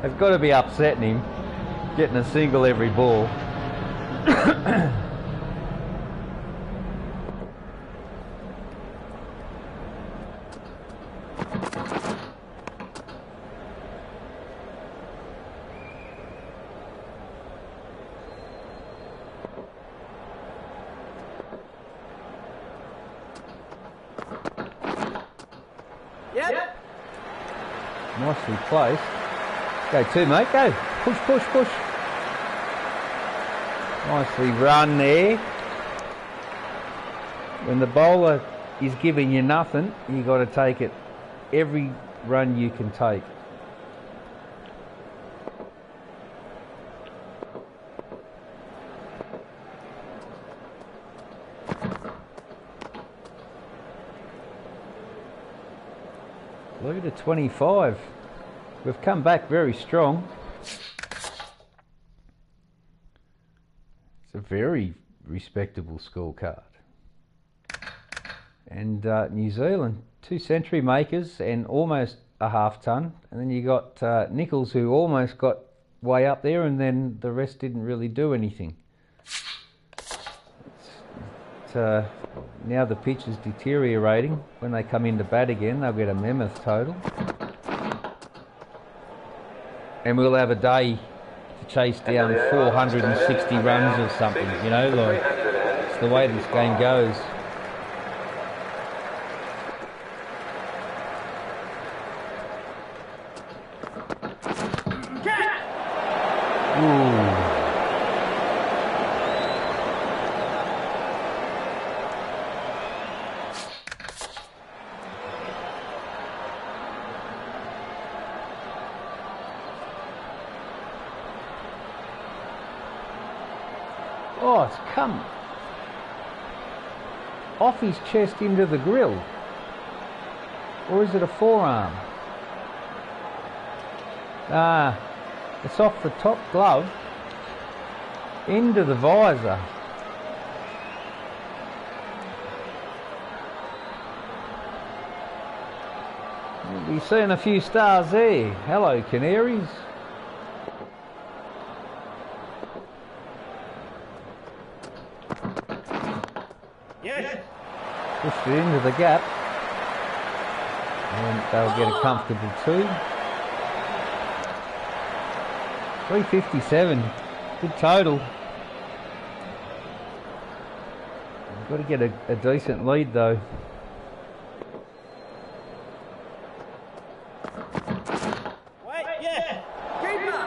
It's got to be upsetting him, getting a single every ball. Yep. Nicely placed. Go 2, mate, go. Push, push, push. Nicely run there. When the bowler is giving you nothing, you got to take it every run you can take. Look at 25. We've come back very strong. It's a very respectable scorecard. And New Zealand, 2 century makers and almost a half ton. And then you got Nichols, who almost got way up there, and then the rest didn't really do anything. Now the pitch is deteriorating. When they come into bat again, they'll get a mammoth total. And we'll have a day to chase down 460 runs or something, you know, like, it's the way this game goes. Ooh. Oh, it's come off his chest into the grill. Or is it a forearm? Ah, it's off the top glove into the visor. We'll be seeing a few stars there. Hello, Canaries. Yes. Pushed it into the gap, and they'll get a comfortable 2. 357, good total. We've got to get a decent lead though. Wait. Yeah. Keeper.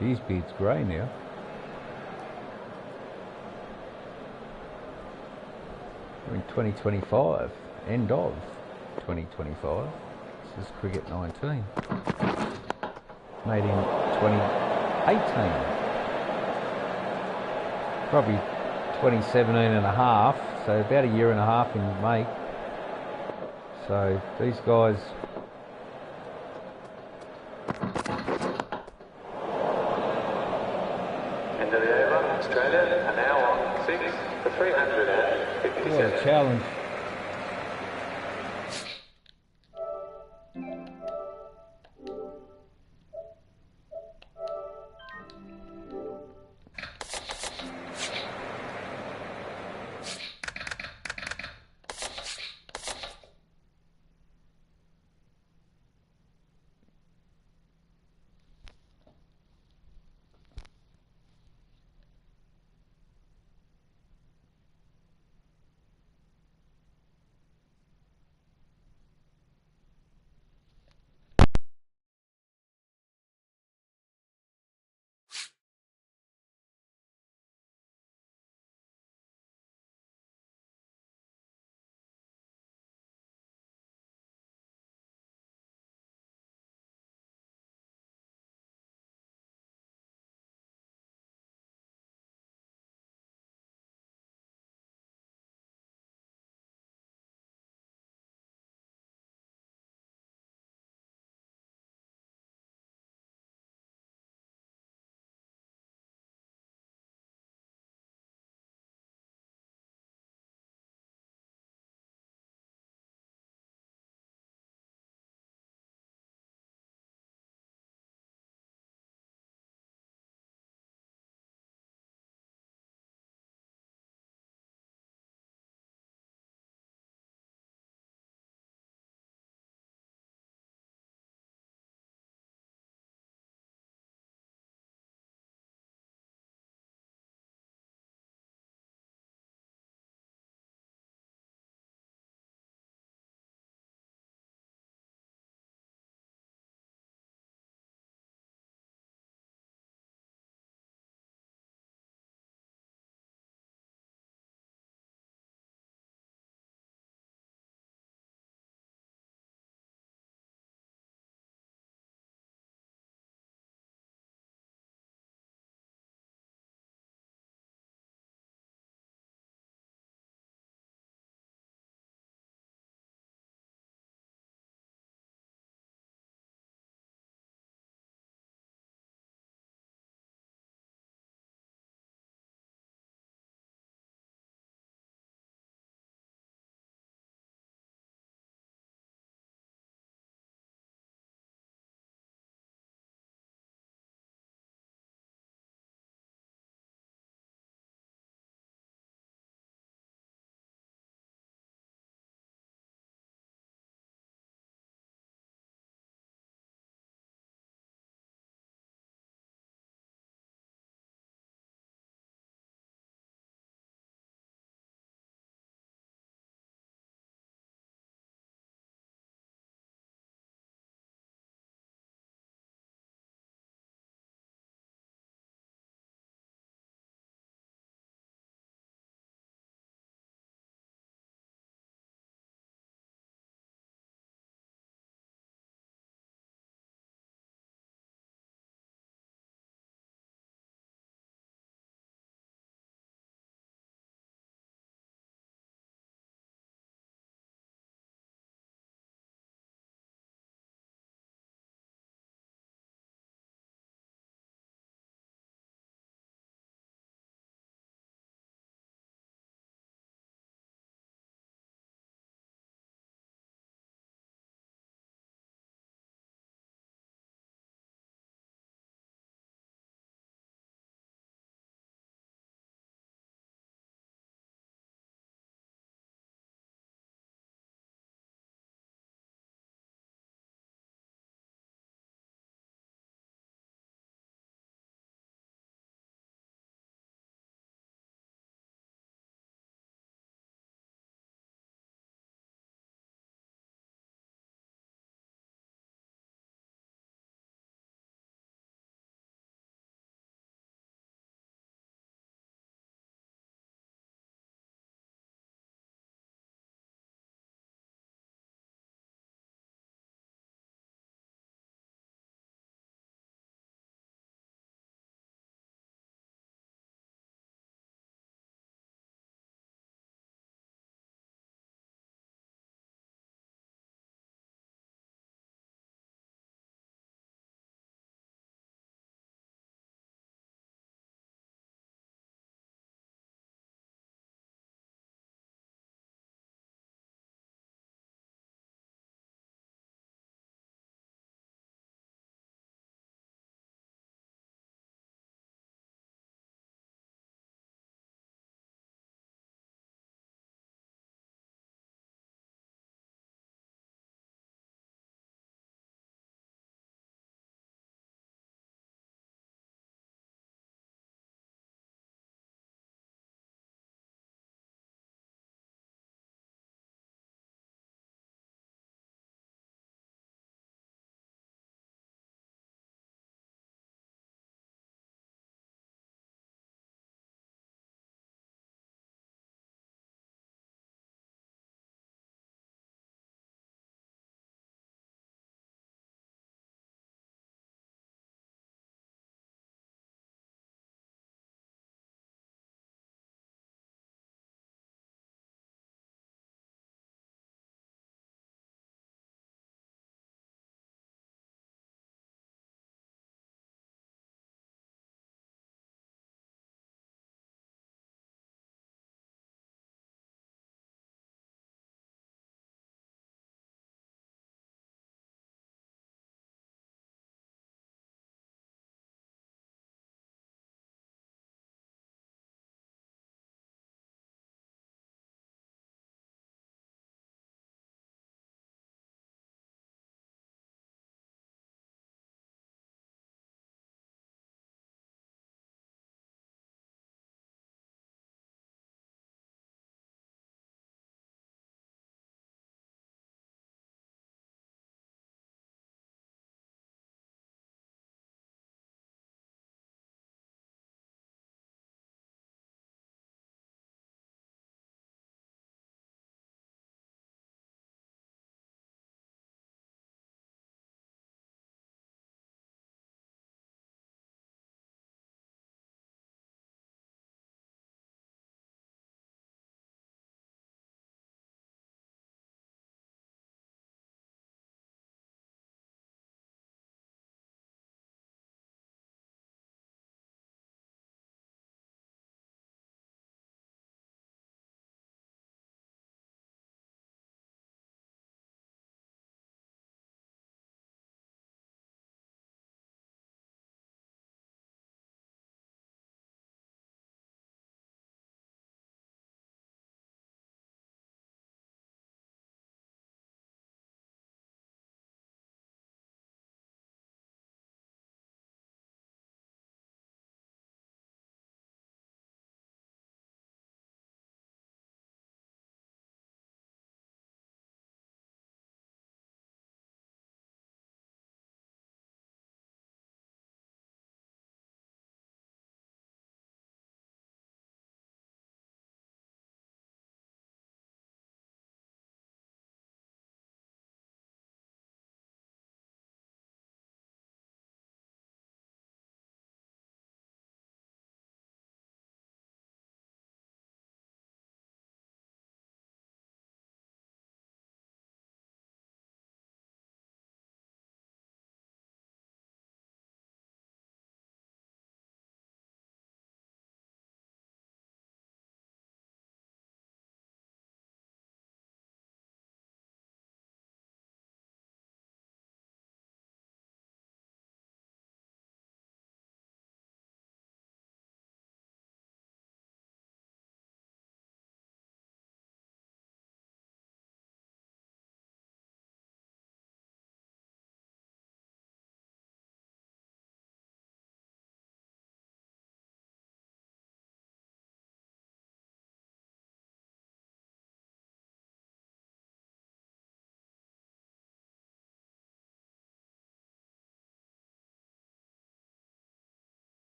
His beard's grey now. We're in 2025, end of 2025. This is Cricket 19. Made in 2018. Probably 2017 and a half, so about a year and a half in make. So these guys... End of the over. Australia are now on 6 for 357. What a challenge.